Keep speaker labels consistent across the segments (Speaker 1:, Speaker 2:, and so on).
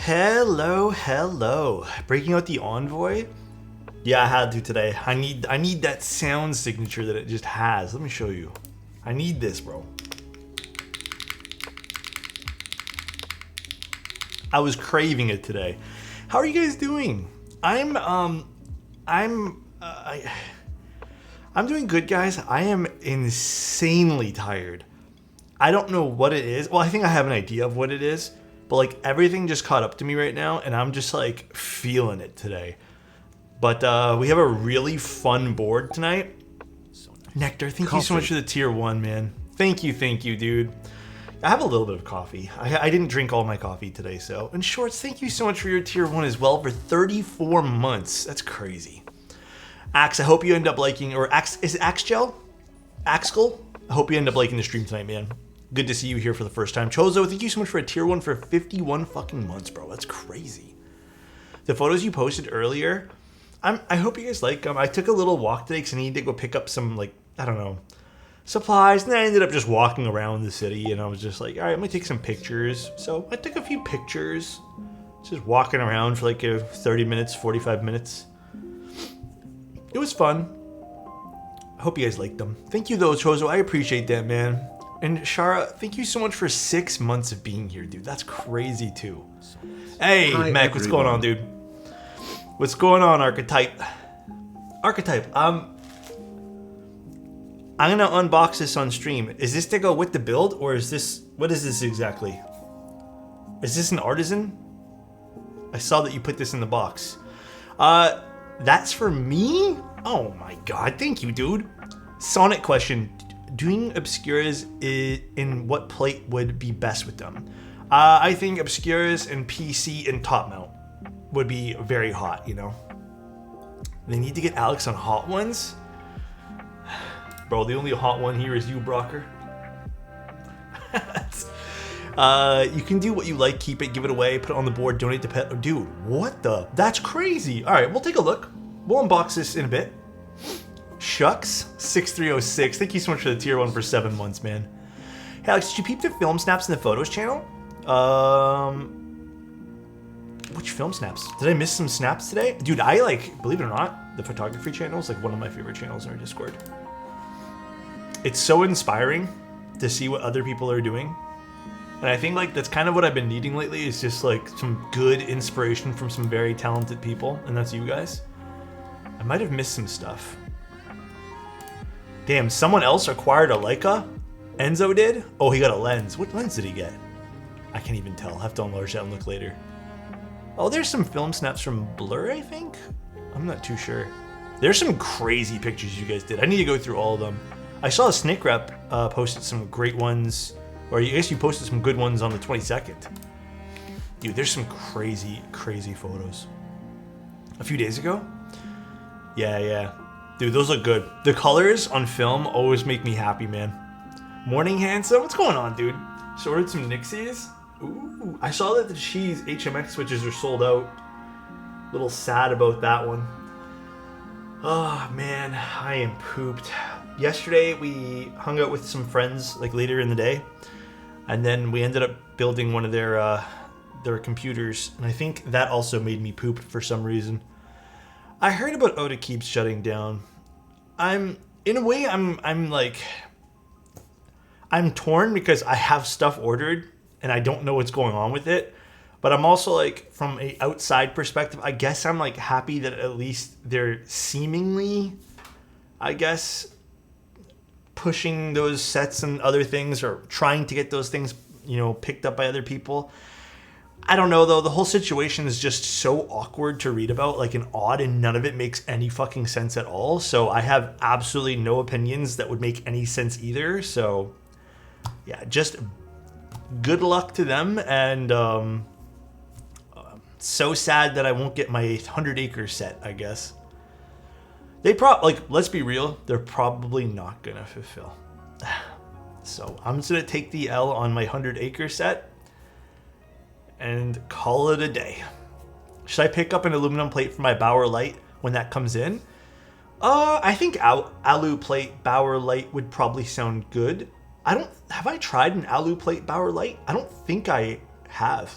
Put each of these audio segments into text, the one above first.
Speaker 1: Hello, hello. Breaking out the Envoy? Yeah, I had to today. I need that sound signature that it just has. Let me show you. I need this, bro. I was craving it today. How are you guys doing? I'm doing good, guys. I am insanely tired. I don't know what it is. Well, I think I have an idea of what it is, but like everything just caught up to me right now, and I'm just like feeling it today. But we have a really fun board tonight. Nectar, thank you so much for the tier 1, man. Thank you, dude. I have a little bit of coffee. I didn't drink all my coffee today, so. And Shorts, thank you so much for your tier 1 as well for 34 months. That's crazy. Axe, I hope you end up liking, or Axe, is it Axgel? Axel? I hope you end up liking the stream tonight, man. Good to see you here for the first time. Chozo, thank you so much for a tier 1 for 51 fucking months, bro. That's crazy. The photos you posted earlier, I hope you guys like them. I took a little walk today because I needed to go pick up some, like, I don't know, supplies, and then I ended up just walking around the city, and I was just like, all right, I'm gonna take some pictures. So I took a few pictures, just walking around for like 30 minutes, 45 minutes. It was fun. I hope you guys liked them. Thank you though, Chozo. I appreciate that, man. And Shara, thank you so much for 6 months of being here, dude. That's crazy too. Hey,
Speaker 2: Hi,
Speaker 1: Mac, what's going on, dude? What's going on, Archetype? Archetype, I'm gonna unbox this on stream. Is this to go with the build, or is this, what is this exactly? Is this an artisan? I saw that you put this in the box. That's for me? Oh my god, thank you, dude. Sonic question. Doing Obscuras in what plate would be best with them? I think Obscuras and PC and top mount would be very hot, you know? They need to get Alex on hot ones? Bro, the only hot one here is you, Brocker. You can do what you like, keep it, give it away, put it on the board, donate to pet. Dude, what the? That's crazy. All right, we'll take a look. We'll unbox this in a bit. Shucks, 6306. Thank you so much for the tier 1 for 7 months, man. Hey, Alex, did you peep the film snaps in the photos channel? Which film snaps? Did I miss some snaps today? Dude, I like, believe it or not, the photography channel is like one of my favorite channels in our Discord. It's so inspiring to see what other people are doing. And I think like that's kind of what I've been needing lately, is just like some good inspiration from some very talented people, and that's you guys. I might have missed some stuff. Damn, someone else acquired a Leica? Enzo did? Oh, he got a lens. What lens did he get? I can't even tell. I'll have to enlarge that and look later. Oh, there's some film snaps from Blur, I think? I'm not too sure. There's some crazy pictures you guys did. I need to go through all of them. I saw a Snake Rep posted some great ones, or I guess you posted some good ones on the 22nd. Dude, there's some crazy, crazy photos. A few days ago? Yeah. Dude, those look good. The colors on film always make me happy, man. Morning, handsome. What's going on, dude? So ordered some Nixies. Ooh, I saw that the Cheese HMX switches are sold out. A little sad about that one. Oh, man, I am pooped. Yesterday, we hung out with some friends, like, later in the day. And then we ended up building one of their computers. And I think that also made me poop for some reason. I heard about Oda Keeps shutting down. In a way, I'm torn because I have stuff ordered and I don't know what's going on with it. But I'm also like, from an outside perspective, I guess I'm like happy that at least they're seemingly, I guess, pushing those sets and other things, or trying to get those things, you know, picked up by other people. I don't know though, the whole situation is just so awkward to read about, like, and odd, and none of it makes any fucking sense at all. So I have absolutely no opinions that would make any sense either. So yeah, just good luck to them, and so sad that I won't get my 100-acre set, I guess. They let's be real, they're probably not gonna fulfill. So I'm just gonna take the L on my 100-acre set and call it a day. Should I pick up an aluminum plate for my Bauer Light when that comes in? I think alu plate Bauer Light would probably sound good. Have I tried an alu plate Bauer Light? I don't think I have.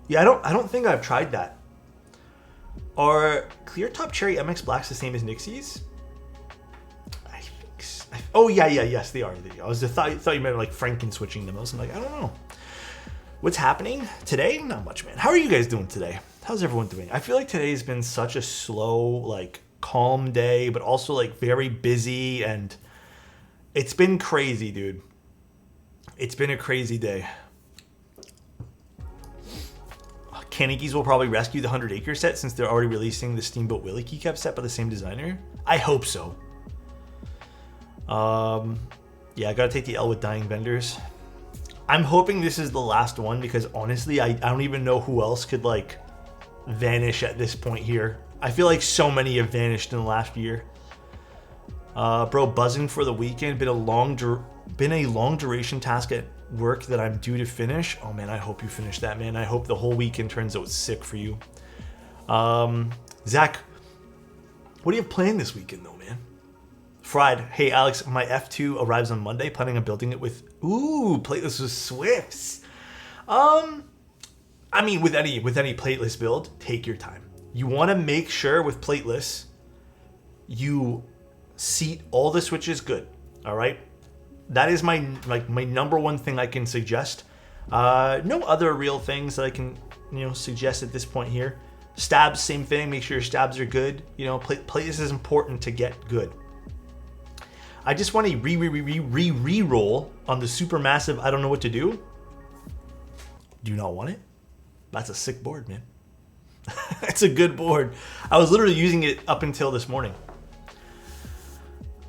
Speaker 1: Yeah, I don't think I've tried that. Are clear top cherry MX Blacks the same as Nixie's? I think so. Oh yeah, yes they are. I thought you meant like Franken switching them. I was like, I don't know. What's happening today? Not much, man. How are you guys doing today? How's everyone doing? I feel like today has been such a slow, like calm day, but also like very busy, and it's been crazy, dude. It's been a crazy day. Kanekis will probably rescue the 100 Acre set since they're already releasing the Steamboat Willie keycap set by the same designer. I hope so. Yeah, I gotta take the L with dying vendors. I'm hoping this is the last one because honestly, I don't even know who else could like vanish at this point here. I feel like so many have vanished in the last year. Bro, buzzing for the weekend. Been a long duration task at work that I'm due to finish. Oh man, I hope you finish that, man. I hope the whole weekend turns out sick for you. Zach, what do you have planned this weekend though, man? Fried. Hey Alex, my F2 arrives on Monday. Planning on building it with plateless with Swifts. I mean, with any plateless build, take your time. You want to make sure with plateless, you seat all the switches good. All right. That is my number one thing I can suggest. No other real things that I can suggest at this point here. Stabs, same thing. Make sure your stabs are good. Plateless is important to get good. I just want to re-roll on the Supermassive. I don't know what to do. Do you not want it? That's a sick board, man. It's a good board. I was literally using it up until this morning.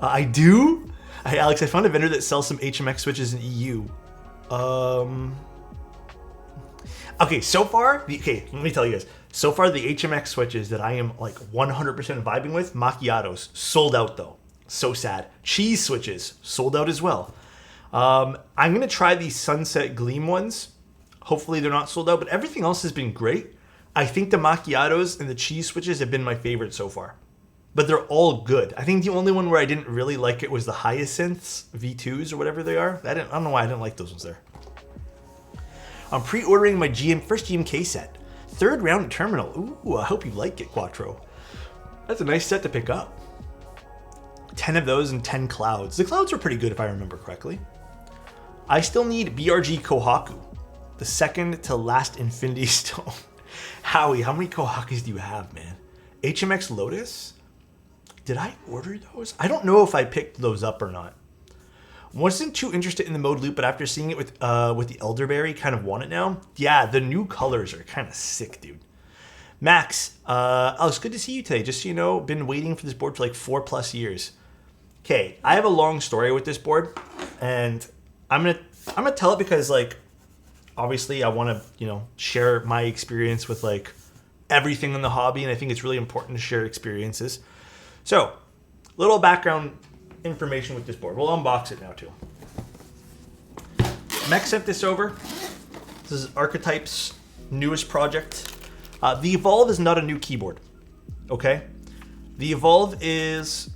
Speaker 1: I do. Hey Alex, I found a vendor that sells some HMX switches in EU. Okay, so far, let me tell you guys. So far, the HMX switches that I am like 100% vibing with, macchiatos, sold out though. So sad. Cheese switches, sold out as well. I'm gonna try these Sunset Gleam ones. Hopefully they're not sold out, but everything else has been great. I think the macchiatos and the cheese switches have been my favorite so far. But they're all good. I think the only one where I didn't really like it was the Hyacinths V2s or whatever they are. I don't know why I didn't like those ones there. I'm pre-ordering my first GMK set. 3rd round at Terminal. Ooh, I hope you like it, Quattro. That's a nice set to pick up. 10 of those and 10 clouds. The clouds are pretty good if I remember correctly. I still need BRG Kohaku. The second to last Infinity Stone. Howie, how many Kohakus do you have, man? HMX Lotus? Did I order those? I don't know if I picked those up or not. Wasn't too interested in the mode loop, but after seeing it with the Elderberry, kind of want it now. Yeah, the new colors are kind of sick, dude. Max, it's good to see you today. Just so you know, been waiting for this board for like 4+ years. Okay, I have a long story with this board, and I'm gonna tell it because like obviously I want to share my experience with like everything in the hobby, and I think it's really important to share experiences. So, little background information with this board. We'll unbox it now too. Mech sent this over. This is Archetype's newest project. The Evolv is not a new keyboard, okay? The Evolv is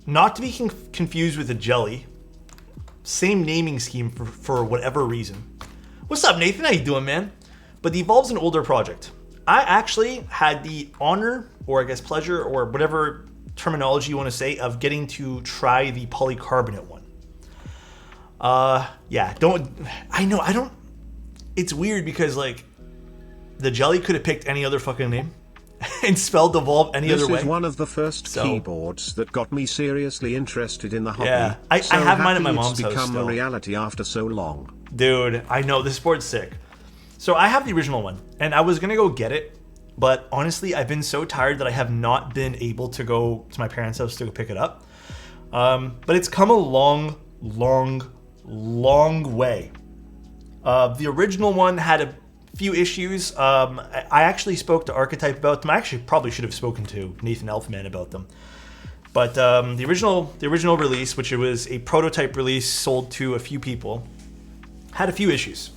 Speaker 1: not to be confused with the Jelly. Same naming scheme for whatever reason. What's up, Nathan? How you doing, man? But the Evolv's an older project. I actually had the honor, or I guess pleasure, or whatever terminology you want to say, of getting to try the polycarbonate one. Yeah, it's weird because like the Jelly could have picked any other fucking name and spelled Evolv any other way.
Speaker 2: This is one of the first keyboards that got me seriously interested in the hobby.
Speaker 1: Yeah, I have mine at my mom's house.
Speaker 2: It's become a reality after so long.
Speaker 1: Dude, I know, this board's sick. So I have the original one, and I was gonna go get it, but honestly, I've been so tired that I have not been able to go to my parents' house to go pick it up. But it's come a long way. The original one had a few issues. I actually spoke to Archetype about them. I actually probably should have spoken to Nathan Elfman about them. But the original release, which it was a prototype release sold to a few people, had a few issues.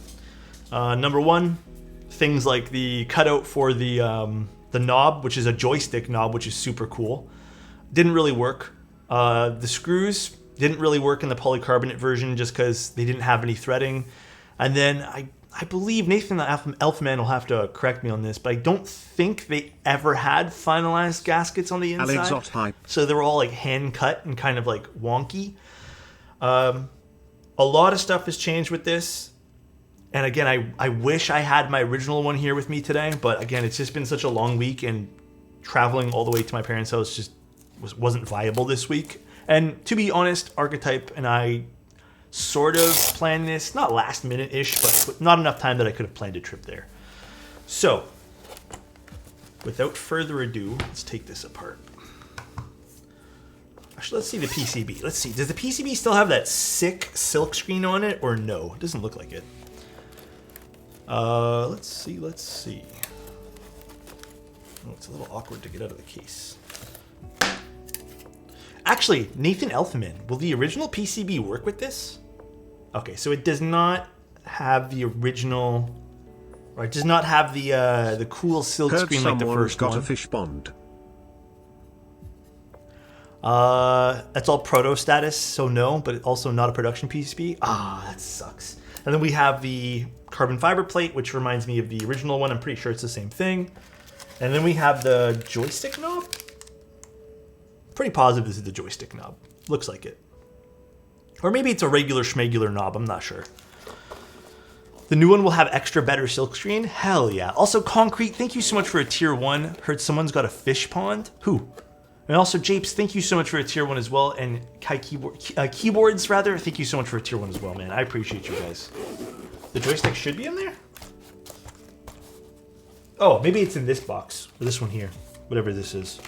Speaker 1: Number one, things like the cutout for the knob, which is a joystick knob, which is super cool, didn't really work. The screws didn't really work in the polycarbonate version just because they didn't have any threading. And then I believe Nathan the Elfman will have to correct me on this, but I don't think they ever had finalized gaskets on the inside.
Speaker 2: Alexotos hype.
Speaker 1: So they were all like hand cut and kind of like wonky. A lot of stuff has changed with this. And again, I wish I had my original one here with me today, but again, it's just been such a long week, and traveling all the way to my parents' house just wasn't viable this week. And to be honest, Archetype and I sort of planned this, not last minute-ish, but not enough time that I could have planned a trip there. So, without further ado, let's take this apart. Actually, let's see the PCB. Let's see, does the PCB still have that sick silk screen on it, or no? It doesn't look like it. Let's see. Oh, it's a little awkward to get out of the case. Actually, Nathan Elfman, will the original PCB work with this? Okay, so it does not have the original, or it does not have the cool silk screen like the first one.
Speaker 2: Got a fish bond.
Speaker 1: That's all proto status, so no, but also not a production PCB. Ah, that sucks. And then we have the carbon fiber plate, which reminds me of the original one. I'm pretty sure it's the same thing. And then we have the joystick knob. Pretty positive this is the joystick knob. Looks like it. Or maybe it's a regular schmegular knob. I'm not sure. The new one will have extra better silk screen. Hell yeah. Also, Concrete, thank you so much for a tier 1. Heard someone's got a fish pond. Who? And also, Japes, thank you so much for a tier 1 as well. And Kai Keyboards, rather, thank you so much for a tier 1 as well, man. I appreciate you guys. The joystick should be in there? Oh, maybe it's in this box. Or this one here. Whatever this is.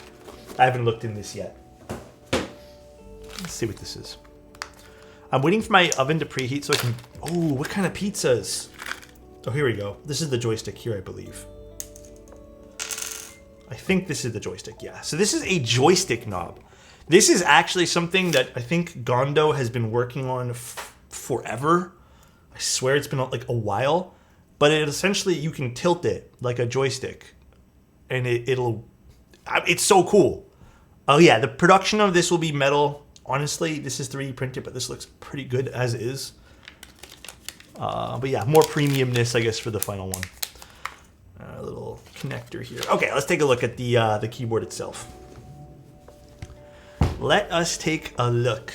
Speaker 1: I haven't looked in this yet. Let's see what this is. I'm waiting for my oven to preheat so I can... Oh, what kind of pizzas? Oh, here we go. This is the joystick here, I believe. I think this is the joystick, yeah. So this is a joystick knob. This is actually something that I think Gondo has been working on forever. I swear it's been like a while. But it essentially, you can tilt it like a joystick. And it'll... It's so cool. Oh yeah, the production of this will be metal. Honestly, this is 3D printed, but this looks pretty good as is. But yeah, more premiumness, I guess, for the final one. A little connector here. Okay, let's take a look at the keyboard itself. Let us take a look.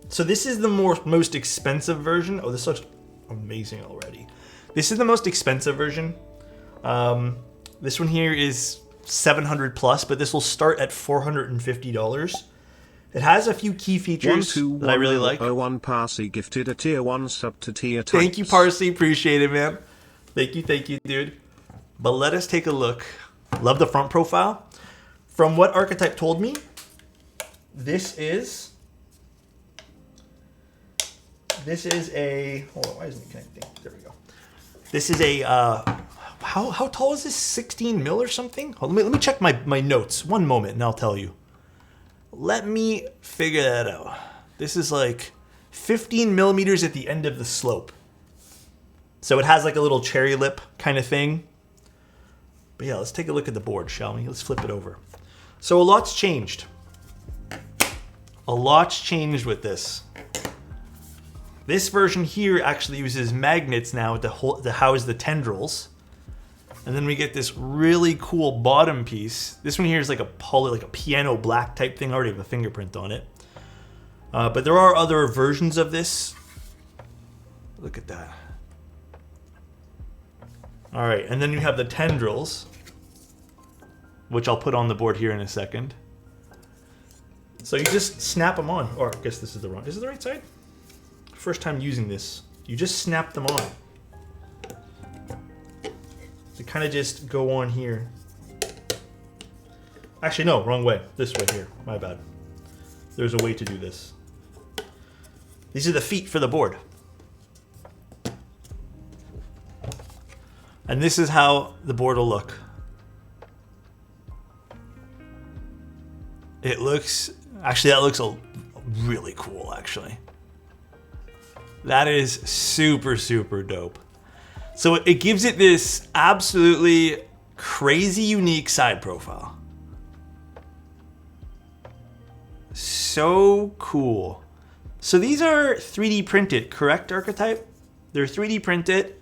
Speaker 1: So this is the most expensive version. Oh, this looks amazing already. This is the most expensive version. This one here is $700 plus, but this will start at $450. It has a few key features that I really like.
Speaker 2: 1 Parsi gifted a tier 1 sub to tier types.
Speaker 1: Thank you, Parsi. Appreciate it, man. Thank you, dude. But let us take a look. Love the front profile. From what Archetype told me, this is a... Hold on, why isn't it connecting? There we go. This is a... How tall is this? 16 mil or something? Hold on, let me check my notes. One moment, and I'll tell you. Let me figure that out. This is like 15 millimeters at the end of the slope. So it has like a little cherry lip kind of thing. But yeah, let's take a look at the board, shall we? Let's flip it over. So a lot's changed. A lot's changed with this. This version here actually uses magnets now to house the tendrils. And then we get this really cool bottom piece. This one here is like a piano black type thing. I already have a fingerprint on it. But there are other versions of this. Look at that. All right, and then you have the tendrils, which I'll put on the board here in a second. So you just snap them on. Or I guess this is the wrong. Is it the right side? First time using this. You just snap them on. They kind of just go on here. Actually, no, wrong way. This way here. My bad. There's a way to do this. These are the feet for the board. And this is how the board will look. It looks... Actually, that looks really cool, actually. That is super, super dope. So it gives it this absolutely crazy unique side profile. So cool. So these are 3D printed, correct, Archetype? They're 3D printed.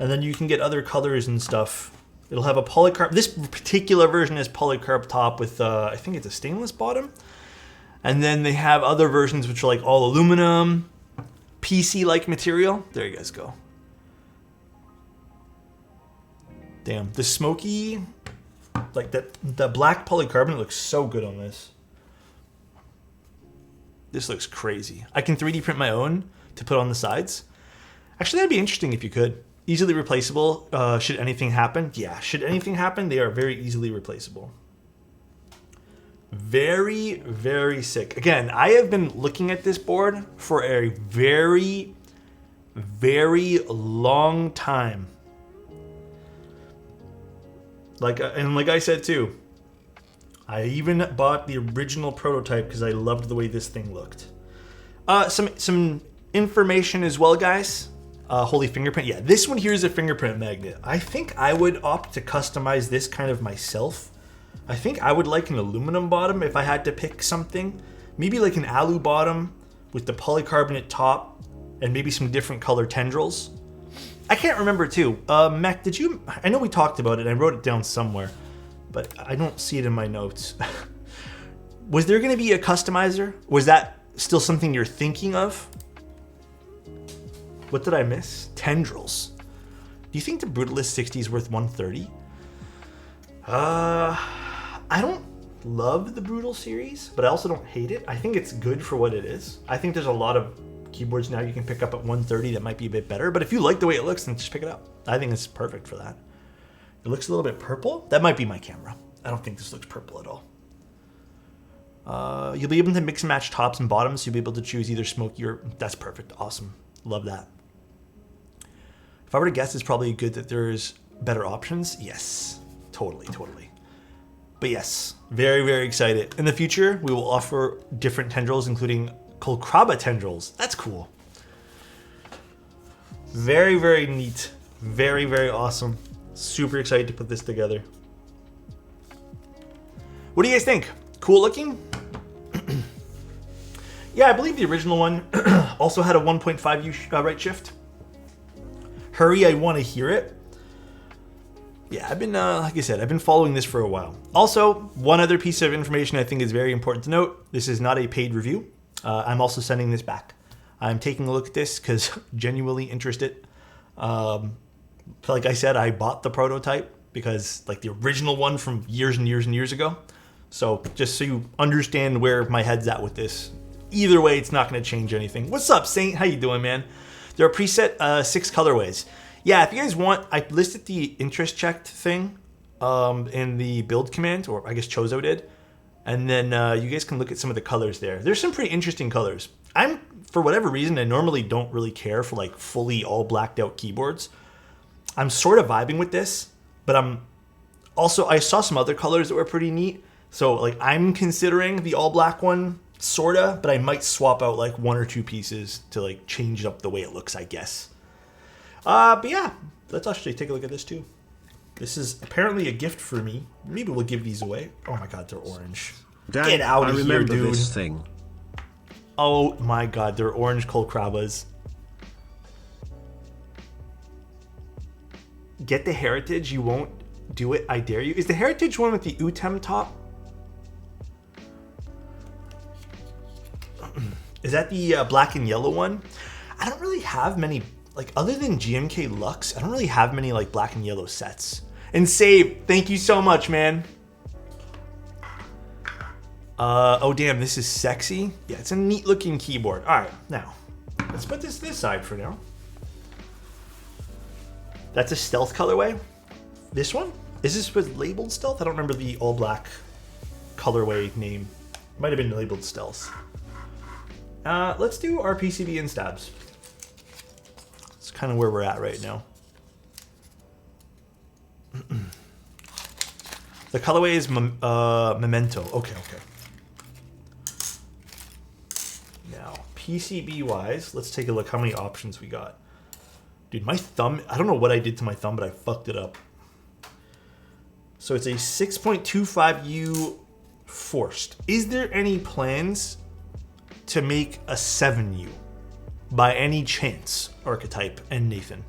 Speaker 1: And then you can get other colors and stuff. It'll have a polycarb. This particular version is polycarb top with, I think it's a stainless bottom. And then they have other versions which are like all aluminum, PC-like material. There you guys go. Damn, the smoky, like the black polycarbonate looks so good on this. This looks crazy. I can 3D print my own to put on the sides. Actually, that'd be interesting if you could. Easily replaceable, should anything happen. Yeah, should anything happen, they are very easily replaceable. Very, very sick. Again, I have been looking at this board for a very, very long time. Like I said too, I even bought the original prototype because I loved the way this thing looked. Some information as well, guys. Holy fingerprint. Yeah, this one here is a fingerprint magnet. I think I would opt to customize this kind of myself. I think I would like an aluminum bottom if I had to pick something. Maybe like an alu bottom with the polycarbonate top and maybe some different color tendrils. I can't remember too. Mech, did you... I know we talked about it. I wrote it down somewhere, but I don't see it in my notes. Was there going to be a customizer? Was that still something you're thinking of? What did I miss? Tendrils. Do you think the Brutalist 60 is worth 130? I don't love the Brutal series, but I also don't hate it. I think it's good for what it is. I think there's a lot of keyboards now you can pick up at 130 that might be a bit better, but if you like the way it looks, then just pick it up. I think it's perfect for that. It looks a little bit purple. That might be my camera. I don't think this looks purple at all. You'll be able to mix and match tops and bottoms, so you'll be able to choose either smoky or... That's perfect. Awesome. Love that. If I were to guess, it's probably good that there's better options. Yes. Totally, totally. But yes, very, very excited. In the future, we will offer different tendrils, including Colcraba tendrils. That's cool. Very, very neat. Very, very awesome. Super excited to put this together. What do you guys think? Cool looking? Yeah, I believe the original one also had a 1.5U right shift. Hurry, I want to hear it. Yeah, I've been, like I said, I've been following this for a while. Also, one other piece of information I think is very important to note. This is not a paid review. I'm also sending this back. I'm taking a look at this because genuinely interested. Like I said, I bought the prototype because like the original one from years and years and years ago. So just so you understand where my head's at with this. Either way, it's not going to change anything. What's up, Saint? How you doing, man? There are preset 6 colorways. Yeah, if you guys want, I listed the interest checked thing in the build command, or I guess Chozo did. And then you guys can look at some of the colors there. There's some pretty interesting colors. For whatever reason, I normally don't really care for like fully all blacked out keyboards. I'm sort of vibing with this, but I saw some other colors that were pretty neat. So like I'm considering the all black one, sorta, but I might swap out like 1 or 2 pieces to like change up the way it looks, I guess. But yeah, let's actually take a look at this too. This is apparently a gift for me. Maybe we'll give these away. Oh my god, they're orange.
Speaker 2: Dang,
Speaker 1: get out of here, dude.
Speaker 2: This thing.
Speaker 1: Oh my god, they're orange Colcrabas. Get the Heritage, you won't do it, I dare you. Is the Heritage one with the UTEM top? Is that the black and yellow one? I don't really have many, like other than GMK Lux, I don't really have many like black and yellow sets. And Save, thank you so much, man. Oh damn, this is sexy. Yeah, it's a neat looking keyboard. All right, now, let's put this side for now. That's a stealth colorway. This one? Is this was labeled stealth? I don't remember the all black colorway name. Might have been labeled stealth. Let's do our PCB and stabs. It's kind of where we're at right now. The colorway is Memento. Okay. Now, PCB wise, let's take a look how many options we got. Dude, my thumb, I don't know what I did to my thumb, but I fucked it up. So it's a 6.25U forced. Is there any plans to make a 7U by any chance, Archetype and Nathan?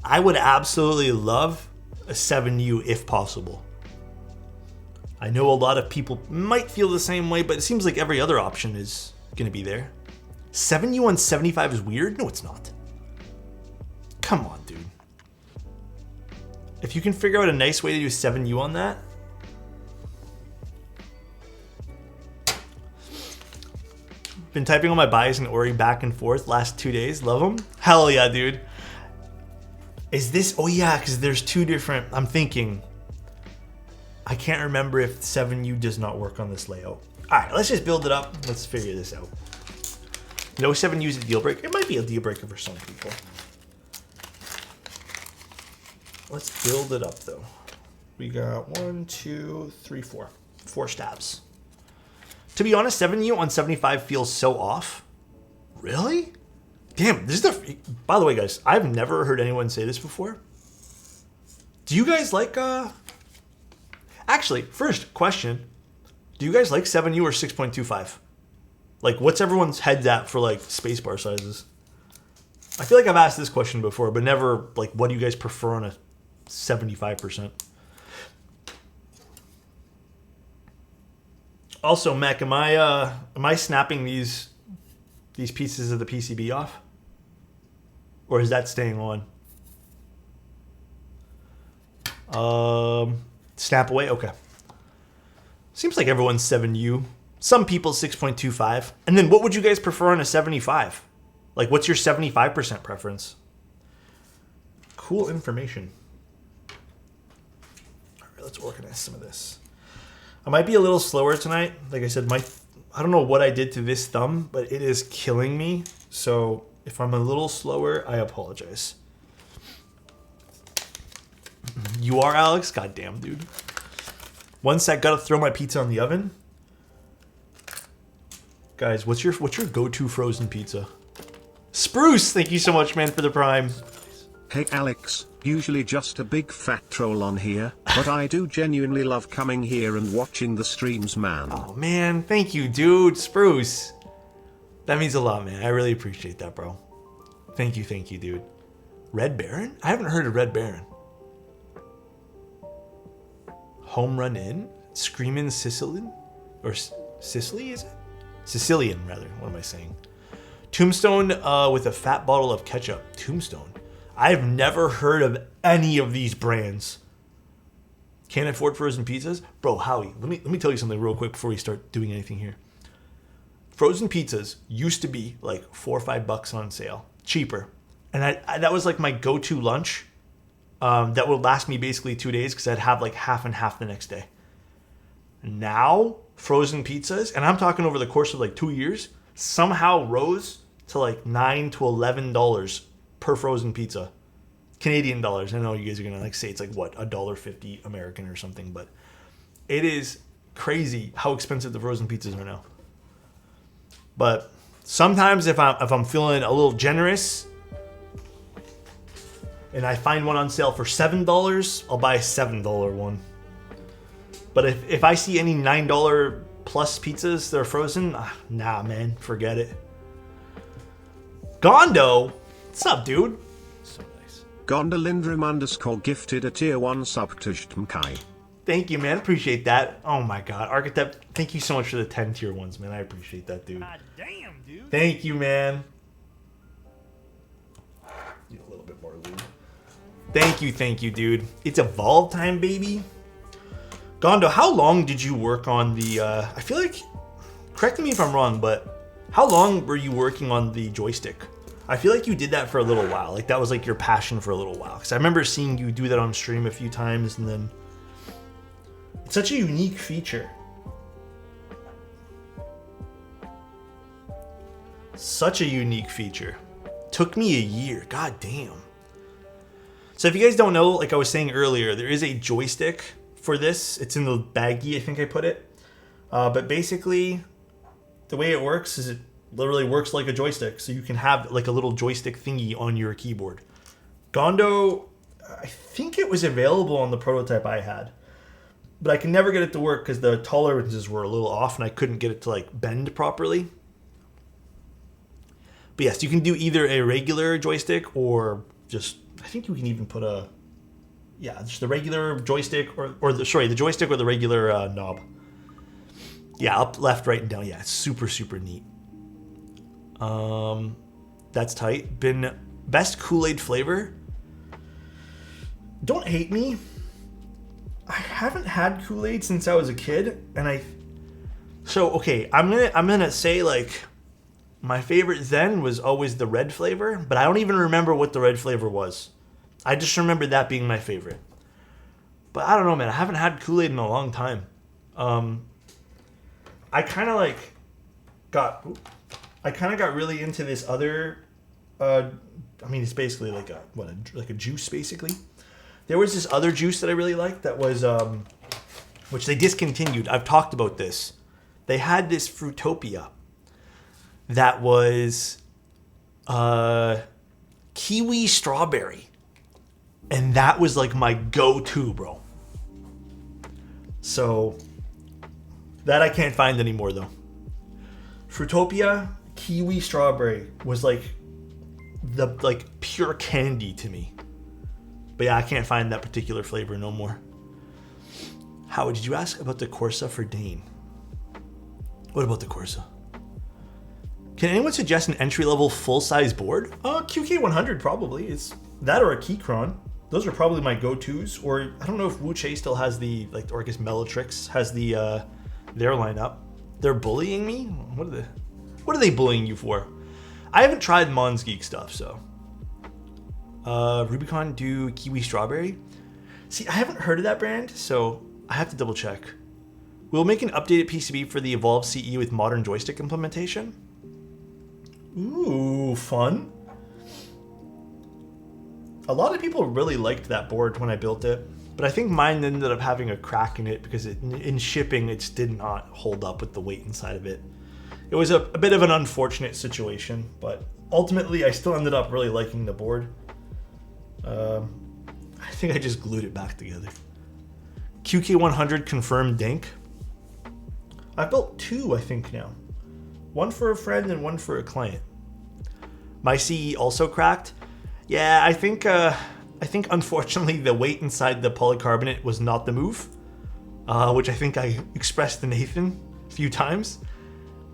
Speaker 1: I would absolutely love a 7U if possible. I know a lot of people might feel the same way, but it seems like every other option is going to be there. 7U on 75 is weird? No, it's not. Come on, dude. If you can figure out a nice way to do 7U on that. Been typing on my buys and Ori back and forth last 2 days. Love them. Hell yeah, dude. Is this... Oh, yeah, because there's two different... I'm thinking... I can't remember if 7U does not work on this layout. All right, let's just build it up. Let's figure this out. No 7U is a deal breaker. It might be a deal breaker for some people. Let's build it up, though. We got 1, 2, 3, 4. 4 stabs. To be honest, 7U on 75 feels so off. Really? Damn, this is the... By the way, guys, I've never heard anyone say this before. Do you guys like... Actually, first question. Do you guys like 7U or 6.25? Like, what's everyone's heads at for, like, spacebar sizes? I feel like I've asked this question before, but never, like, what do you guys prefer on a 75%? Also, Mac, am I snapping these pieces of the PCB off? Or is that staying on? Snap away? Okay. Seems like everyone's 7U. Some people 6.25. And then what would you guys prefer on a 75? Like, what's your 75% preference? Cool information. All right, let's organize some of this. I might be a little slower tonight. Like I said, I don't know what I did to this thumb, but it is killing me. So if I'm a little slower, I apologize. You are, Alex? God damn, dude. One sec, gotta throw my pizza on the oven. Guys, what's your go-to frozen pizza? Spruce, thank you so much, man, for the prime.
Speaker 2: Hey Alex, usually just a big fat troll on here, but I do genuinely love coming here and watching the streams, man.
Speaker 1: Oh man, thank you, dude. Spruce. That means a lot, man. I really appreciate that, bro. Thank you, dude. Red Baron? I haven't heard of Red Baron. Home Run In? Screamin' Sicilian? Or Sicily, is it? Sicilian, rather. What am I saying? Tombstone with a fat bottle of ketchup. Tombstone. I've never heard of any of these brands. Can't afford frozen pizzas? Bro, Howie, let me tell you something real quick before we start doing anything here. Frozen pizzas used to be like $4 or $5 on sale. Cheaper. And that was like my go-to lunch. That would last me basically 2 days because I'd have like half and half the next day. Now, frozen pizzas, and I'm talking over the course of like 2 years, somehow rose to like $9 to $11 per frozen pizza. Canadian dollars. I know you guys are going to like say it's like what, $1.50 American or something, but it is crazy how expensive the frozen pizzas are now. But sometimes if I'm feeling a little generous and I find one on sale for $7, I'll buy a $7 one. But if I see any $9 plus pizzas that are frozen, nah, man, forget it. Gondo, what's up, dude? So nice.
Speaker 2: Gondolindrum _ gifted a tier 1 sub to Jtmkai.
Speaker 1: Thank you, man. Appreciate that. Oh my god. Architect, thank you so much for the 10 tier 1s, man. I appreciate that, dude. God damn, dude. Thank you, man. Need a little bit more lube. Thank you, dude. It's Evolv time, baby. Gondo, how long did you work on the, I feel like, correct me if I'm wrong, but how long were you working on the joystick? I feel like you did that for a little while. Like that was like your passion for a little while. Because I remember seeing you do that on stream a few times and then... It's such a unique feature. Such a unique feature. Took me a year. God damn. So if you guys don't know, like I was saying earlier, there is a joystick for this. It's in the baggie, I think I put it. But basically, the way it works is it literally works like a joystick. So you can have like a little joystick thingy on your keyboard. Gondo, I think it was available on the prototype I had. But I can never get it to work because the tolerances were a little off and I couldn't get it to like bend properly. But yes, you can do either a regular joystick or just I think you can even put a, yeah, just the regular joystick the joystick or the regular knob. Yeah, up, left, right, and down. Yeah, it's super, super neat. That's tight. Been best Kool-Aid flavor. Don't hate me. I haven't had Kool-Aid since I was a kid, and okay, I'm gonna say like my favorite then was always the red flavor, but I don't even remember what the red flavor was. I just remember that being my favorite. But I don't know, man. I haven't had Kool-Aid in a long time. I kind of got really into this other. It's basically like a juice, basically. There was this other juice that I really liked that was, which they discontinued. I've talked about this. They had this Fruitopia that was kiwi strawberry. And that was like my go-to, bro. So that I can't find anymore, though. Fruitopia kiwi strawberry was like pure candy to me. But yeah, I can't find that particular flavor no more. How did you ask about the Corsa for Dane? What about the Corsa? Can anyone suggest an entry-level full-size board? QK100 probably. It's that or a Keychron. Those are probably my go-tos. Or I don't know if Wu-Che still has or I guess Melotrix has their lineup. They're bullying me? What are they bullying you for? I haven't tried Mons Geek stuff, so. Rubicon do kiwi strawberry. See, I haven't heard of that brand, so I have to double check. We'll make an updated PCB for the Evolv CE with modern joystick implementation. Ooh, fun. A lot of people really liked that board when I built it, but I think mine ended up having a crack in it because in shipping it just did not hold up with the weight inside of it. It was a bit of an unfortunate situation, but ultimately I still ended up really liking the board. I think I just glued it back together. QK100 confirmed dink. I've built 2, I think now. One for a friend and one for a client. My CE also cracked. Yeah, I think unfortunately the weight inside the polycarbonate was not the move, which I think I expressed to Nathan a few times.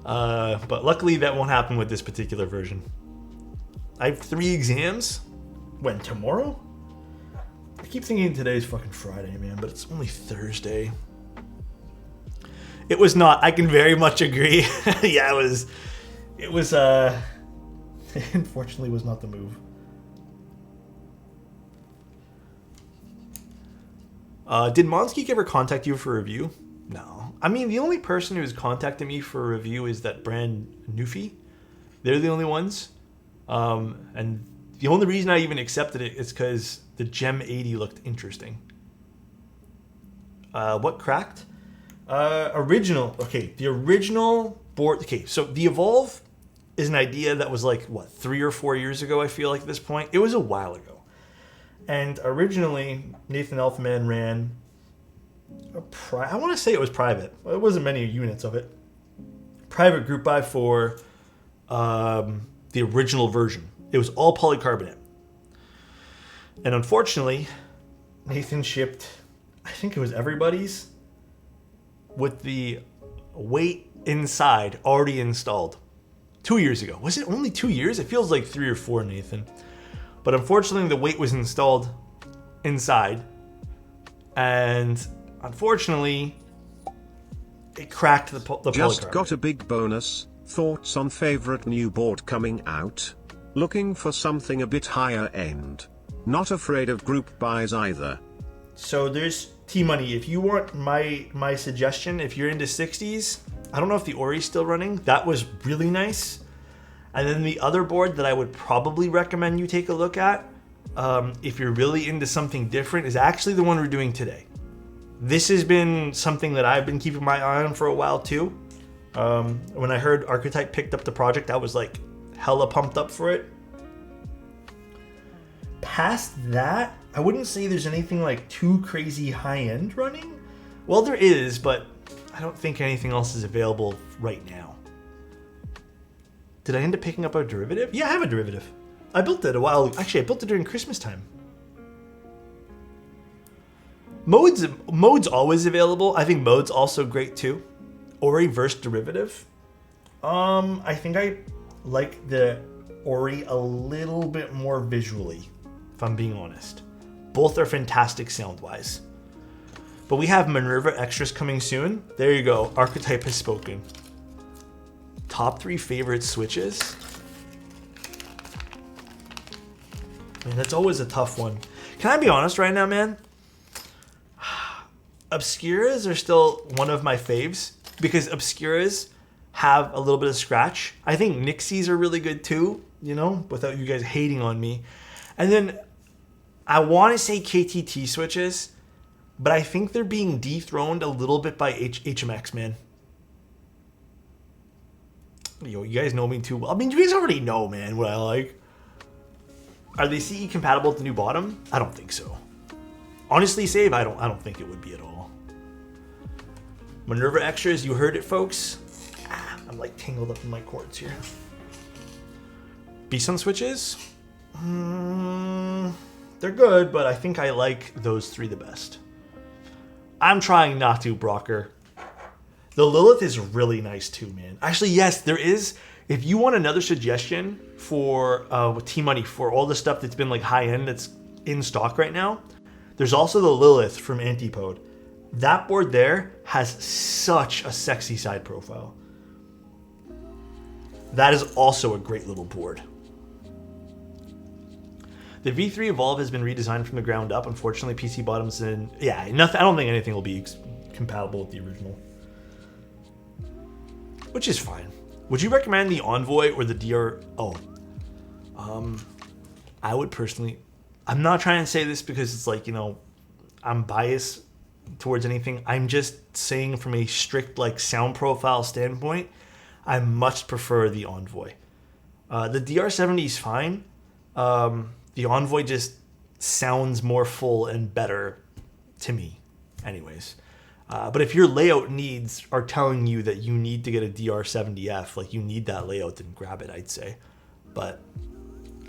Speaker 1: But luckily that won't happen with this particular version. I have 3 exams. When, tomorrow? I keep thinking today's fucking Friday, man, but it's only Thursday. It was not. I can very much agree. Yeah, it was unfortunately was not the move. Did Monsgeek ever contact you for a review? No. I mean, the only person who's contacted me for a review is that brand Newfie. They're the only ones. And the only reason I even accepted it is because the Gem 80 looked interesting. What cracked? The original board. Okay, so the Evolv is an idea that was 3 or 4 years ago, I feel like at this point. It was a while ago. And originally, Nathan Elfman ran I want to say it was private. It wasn't many units of it. Private group buy for the original version. It was all polycarbonate. And unfortunately, Nathan shipped, I think it was everybody's, with the weight inside already installed 2 years ago. Was it only 2 years? It feels like 3 or 4, Nathan. But unfortunately, the weight was installed inside. And unfortunately, it cracked the
Speaker 2: Just
Speaker 1: polycarbonate.
Speaker 2: got a big bonus. Thoughts on favorite new board coming out? Looking for something a bit higher end. Not afraid of group buys either.
Speaker 1: So there's T-Money. If you want my suggestion, if you're into 60s, I don't know if the Ori's still running. That was really nice. And then the other board that I would probably recommend you take a look at, if you're really into something different, is actually the one we're doing today. This has been something that I've been keeping my eye on for a while too. When I heard Archetype picked up the project, I was like hella pumped up for it. Past that, I wouldn't say there's anything like too crazy high-end running. Well, there is, but I don't think anything else is available right now. Did I end up picking up a derivative? Yeah, I have a derivative. I built it a while. Actually, I built it during Christmas time. Mode's always available. I think Mode's also great too. Ori versus Derivative. I think I like the Ori a little bit more visually, if I'm being honest. Both are fantastic sound-wise. But we have Minerva Extras coming soon. There you go. Archetype has spoken. Top 3 favorite switches. Man, that's always a tough one. Can I be honest right now, man? Obscuras are still one of my faves because Obscuras have a little bit of scratch. I think Nixies are really good too, you know, without you guys hating on me. And then I want to say KTT switches, but I think they're being dethroned a little bit by HMX, man. Yo, you guys know me too well. I mean, you guys already know, man, what I like. Are they CE compatible with the new bottom? I don't think so. Honestly, Save, I don't think it would be at all. Minerva Extras, you heard it, folks. I'm like tangled up in my cords here. B-Sun switches? They're good, but I think I like those 3 the best. I'm trying not to, Brocker. The Lilith is really nice too, man. Actually, yes, there is. If you want another suggestion for T-Money for all the stuff that's been like high-end that's in stock right now, there's also the Lilith from Antipode. That board there has such a sexy side profile. That is also a great little board. The V3 Evolv has been redesigned from the ground up. Unfortunately, PC bottoms and nothing. I don't think anything will be compatible with the original, which is fine. Would you recommend the Envoy or the DR? I would personally. I'm not trying to say this because it's like, you know, I'm biased towards anything. I'm just saying from a strict like sound profile standpoint, I much prefer the Envoy. The DR70 is fine. The Envoy just sounds more full and better to me, anyways. But if your layout needs are telling you that you need to get a DR70F, like you need that layout, then grab it, I'd say. But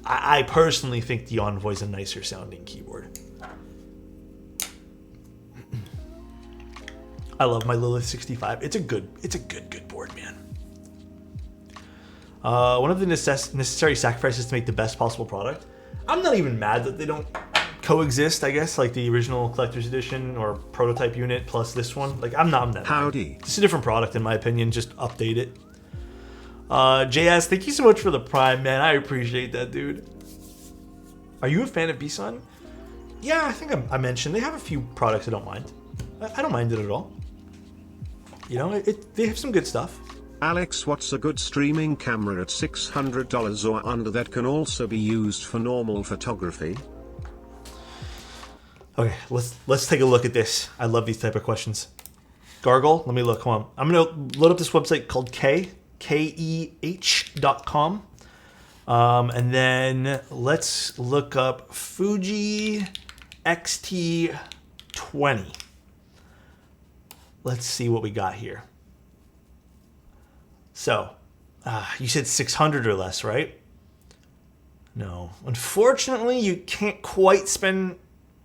Speaker 1: I personally think the Envoy is a nicer sounding keyboard. I love my Lilith 65. It's a good board, man. One of the necessary sacrifices to make the best possible product. I'm not even mad that they don't coexist, I guess, like the original collector's edition or prototype unit plus this one. Like, I'm not that.
Speaker 2: Howdy.
Speaker 1: It's a different product, in my opinion. Just update it. JS, thank you so much for the Prime, man. I appreciate that, dude. Are you a fan of B-Sun? Yeah, I think I mentioned they have a few products I don't mind. I don't mind it at all. You know, they have some good stuff.
Speaker 2: Alex, what's a good streaming camera at $600 or under that can also be used for normal photography?
Speaker 1: Okay, let's take a look at this. I love these type of questions. Gargle, let me look. Hold on. I'm gonna load up this website called KEH.com. And then let's look up Fuji X-T20. Let's see what we got here. So, you said 600 or less, right? No. Unfortunately, you can't quite spend...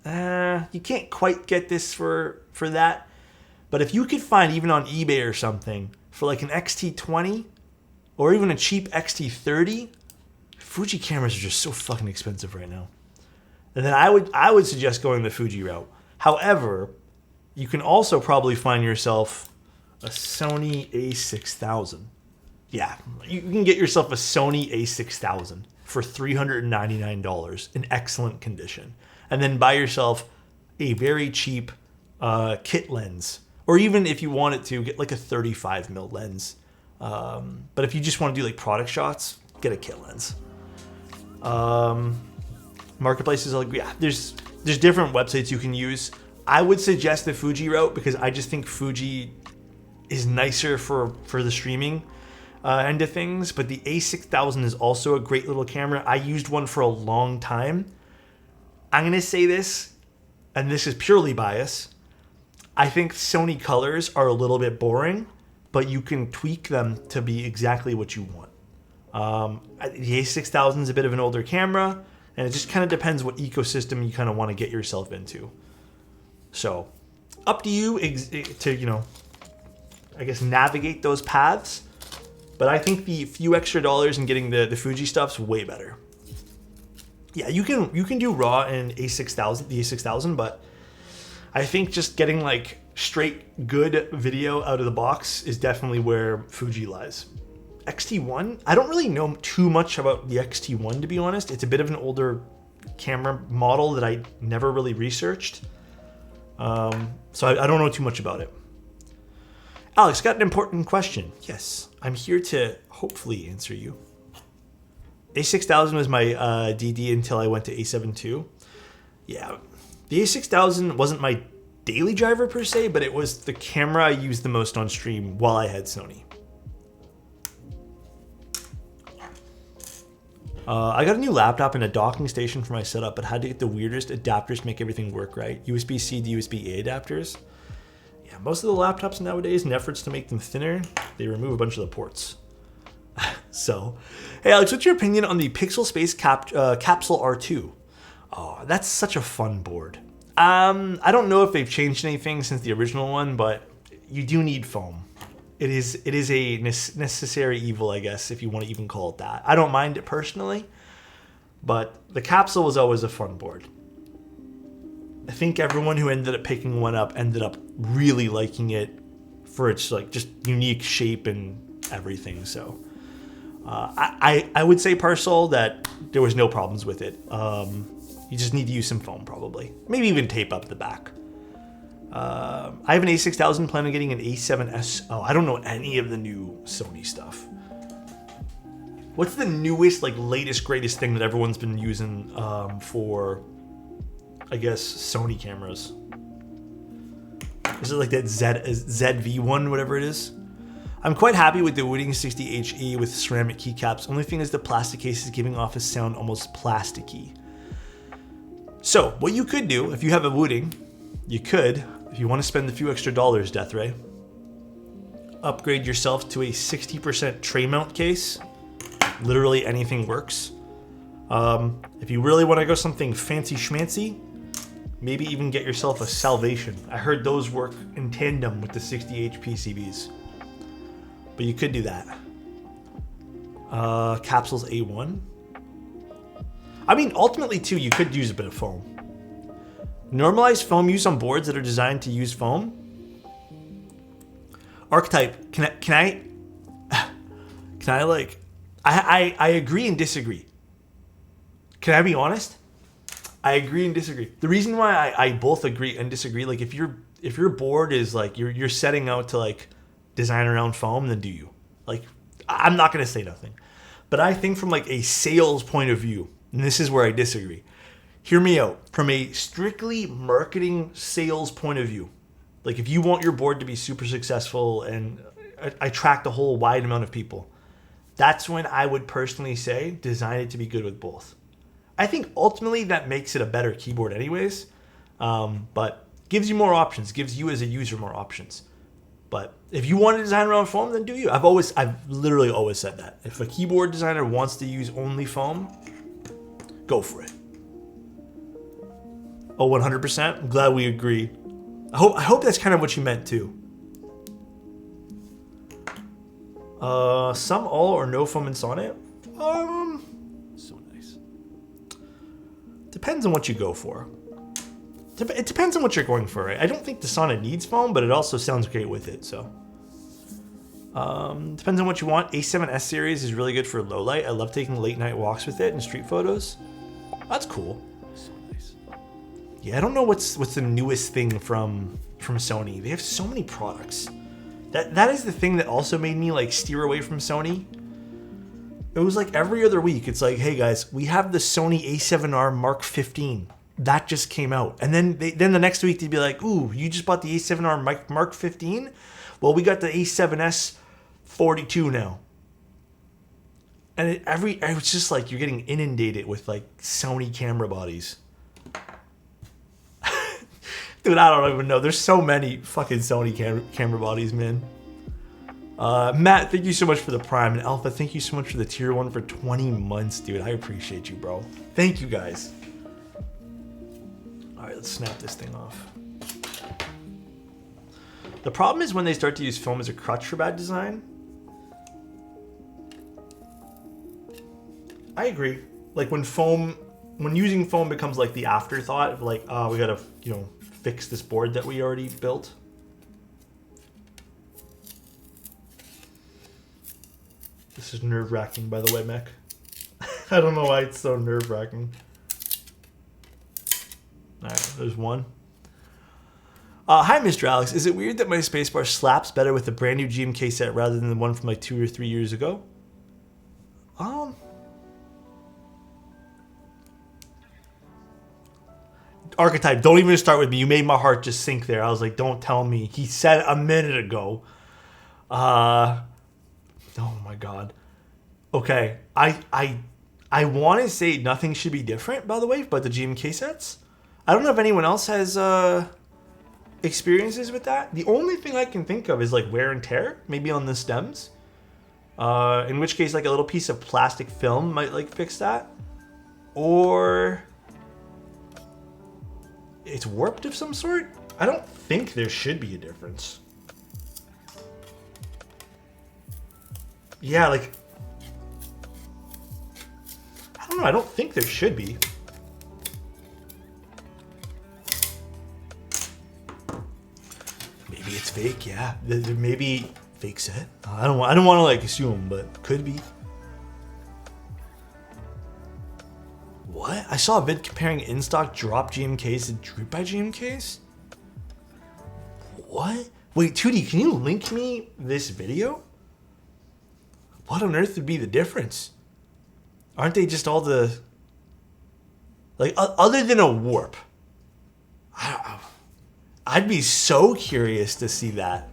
Speaker 1: you can't quite get this for that. But if you could find, even on eBay or something, for like an XT20 or even a cheap XT30, Fuji cameras are just so fucking expensive right now. And then I would suggest going the Fuji route. However, you can also probably find yourself a Sony a6000. Yeah, you can get yourself a Sony a6000 for $399 in excellent condition. And then buy yourself a very cheap kit lens. Or even if you wanted to, get like a 35mm lens. But if you just want to do like product shots, get a kit lens. Marketplaces, like, yeah, there's different websites you can use. I would suggest the Fuji route because I just think Fuji is nicer for the streaming end of things. But the a6000 is also a great little camera. I used one for a long time. I'm going to say this, and this is purely bias. I think Sony colors are a little bit boring, but you can tweak them to be exactly what you want. The a6000 is a bit of an older camera, and it just kind of depends what ecosystem you kind of want to get yourself into. So up to you to, you know, I guess navigate those paths. But I think the few extra dollars in getting the Fuji stuff's way better. Yeah, you can do RAW in A6000, the A6000, but I think just getting like straight good video out of the box is definitely where Fuji lies. XT1, I don't really know too much about the XT1, to be honest. It's a bit of an older camera model that I never really researched. So I don't know too much about it. Alex, got an important question. Yes, I'm here to hopefully answer you. A6000 was my DD until I went to A7 II. Yeah, the A6000 wasn't my daily driver per se, but it was the camera I used the most on stream while I had Sony. I got a new laptop and a docking station for my setup, but had to get the weirdest adapters to make everything work right. USB-C to USB-A adapters. Yeah, most of the laptops nowadays, in efforts to make them thinner, they remove a bunch of the ports. So, hey Alex, what's your opinion on the Pixel Space Capsule R2? Oh, that's such a fun board. I don't know if they've changed anything since the original one, but you do need foam. It is a necessary evil, I guess, if you want to even call it that. I don't mind it personally, but the Capsule was always a fun board. I think everyone who ended up picking one up ended up really liking it for its like just unique shape and everything. So I would say, Parcel, that there was no problems with it. You just need to use some foam probably. Maybe even tape up the back. I have an A6000, plan on getting an A7S. Oh, I don't know any of the new Sony stuff. What's the newest, like latest, greatest thing that everyone's been using for, I guess, Sony cameras? Is it like that ZV1, whatever it is? I'm quite happy with the Wooting 60HE with ceramic keycaps. Only thing is the plastic case is giving off a sound almost plasticky. So, what you could do, if you have a Wooting, you could, if you want to spend a few extra dollars, Deathray, upgrade yourself to a 60% tray mount case. Literally anything works. If you really want to go something fancy schmancy, maybe even get yourself a Salvation. I heard those work in tandem with the 60H PCBs. But you could do that. Capsules A1. I mean, ultimately, too, you could use a bit of foam. Normalized foam use on boards that are designed to use foam. Archetype, can I like, I agree and disagree. Can I be honest? I agree and disagree. The reason why I both agree and disagree, like if your board is like, you're setting out to like design around foam, then do you. Like, I'm not going to say nothing. But I think from like a sales point of view, and this is where I disagree. Hear me out. From a strictly marketing sales point of view, like if you want your board to be super successful and attract a whole wide amount of people, that's when I would personally say design it to be good with both. I think ultimately that makes it a better keyboard anyways, but gives you more options, gives you as a user more options. But if you want to design around foam, then do you. I've literally always said that. If a keyboard designer wants to use only foam, go for it. Oh, 100%. I'm glad we agree. I hope that's kind of what you meant too. Some all or no foam in Sonnet. So nice. Depends on what you go for. It depends on what you're going for, right? I don't think the Sonnet needs foam, but it also sounds great with it, so. Depends on what you want. A7S series is really good for low light. I love taking late night walks with it and street photos. That's cool. So nice. Yeah, I don't know what's the newest thing from Sony. They have so many products. That is the thing that also made me like steer away from Sony. It was like every other week, it's like, hey guys, we have the Sony A7R Mark 15. That just came out. And then the next week they'd be like, ooh, you just bought the A7R Mark 15? Well, we got the A7S 42 now. And it's just like you're getting inundated with like Sony camera bodies. Dude, I don't even know. There's so many fucking Sony camera bodies, man. Matt, thank you so much for the Prime. And Alpha, thank you so much for the Tier 1 for 20 months, dude. I appreciate you, bro. Thank you, guys. All right, let's snap this thing off. The problem is when they start to use film as a crutch for bad design. I agree. Like when using foam becomes like the afterthought of like, oh, we gotta, fix this board that we already built. This is nerve-wracking, by the way, Mech. I don't know why it's so nerve-wracking. Alright, there's one. Hi, Mr. Alex. Is it weird that my spacebar slaps better with the brand new GMK set rather than the one from like 2 or 3 years ago? Archetype, don't even start with me. You made my heart just sink there. I was like, don't tell me. He said a minute ago. Oh my god. Okay, I want to say nothing should be different, by the way, but the GMK sets. I don't know if anyone else has experiences with that. The only thing I can think of is like wear and tear, maybe on the stems. In which case, like a little piece of plastic film might like fix that, or it's warped of some sort. I don't think there should be a difference. Yeah, like I don't know. I don't think there should be. Maybe it's fake. Yeah, there may be fake set. I don't want to like assume, but could be. What? I saw a vid comparing in-stock drop GMKs to droop by GMKs. What? Wait, 2D, can you link me this video? What on earth would be the difference? Aren't they just all the... Like, other than a warp. I'd be so curious to see that.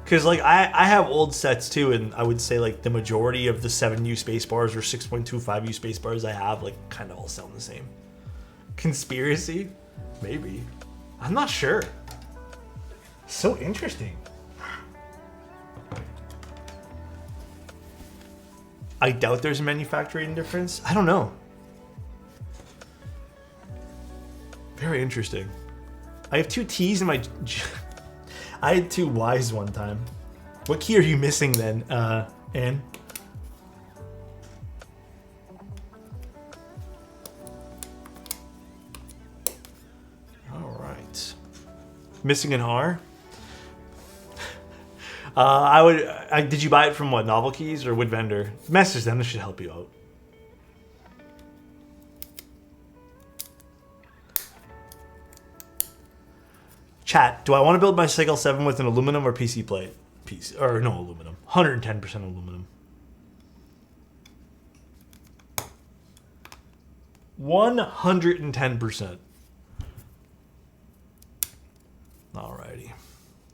Speaker 1: Because, like, I have old sets, too, and I would say, like, the majority of the 7U spacebars or 6.25U spacebars I have, like, kind of all sound the same. Conspiracy? Maybe. I'm not sure. So interesting. I doubt there's a manufacturing difference. I don't know. Very interesting. I have 2 T's in my... I had 2 Y's one time. What key are you missing then, Anne? All right. Missing an R? Did you buy it from what, Novel Keys or Wood Vendor? Message them, this should help you out. Chat, do I want to build my Cycle 7 with an aluminum or PC plate? Or no, aluminum. 110% aluminum. 110%. Alrighty.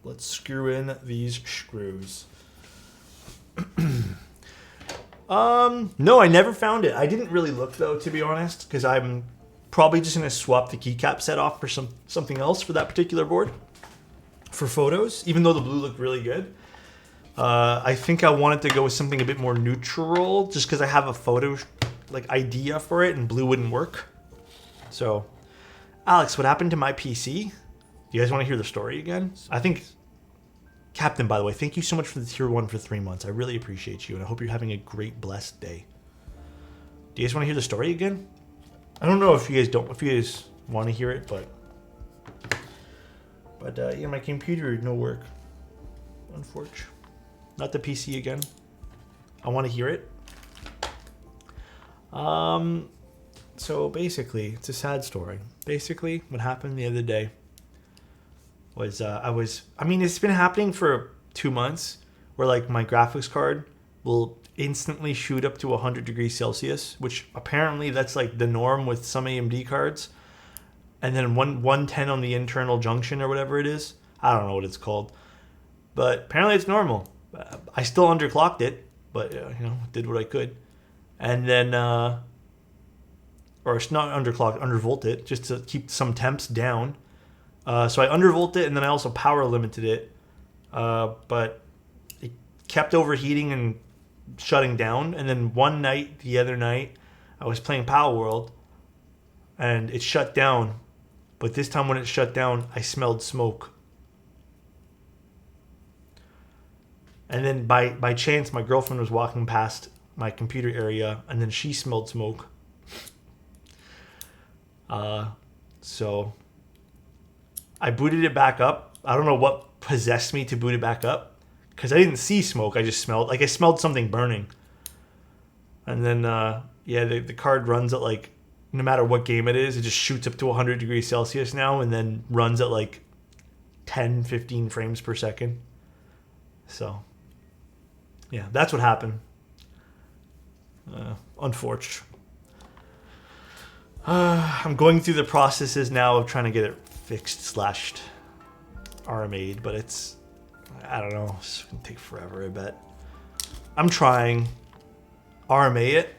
Speaker 1: Let's screw in these screws. No, I never found it. I didn't really look though, to be honest, because I'm probably just going to swap the keycap set off for something else for that particular board for photos, even though the blue looked really good. I think I wanted to go with something a bit more neutral just because I have a photo like idea for it and blue wouldn't work. So, Alex, what happened to my PC? Do you guys want to hear the story again? I think, Captain, by the way, thank you so much for the tier 1 for 3 months. I really appreciate you and I hope you're having a great, blessed day. Do you guys want to hear the story again? I don't know if you guys want to hear it, but yeah, my computer no work. Unfortunately. Not the PC again. I want to hear it. So basically, it's a sad story. Basically, what happened the other day was it's been happening for 2 months where like my graphics card will instantly shoot up to 100 degrees Celsius, which apparently that's like the norm with some AMD cards. And then 110 on the internal junction or whatever it is. I don't know what it's called. But apparently it's normal. I still underclocked it, but did what I could. And then, or it's not underclocked, undervolt it, just to keep some temps down. So I undervolt it, and then I also power limited it. But it kept overheating and shutting down. And then the other night, I was playing Power World, and it shut down But this time when it shut down, I smelled smoke. And then by chance, my girlfriend was walking past my computer area, and then she smelled smoke. So I booted it back up. I don't know what possessed me to boot it back up, because I didn't see smoke. I just smelled, like I smelled something burning. And then, yeah, the card runs at like, no matter what game it is, it just shoots up to 100 degrees Celsius now, and then runs at like 10, 15 frames per second. So, yeah, that's what happened. Unfortunate. I'm going through the processes now of trying to get it fixed / RMA'd, but it's, I don't know, it's going to take forever, I bet. I'm trying. RMA it.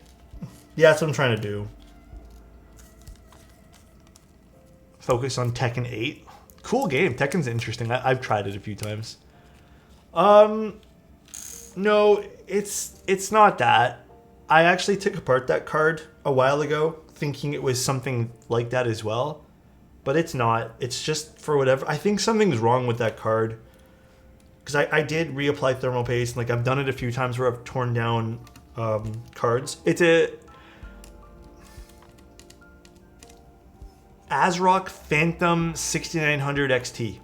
Speaker 1: Yeah, that's what I'm trying to do. Focus on Tekken 8. Cool game. Tekken's interesting. I've tried it a few times. No, it's not that. I actually took apart that card a while ago, thinking it was something like that as well. But it's not. It's just for whatever. I think something's wrong with that card. Because I did reapply thermal paste. And like I've done it a few times where I've torn down cards. It's a ASRock Phantom 6900 XT.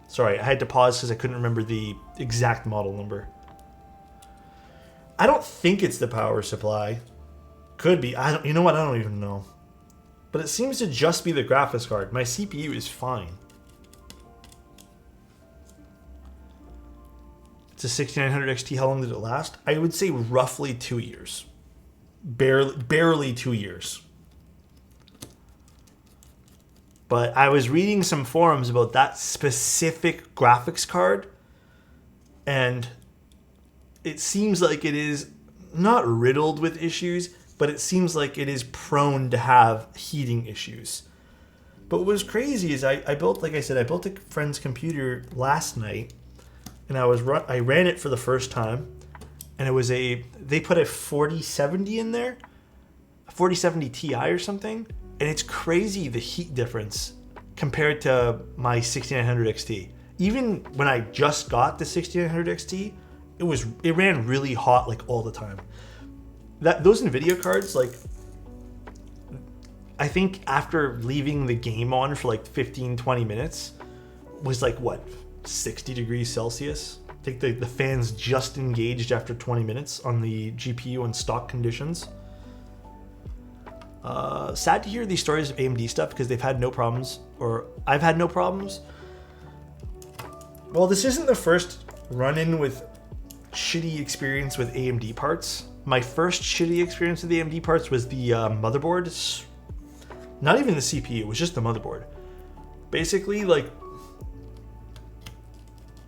Speaker 1: Sorry, I had to pause because I couldn't remember the exact model number. I don't think it's the power supply. Could be. You know what? I don't even know. But it seems to just be the graphics card. My CPU is fine. It's a 6900 XT. How long did it last? I would say roughly 2 years. Barely 2 years. But I was reading some forums about that specific graphics card, and it seems like it is not riddled with issues, but it seems like it is prone to have heating issues. But what was crazy is I built, like I said, I built a friend's computer last night, and I ran it for the first time, and it was they put a 4070 in there, a 4070 Ti or something, and it's crazy the heat difference compared to my 6900 XT. Even when I just got the 6900 XT, it ran really hot like all the time. Those NVIDIA cards, like, I think after leaving the game on for like 15-20 minutes was like what, 60 degrees Celsius? I think the fans just engaged after 20 minutes on the GPU in stock conditions. Sad to hear these stories of AMD stuff because they've had no problems, or I've had no problems. Well, this isn't the first run-in with shitty experience with AMD parts. My first shitty experience with the AMD parts was the motherboard. Not even the CPU, it was just the motherboard. Basically, like,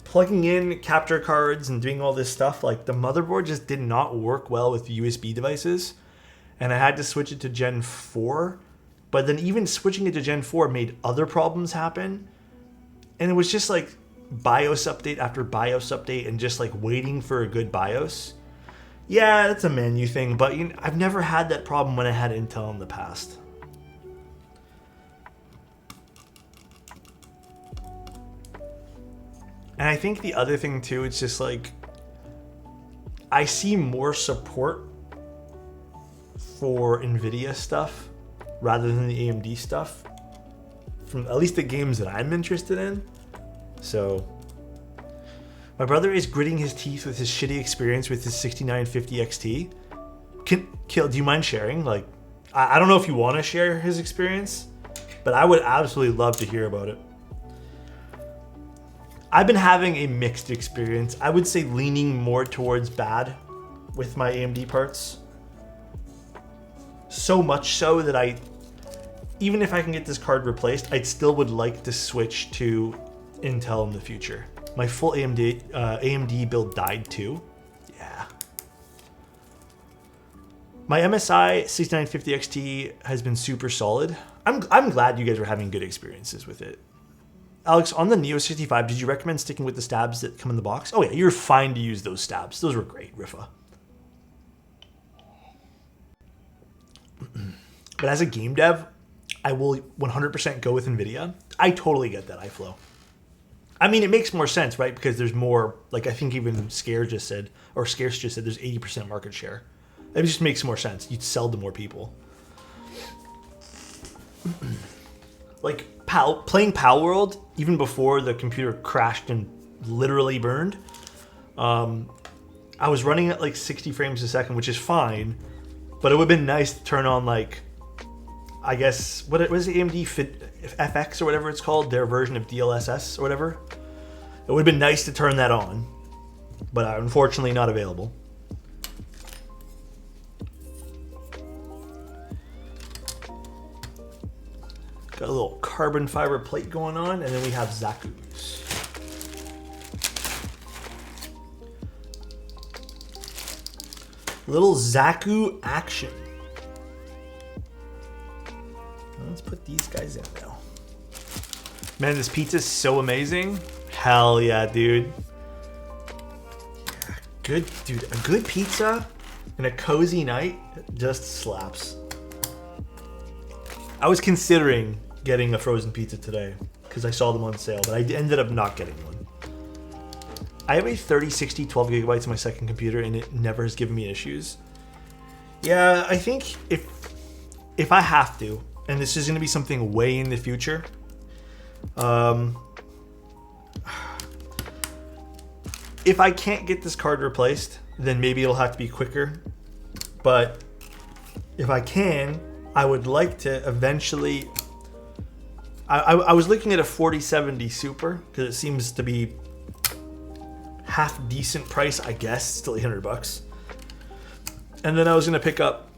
Speaker 1: plugging in capture cards and doing all this stuff, like, the motherboard just did not work well with USB devices. And I had to switch it to Gen 4. But then even switching it to Gen 4 made other problems happen. And it was just like BIOS update after BIOS update and just like waiting for a good BIOS. Yeah, that's a menu thing, but I've never had that problem when I had Intel in the past. And I think the other thing too, it's just like, I see more support for NVIDIA stuff rather than the AMD stuff from at least the games that I'm interested in. So my brother is gritting his teeth with his shitty experience with his 6950 XT. Kill, do you mind sharing? Like, I don't know if you want to share his experience, but I would absolutely love to hear about it. I've been having a mixed experience. I would say leaning more towards bad with my AMD parts. So much so that even if I can get this card replaced, I still would like to switch to Intel in the future. My full AMD build died too. Yeah. My MSI 6950 XT has been super solid. I'm glad you guys were having good experiences with it. Alex, on the Neo 65, did you recommend sticking with the stabs that come in the box? Oh yeah, you're fine to use those stabs. Those were great, Rifa. But as a game dev, I will 100% go with NVIDIA. I totally get that iFlow. I mean, it makes more sense, right? Because there's more, like I think even Scarce just said there's 80% market share. It just makes more sense. You'd sell to more people. Like playing Pal World, even before the computer crashed and literally burned, I was running at like 60 frames a second, which is fine, but it would have been nice to turn on like, I guess, what was it, AMD FX or whatever it's called, their version of DLSS or whatever. It would have been nice to turn that on, but unfortunately not available. Got a little carbon fiber plate going on, and then we have Zaku's. Little Zaku action. Let's put these guys in now. Man, this pizza's so amazing. Hell yeah, dude. Yeah, good, dude. A good pizza and a cozy night just slaps. I was considering getting a frozen pizza today because I saw them on sale, but I ended up not getting one. I have a 3060 12 gigabytes on my second computer, and it never has given me issues. Yeah, I think if I have to, and this is going to be something way in the future, if I can't get this card replaced, then maybe it'll have to be quicker. But if I can, I would like to eventually... I was looking at a 4070 Super because it seems to be half decent price, I guess, still $800. And then I was gonna pick up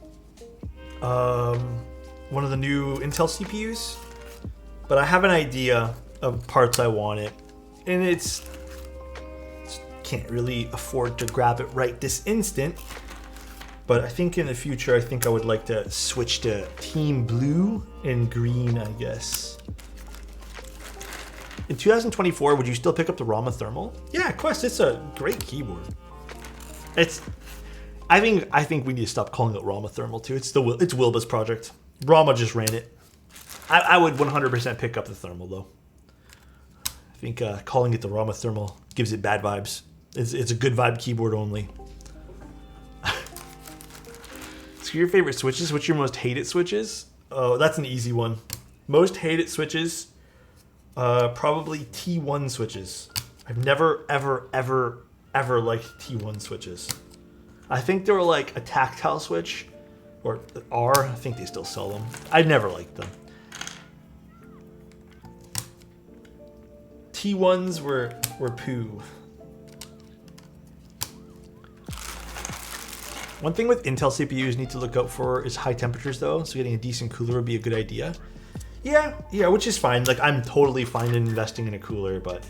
Speaker 1: one of the new Intel CPUs, but I have an idea of parts I want it, and it's can't really afford to grab it right this instant. But I think in the future, I think I would like to switch to Team Blue and Green, I guess. In 2024, would you still pick up the Rama Thermal? Yeah, Quest, it's a great keyboard. I think we need to stop calling it Rama Thermal too. It's Wilba's project. Rama just ran it. I would 100% pick up the Thermal though. I think calling it the Rama Thermal gives it bad vibes. It's a good vibe keyboard only. So your favorite switches? What's your most hated switches? Oh, that's an easy one. Most hated switches, probably T1 switches. I've never, ever liked T1 switches. I think they were like a tactile switch, or R. I think they still sell them. I never liked them. T1s were poo. One thing with Intel CPUs need to look out for is high temperatures though, so getting a decent cooler would be a good idea. Yeah, which is fine. Like, I'm totally fine in investing in a cooler, but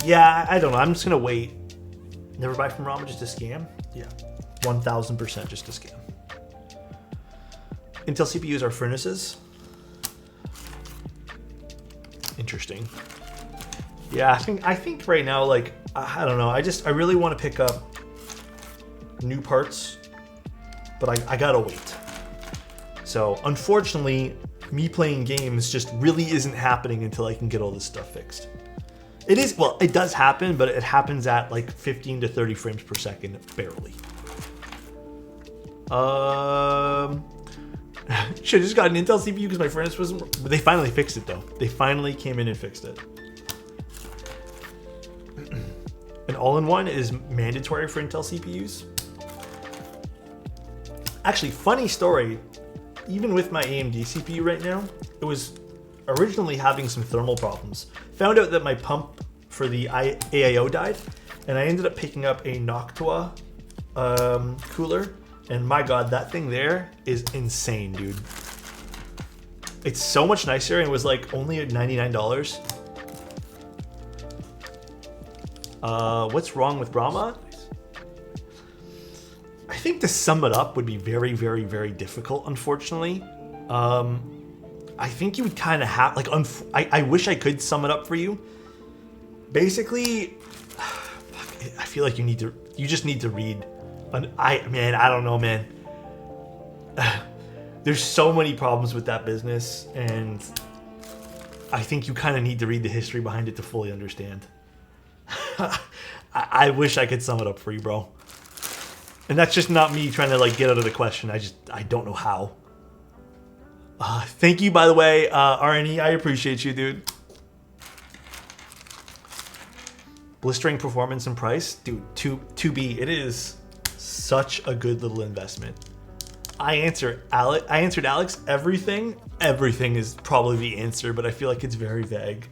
Speaker 1: yeah, I don't know. I'm just gonna wait. Never buy from Rama, just a scam? Yeah, 1000% just a scam. Intel CPUs are furnaces. Interesting. Yeah, I think right now, like, I don't know. I really want to pick up new parts, but I gotta wait. So unfortunately, me playing games just really isn't happening until I can get all this stuff fixed. It is, well, it does happen, but it happens at like 15 to 30 frames per second, barely. Should have just got an Intel CPU because my furnace wasn't. They finally fixed it though. They finally came in and fixed it. An all-in-one is mandatory for Intel CPUs. Actually, funny story. Even with my AMD CPU right now, it was originally having some thermal problems. Found out that my pump for the AIO died, and I ended up picking up a Noctua cooler, and my god, that thing there is insane, dude. It's so much nicer, and it was like only at $99. What's wrong with Rama? I think to sum it up would be very, very, very difficult, unfortunately. I think you would kind of have, like, I wish I could sum it up for you. Basically, I feel like you just need to read. I don't know, man. There's so many problems with that business, and I think you kind of need to read the history behind it to fully understand. I wish I could sum it up for you, bro. And that's just not me trying to like get out of the question. I don't know how. Thank you, by the way, RNE. I appreciate you, dude. Blistering performance and price, dude. To be, it is such a good little investment. I answered Alex. Everything is probably the answer, but I feel like it's very vague.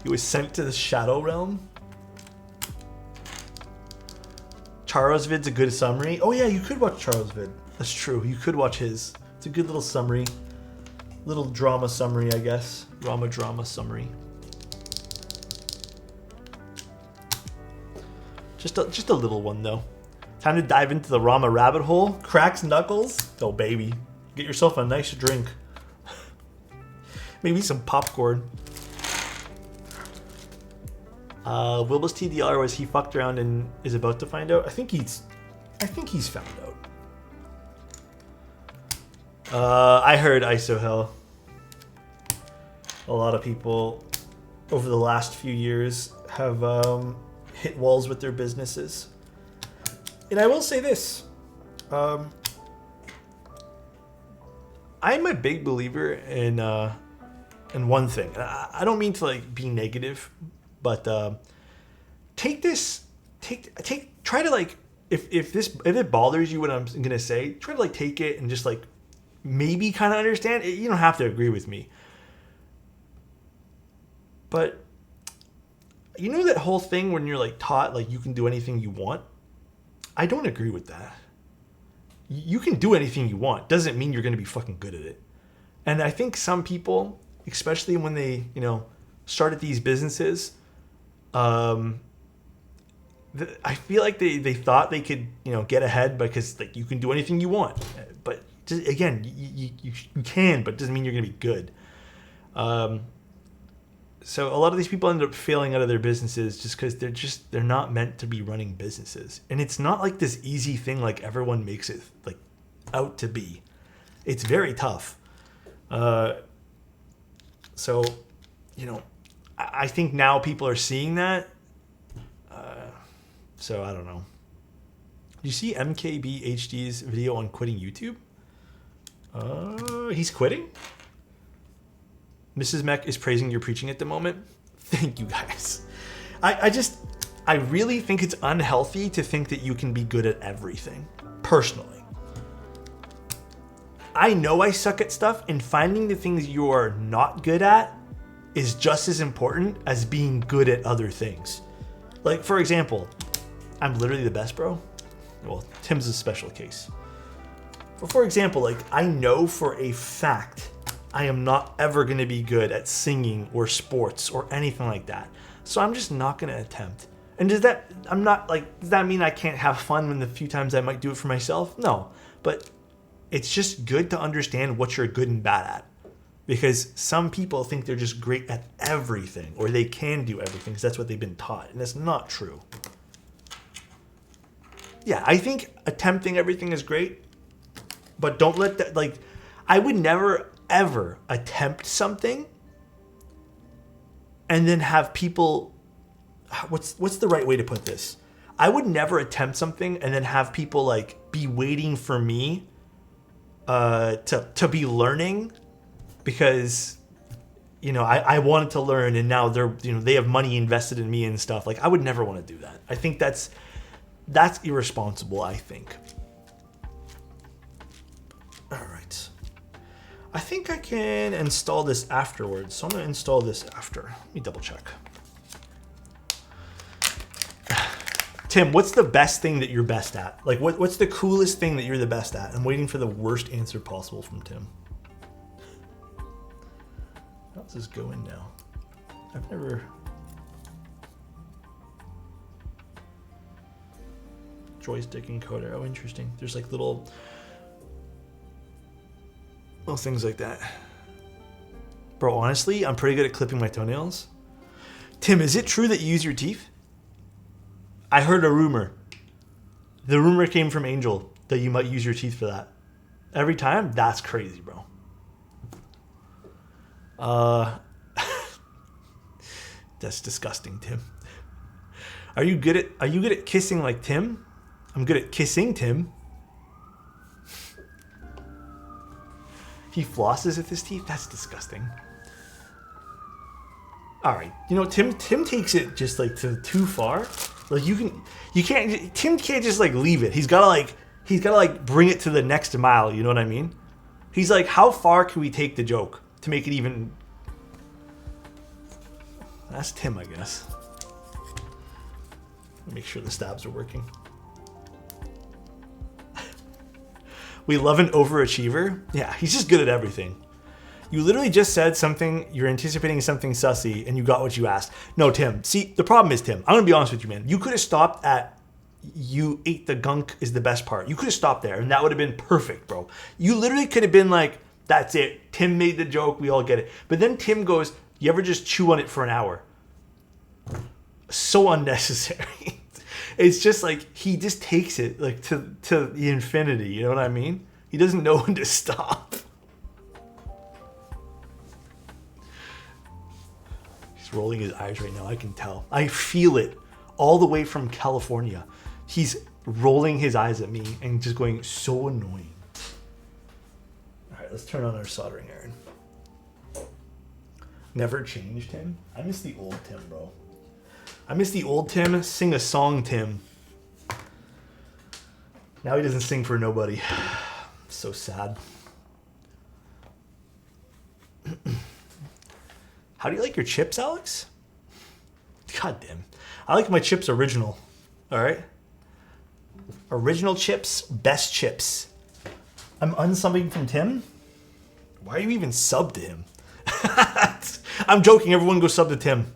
Speaker 1: He was sent to the Shadow Realm. Charo's vid's a good summary. Oh yeah, you could watch Charo's vid. That's true. You could watch his. It's a good little summary. Little drama summary, I guess. Drama summary. Just a little one though. Time to dive into the Rama rabbit hole. Cracks knuckles. Oh baby, get yourself a nice drink. Maybe some popcorn. Wilbur's TDR was he fucked around and is about to find out. I think he's found out. I heard ISO Hell. A lot of people over the last few years have hit walls with their businesses. And I will say this. I'm a big believer in one thing. I don't mean to like be negative, but try to like if it bothers you what I'm gonna say, try to like take it and just like maybe kind of understand. You don't have to agree with me, but you know that whole thing when you're like taught like you can do anything you want. I don't agree with that. You can do anything you want. Doesn't mean you're gonna be fucking good at it. And I think some people, especially when they started these businesses. I feel like they thought they could get ahead because like you can do anything you want, but just, again you can, but it doesn't mean you're gonna be good. So a lot of these people end up failing out of their businesses just because they're not meant to be running businesses, and it's not like this easy thing like everyone makes it like out to be. It's very tough. So I think now people are seeing that. So I don't know. You see MKBHD's video on quitting YouTube? He's quitting? Mrs. Mech is praising your preaching at the moment. Thank you guys. I really think it's unhealthy to think that you can be good at everything. Personally. I know I suck at stuff, and finding the things you are not good at is just as important as being good at other things. Like, for example, I'm literally the best, bro. Well, Tim's a special case. But for example, like, I know for a fact I am not ever going to be good at singing or sports or anything like that. So I'm just not going to attempt. And does that mean I can't have fun when the few times I might do it for myself? No. But it's just good to understand what you're good and bad at. Because some people think they're just great at everything, or they can do everything because that's what they've been taught, and that's not true. Yeah, I think attempting everything is great, but don't let that, like, I would never, ever attempt something and then have people, what's the right way to put this? I would never attempt something and then have people, like, be waiting for me to be learning because I wanted to learn and now they're they have money invested in me and stuff. Like, I would never want to do that. I think that's irresponsible, I think. All right. I think I can install this afterwards. So I'm going to install this after. Let me double check. Tim, what's the best thing that you're best at? Like, what's the coolest thing that you're the best at? I'm waiting for the worst answer possible from Tim. How's this going now? I've never... Joystick encoder. Oh, interesting. There's like little things like that. Bro, honestly, I'm pretty good at clipping my toenails. Tim, is it true that you use your teeth? I heard a rumor. The rumor came from Angel that you might use your teeth for that. Every time? That's crazy, bro. That's disgusting, Tim. Are you good at kissing like Tim? I'm good at kissing Tim. He flosses with his teeth? That's disgusting. Alright. You know, Tim takes it just like too far. Like Tim can't just like leave it. He's gotta bring it to the next mile, you know what I mean? He's like, how far can we take the joke to make it even... That's Tim, I guess. Make sure the stabs are working. We love an overachiever. Yeah, he's just good at everything. You literally just said something, you're anticipating something sussy, and you got what you asked. No, Tim. See, the problem is, Tim, I'm going to be honest with you, man. You could have stopped at, you ate the gunk is the best part. You could have stopped there, and that would have been perfect, bro. You literally could have been like, that's it. Tim made the joke. We all get it. But then Tim goes, you ever just chew on it for an hour? So unnecessary. It's just like, he just takes it like to the infinity. You know what I mean? He doesn't know when to stop. He's rolling his eyes right now. I can tell. I feel it all the way from California. He's rolling his eyes at me and just going, so annoying. All right, let's turn on our soldering iron. Never changed him. I miss the old Tim, bro. I miss the old Tim. Sing a song, Tim. Now he doesn't sing for nobody. So sad. How do you like your chips, Alex? God damn. I like my chips original. All right? Original chips, best chips. I'm unsubbing from Tim? Why are you even sub to him? I'm joking. Everyone go sub to Tim.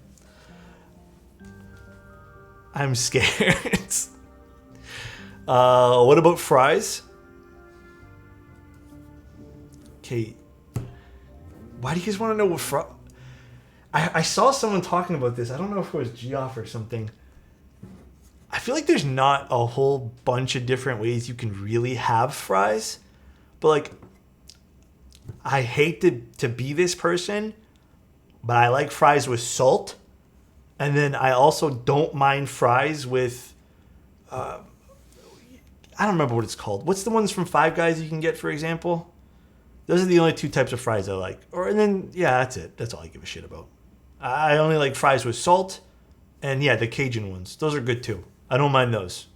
Speaker 1: I'm scared. What about fries? Okay. Why do you guys want to know what fries... I saw someone talking about this. I don't know if it was Geoff or something. I feel like there's not a whole bunch of different ways you can really have fries. But like, I hate to be this person, but I like fries with salt. And then I also don't mind fries with, I don't remember what it's called. What's the ones from Five Guys you can get, for example? Those are the only two types of fries I like. And then, yeah, that's it. That's all I give a shit about. I only like fries with salt. And yeah, the Cajun ones. Those are good too. I don't mind those.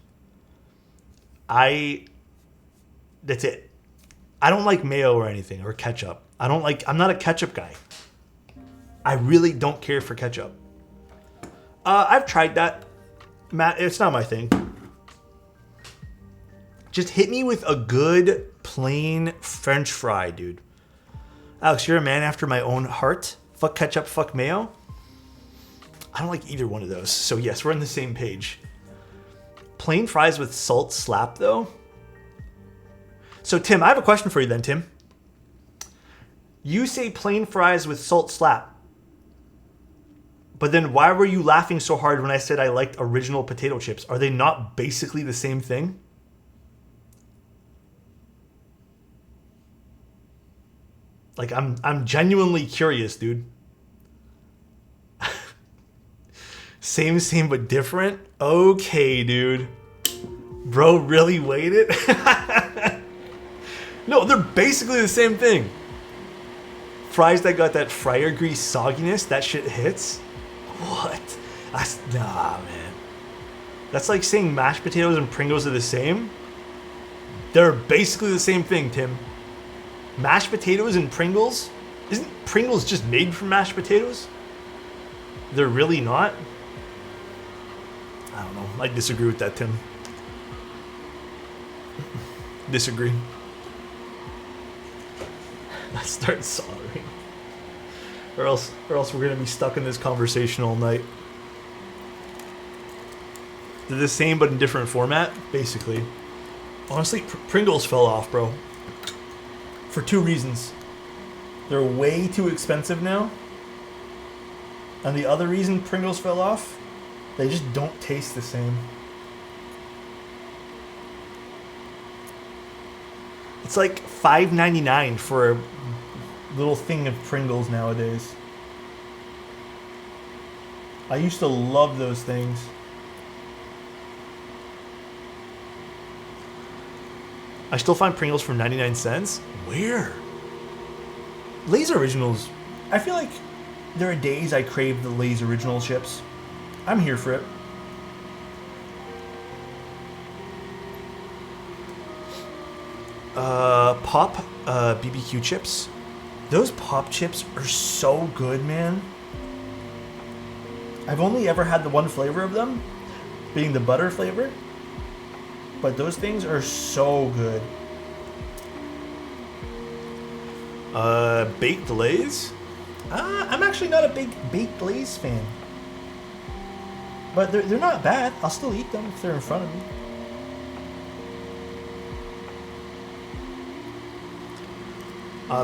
Speaker 1: That's it. I don't like mayo or anything, or ketchup. I'm not a ketchup guy. I really don't care for ketchup. I've tried that, Matt. It's not my thing. Just hit me with a good, plain French fry, dude. Alex, you're a man after my own heart. Fuck ketchup, fuck mayo. I don't like either one of those. So yes, we're on the same page. Plain fries with salt slap, though. So Tim, I have a question for you then, Tim. You say plain fries with salt slap. But then why were you laughing so hard when I said I liked original potato chips? Are they not basically the same thing? Like, I'm genuinely curious, dude. Same but different? Okay, dude. Bro really waited? No, they're basically the same thing. Fries that got that fryer grease sogginess, that shit hits. What? Nah, man. That's like saying mashed potatoes and Pringles are the same. They're basically the same thing, Tim. Mashed potatoes and Pringles? Isn't Pringles just made from mashed potatoes? They're really not? I don't know. I disagree with that, Tim. Disagree. Let's start soldering. Or else we're gonna be stuck in this conversation all night. They're the same but in different format, basically. Honestly, Pringles fell off, bro. For two reasons. They're way too expensive now. And the other reason Pringles fell off, they just don't taste the same. It's like $5.99 for a little thing of Pringles nowadays. I used to love those things. I still find Pringles for 99 cents. Where? Lay's Originals. I feel like there are days I crave the Lay's Original chips. I'm here for it. Pop BBQ chips. Those Pop chips are so good, man. I've only ever had the one flavor of them, being the butter flavor. But those things are so good. Baked Lays? I'm actually not a big Baked Lays fan. But they're not bad. I'll still eat them if they're in front of me.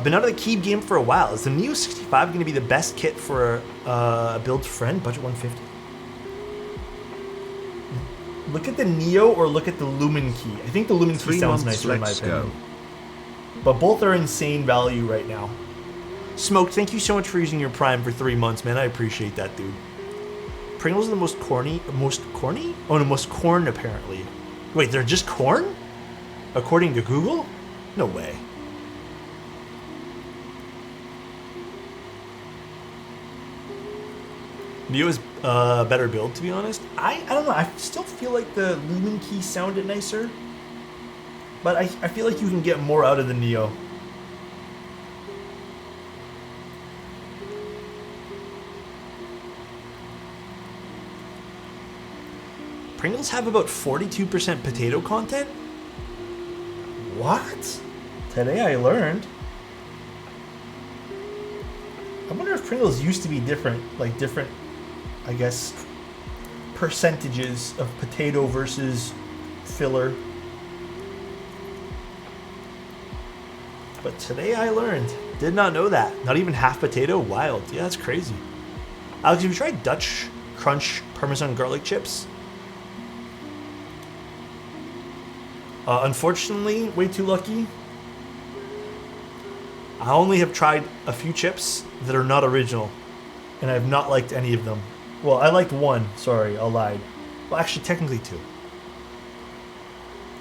Speaker 1: Been out of the Keeb game for a while. Is the Neo 65 going to be the best kit for a build friend? Budget 150. Look at the Neo or look at the Lumen Key. I think the Lumen Key sounds nicer in my opinion. But both are insane value right now. Smoke, thank you so much for using your Prime for 3 months, man. I appreciate that, dude. Pringles are the most corny? Oh, no, most corn, apparently. Wait, they're just corn? According to Google? No way. Neo is a better build, to be honest. I don't know. I still feel like the Lumen Key sounded nicer. But I feel like you can get more out of the Neo. Pringles have about 42% potato content? What? Today I learned. I wonder if Pringles used to be different, like different, I guess, percentages of potato versus filler. But today I learned. Did not know that. Not even half potato? Wild. Yeah, that's crazy. Alex, have you tried Dutch Crunch Parmesan garlic chips? Unfortunately, way too lucky. I only have tried a few chips that are not original. And I have not liked any of them. Well, I liked one. Sorry, I lied. Well, actually, technically two.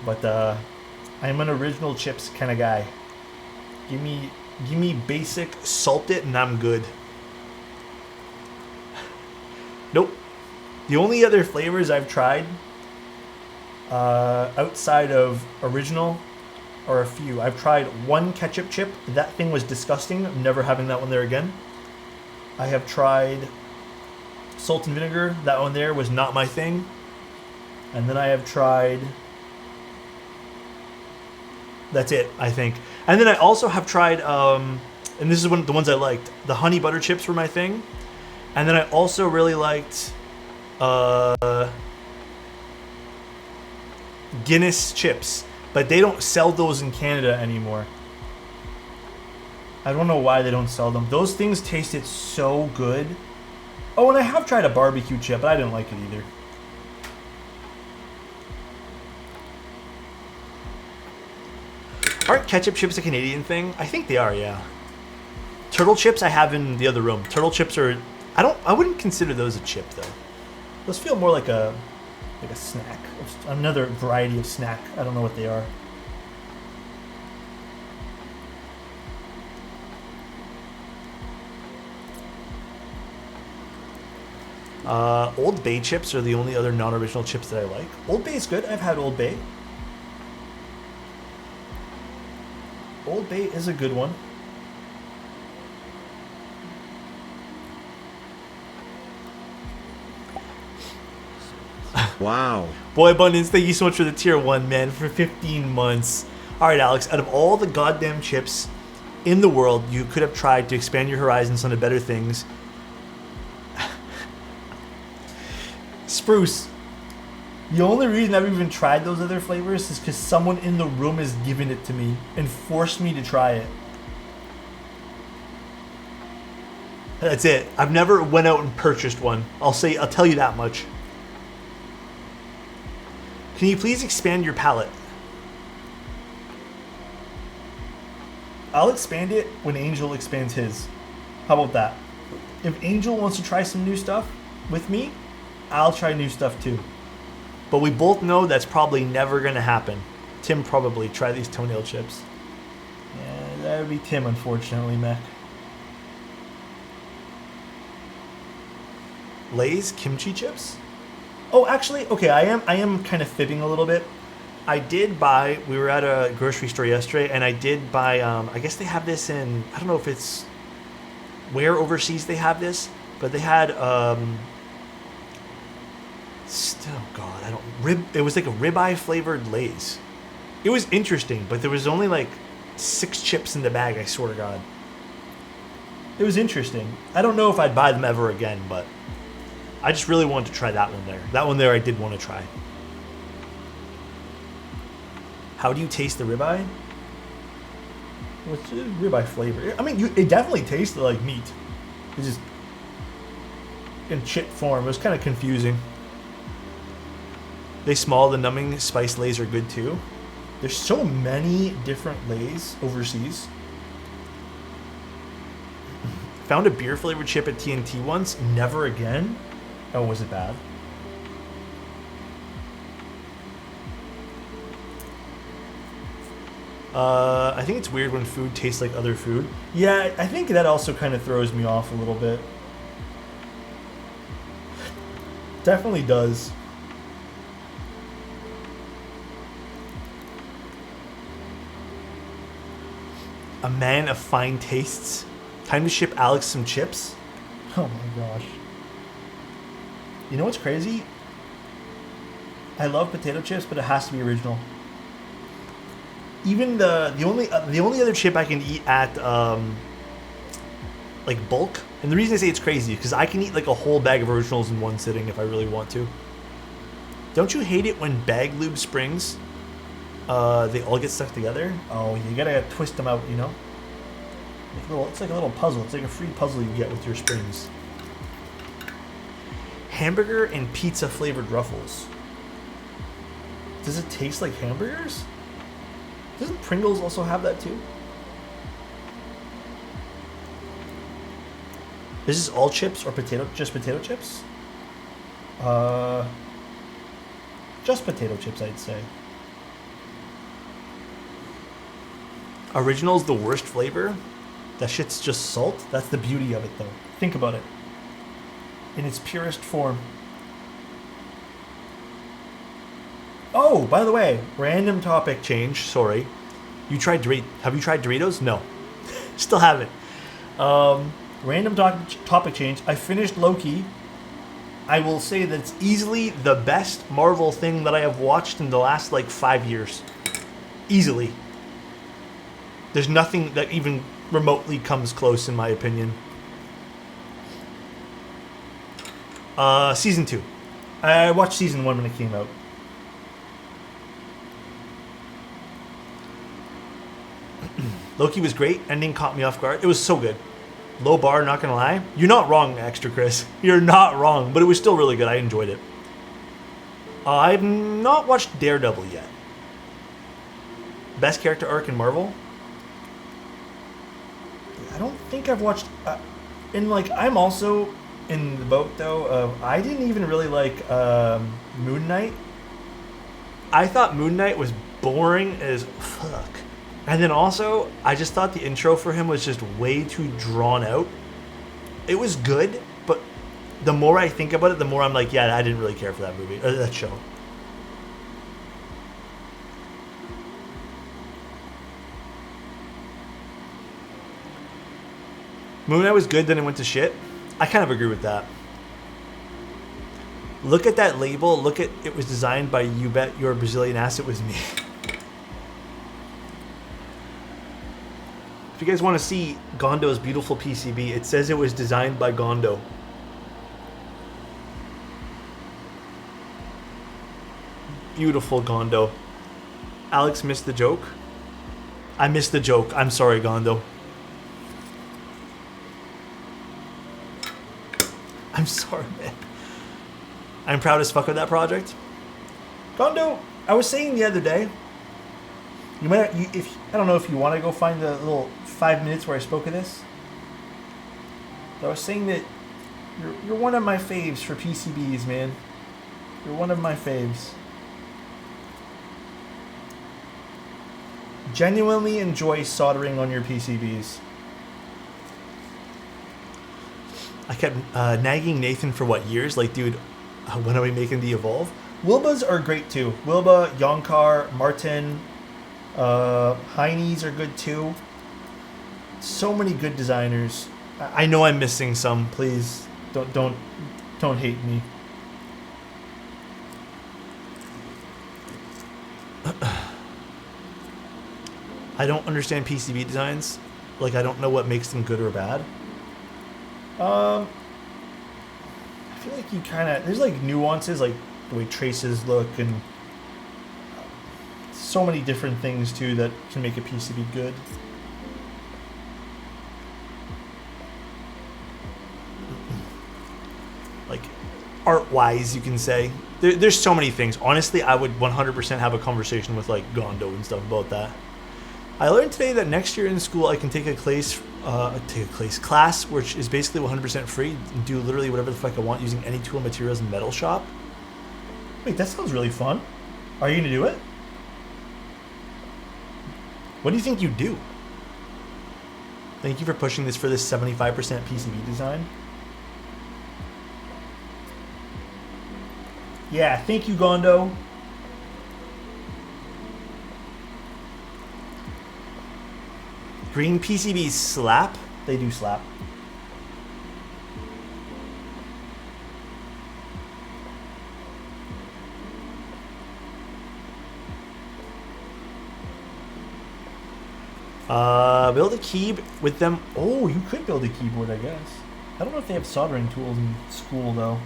Speaker 1: But I'm an original chips kind of guy. Give me basic, salt it, and I'm good. Nope. The only other flavors I've tried outside of original are a few. I've tried one ketchup chip. That thing was disgusting. I'm never having that one there again. I have tried salt and vinegar. That one there was not my thing. And then I have tried... That's it, I think. And then I also have tried, and this is one of the ones I liked. The honey butter chips were my thing. And then I also really liked Guinness chips. But they don't sell those in Canada anymore. I don't know why they don't sell them. Those things tasted so good. Oh, and I have tried a barbecue chip, but I didn't like it either. Aren't ketchup chips a Canadian thing? I think they are, yeah. Turtle chips I have in the other room. Turtle chips are... I wouldn't consider those a chip, though. Those feel more like a snack. Another variety of snack. I don't know what they are. Old Bay chips are the only other non-original chips that I like. Old Bay is good. I've had Old Bay. Old Bay is a good one.
Speaker 2: Wow.
Speaker 1: Boy Abundance, thank you so much for the tier 1, man, for 15 months. Alright, Alex, out of all the goddamn chips in the world you could have tried to expand your horizons onto better things, Spruce, the only reason I've even tried those other flavors is because someone in the room has given it to me and forced me to try it. That's it. I've never went out and purchased one. I'll tell you that much. Can you please expand your palate? I'll expand it when Angel expands his. How about that? If Angel wants to try some new stuff with me, I'll try new stuff too. But we both know that's probably never going to happen. Tim probably try these toenail chips. Yeah, that would be Tim, unfortunately, Mech. Lay's kimchi chips? Oh, actually, okay, I am kind of fibbing a little bit. I did buy, we were at a grocery store yesterday, and I did buy, I guess they have this in, I don't know if it's where overseas they have this, but they had, oh God, it was like a ribeye flavored Lay's. It was interesting, but there was only like 6 chips in the bag, I swear to God. It was interesting. I don't know if I'd buy them ever again, but I just really wanted to try that one there. That one there I did want to try. How do you taste the ribeye? What's the ribeye flavor? I mean, it definitely tasted like meat. It's just in chip form. It was kind of confusing. They small, the numbing spice Lays are good too. There's so many different Lays overseas. Found a beer flavored chip at TNT once. Never again. Oh, was it bad? I think it's weird when food tastes like other food. Yeah, I think that also kind of throws me off a little bit. Definitely does. A man of fine tastes. Time to ship Alex some chips. Oh my gosh. You know what's crazy? I love potato chips, but it has to be original. Even the only other chip I can eat at like bulk, and the reason I say it's crazy is because I can eat like a whole bag of originals in one sitting if I really want to. Don't you hate it when bag lube springs, they all get stuck together? Oh, you gotta twist them out, you know? It's like a little puzzle. It's like a free puzzle you get with your springs. Hamburger and pizza flavored Ruffles. Does it taste like hamburgers? Doesn't Pringles also have that too? Is this all chips or just potato chips? Just potato chips, I'd say. Original's the worst flavor? That shit's just salt? That's the beauty of it though. Think about it. In its purest form. Oh, by the way, random topic change. Sorry. Have you tried Doritos? No. Still haven't. Random topic change. I finished Loki. I will say that it's easily the best Marvel thing that I have watched in the last like 5 years. Easily. There's nothing that even remotely comes close in my opinion. Season 2. I watched season 1 when it came out. Loki was great. Ending caught me off guard. It was so good. Low bar, not gonna lie. You're not wrong, Extra Chris. You're not wrong, but it was still really good. I enjoyed it. I've not watched Daredevil yet. Best character arc in Marvel? I don't think I've watched... I'm also in the boat, though, of... I didn't even really like Moon Knight. I thought Moon Knight was boring as fuck. And then also, I just thought the intro for him was just way too drawn out. It was good, but the more I think about it, the more I'm like, yeah, I didn't really care for that movie, or that show. Moon Knight was good, then it went to shit. I kind of agree with that. Look at that label. Look at it was designed by You Bet Your Brazilian Ass It Was Me. If you guys want to see Gondo's beautiful PCB, it says it was designed by Gondo. Beautiful Gondo. Alex missed the joke. I missed the joke. I'm sorry, Gondo. I'm sorry, man. I'm proud as fuck of that project. Gondo, I was saying the other day, You might, if I don't know if you want to go find the little 5 minutes where I spoke of this. But I was saying that you're one of my faves for PCBs, man. You're one of my faves. Genuinely enjoy soldering on your PCBs. I kept nagging Nathan for what, years? Like, dude, when are we making the Evolv? Wilbas are great too. Wilba, Yonkar, Martin, Heine's are good too. So many good designers. I know I'm missing some. Please don't hate me. I don't understand PCB designs. Like, I don't know what makes them good or bad. I feel like you kind of, there's like nuances, like the way traces look, and so many different things too that can make a PCB good. Like art-wise, you can say there's so many things. Honestly, I would 100% have a conversation with like Gondo and stuff about that. I learned today that next year in school I can take a class which is basically 100% free and do literally whatever the fuck I want using any tool, materials, and metal shop. Wait, that sounds really fun. Are you gonna do it? What do you think you do? Thank you for pushing this for this 75% PCB design. Yeah, thank you, Gondo. Green PCBs slap? They do slap. Build a keyboard with them. Oh, you could build a keyboard, I guess. I don't know if they have soldering tools in school, though.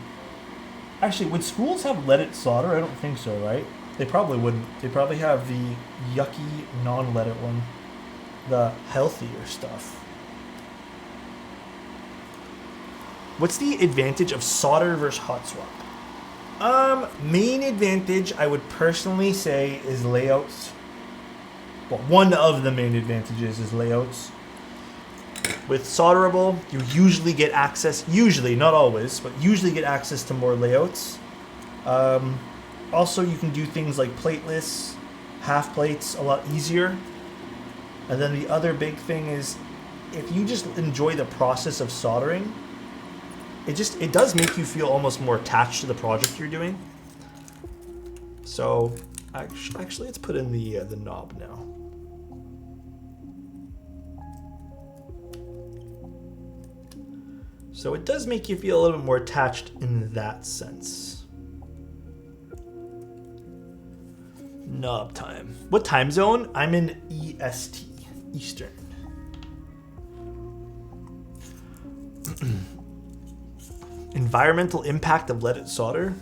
Speaker 1: Actually, would schools have leaded solder? I don't think so, right? They probably wouldn't. They probably have the yucky non-leaded one. The healthier stuff. What's the advantage of solder versus hot swap? Main advantage I would personally say is layouts. Well, one of the main advantages is layouts. With solderable, you usually get access, usually, not always, but usually get access to more layouts. Also, you can do things like plateless, half plates a lot easier. And then the other big thing is, if you just enjoy the process of soldering, it does make you feel almost more attached to the project you're doing. So, actually, let's put in the knob now. So it does make you feel a little bit more attached in that sense. Knob time. What time zone? I'm in EST, Eastern. Environmental impact of leaded solder?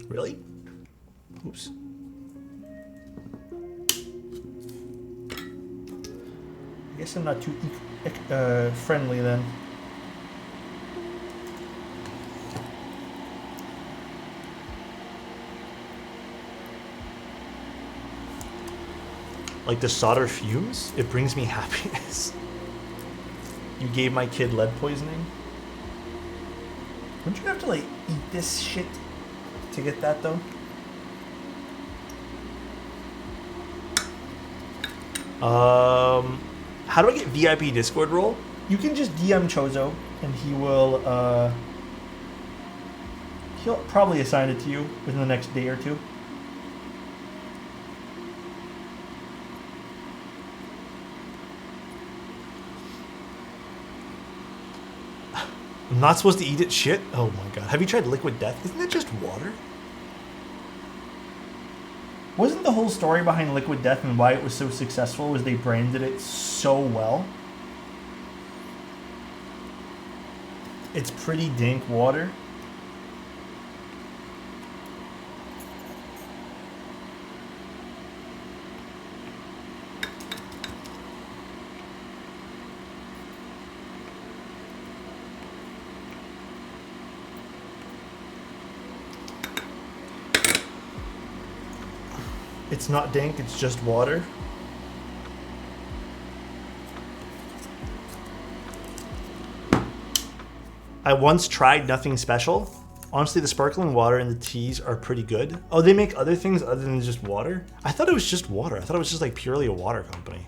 Speaker 1: Really? Oops. I guess I'm not too friendly then. Like the solder fumes? It brings me happiness. You gave my kid lead poisoning? Wouldn't you have to like eat this shit to get that though? How do I get VIP Discord role? You can just DM Chozo and he'll probably assign it to you within the next day or two. I'm not supposed to eat it? Shit? Oh my god. Have you tried Liquid Death? Isn't it just water? Wasn't the whole story behind Liquid Death and why it was so successful was they branded it so well? It's pretty dank water. It's not dank, it's just water. I once tried Nothing Special. Honestly, the sparkling water and the teas are pretty good. Oh, they make other things other than just water? I thought it was just water. I thought it was just like purely a water company.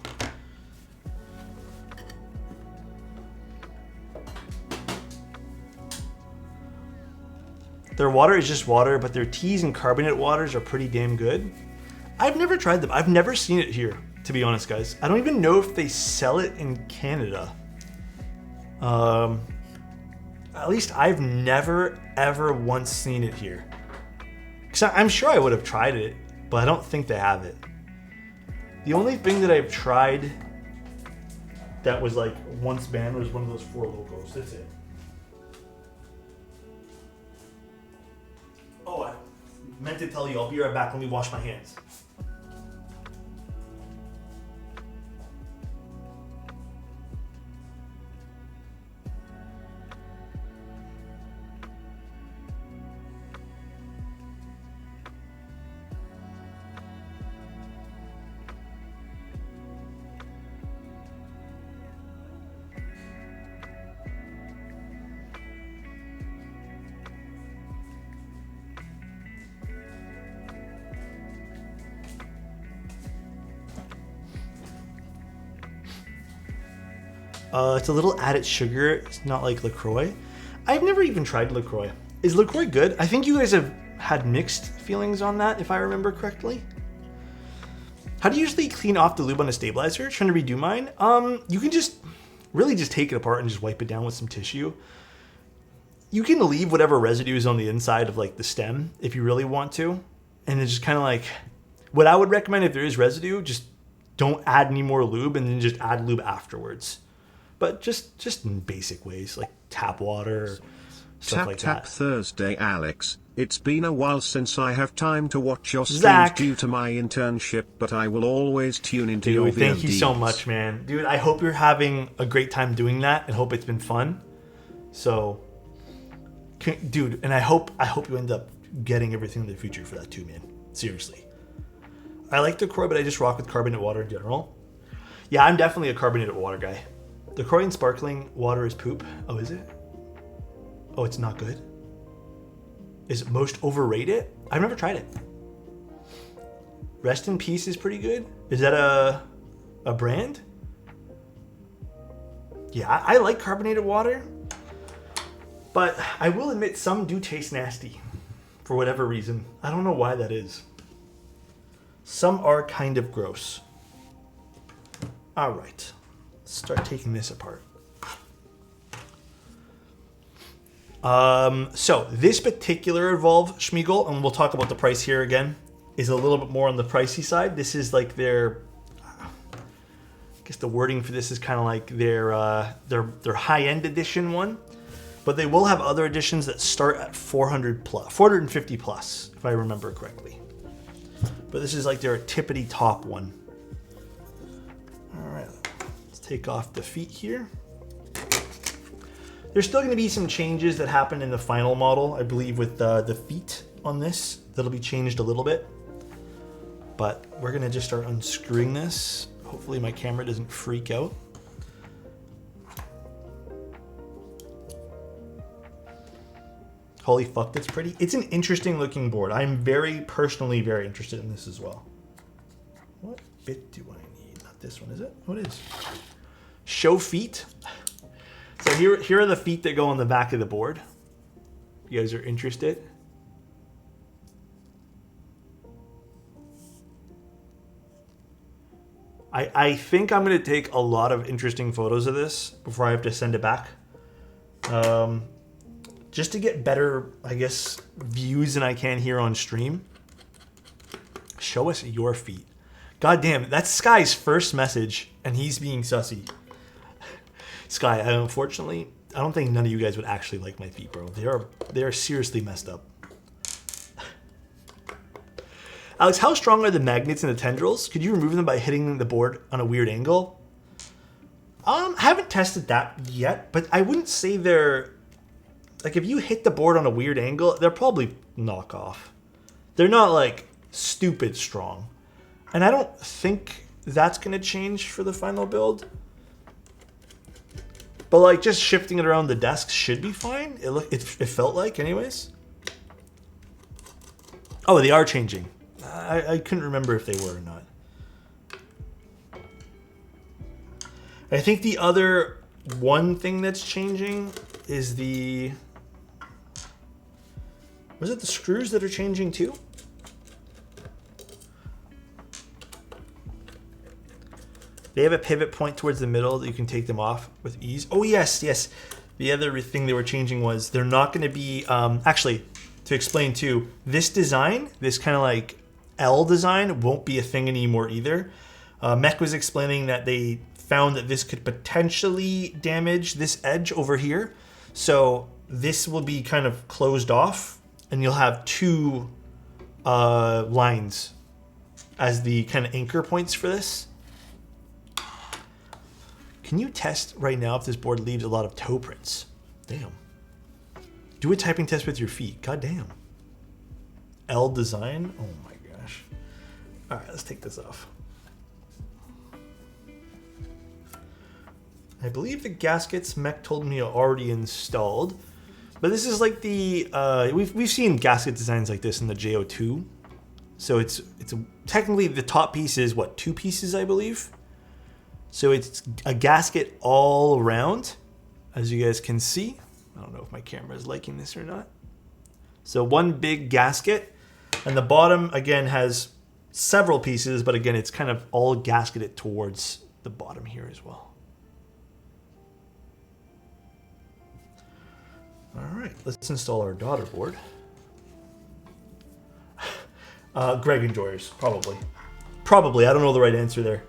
Speaker 1: Their water is just water, but their teas and carbonate waters are pretty damn good. I've never tried them. I've never seen it here, to be honest, guys. I don't even know if they sell it in Canada. At least I've never, ever once seen it here. Because I'm sure I would have tried it, but I don't think they have it. The only thing that I've tried that was like once banned was one of those Four Locos. That's it. Oh, I meant to tell you, I'll be right back. Let me wash my hands. It's a little added sugar. It's not like LaCroix. I've never even tried LaCroix. Is LaCroix good? I think you guys have had mixed feelings on that, if I remember correctly. How do you usually clean off the lube on a stabilizer? Trying to redo mine. You can just really just take it apart and just wipe it down with some tissue. You can leave whatever residue is on the inside of like the stem if you really want to. And it's just kind of like, what I would recommend if there is residue, just don't add any more lube and then just add lube afterwards. But just in basic ways, like tap water, stuff like that.
Speaker 2: Tap Thursday, Alex. It's been a while since I have time to watch your streams
Speaker 1: Zach,
Speaker 2: due to my internship, but I will always tune into your VODs.
Speaker 1: Thank you so much, man. Dude, I hope you're having a great time doing that and hope it's been fun. So, dude, and I hope you end up getting everything in the future for that too, man. Seriously. I like LaCroix, but I just rock with carbonate water in general. Yeah, I'm definitely a carbonated water guy. LaCroix and sparkling water is poop. Oh, is it? Oh, it's not good? Is it most overrated? I've never tried it. Rest in Peace is pretty good. Is that a brand? Yeah, I like carbonated water. But I will admit some do taste nasty. For whatever reason. I don't know why that is. Some are kind of gross. All right. Start taking this apart. So this particular Evolv Schmiegel, and we'll talk about the price here again, is a little bit more on the pricey side. This is like their, I guess the wording for this is kind of like their high-end edition one, but they will have other editions that start at 450 plus, if I remember correctly. But this is like their tippity top one. All right. Take off the feet here. There's still going to be some changes that happen in the final model, I believe, with the feet on this. That'll be changed a little bit. But we're going to just start unscrewing this. Hopefully my camera doesn't freak out. Holy fuck, that's pretty. It's an interesting looking board. I'm personally very interested in this as well. What bit do I need? Not this one, is it? What is? Show feet. So here are the feet that go on the back of the board. If you guys are interested. I think I'm going to take a lot of interesting photos of this before I have to send it back. Just to get better, I guess, views than I can here on stream. Show us your feet. God damn, that's Sky's first message, and he's being sussy. Sky, unfortunately, I don't think none of you guys would actually like my feet, bro. They are seriously messed up. Alex, how strong are the magnets in the tendrils? Could you remove them by hitting the board on a weird angle? I haven't tested that yet, but I wouldn't say they're... Like, if you hit the board on a weird angle, they're probably knockoff. They're not, like, stupid strong. And I don't think that's going to change for the final build. But like just shifting it around the desk should be fine. It felt like anyways. Oh, they are changing. I couldn't remember if they were or not. I think the other one thing that's changing is the... Was it the screws that are changing too? They have a pivot point towards the middle that you can take them off with ease. Oh, yes, yes. The other thing they were changing was they're not going to be... actually, to explain too, this design, this kind of like L design, won't be a thing anymore either. Mech was explaining that they found that this could potentially damage this edge over here. So this will be kind of closed off, and you'll have two lines as the kind of anchor points for this. Can you test right now if this board leaves a lot of toe prints? Damn. Do a typing test with your feet. God damn. L design? Oh my gosh. All right, let's take this off. I believe the gaskets Mech told me are already installed. But this is like the... we've seen gasket designs like this in the JO2. So it's technically the top piece is, what, 2 pieces, I believe? So it's a gasket all around, as you guys can see. I don't know if my camera is liking this or not. So one big gasket, and the bottom, again, has several pieces, but again, it's kind of all gasketed towards the bottom here as well. All right, let's install our daughter board. Greg enjoyers, probably. Probably, I don't know the right answer there.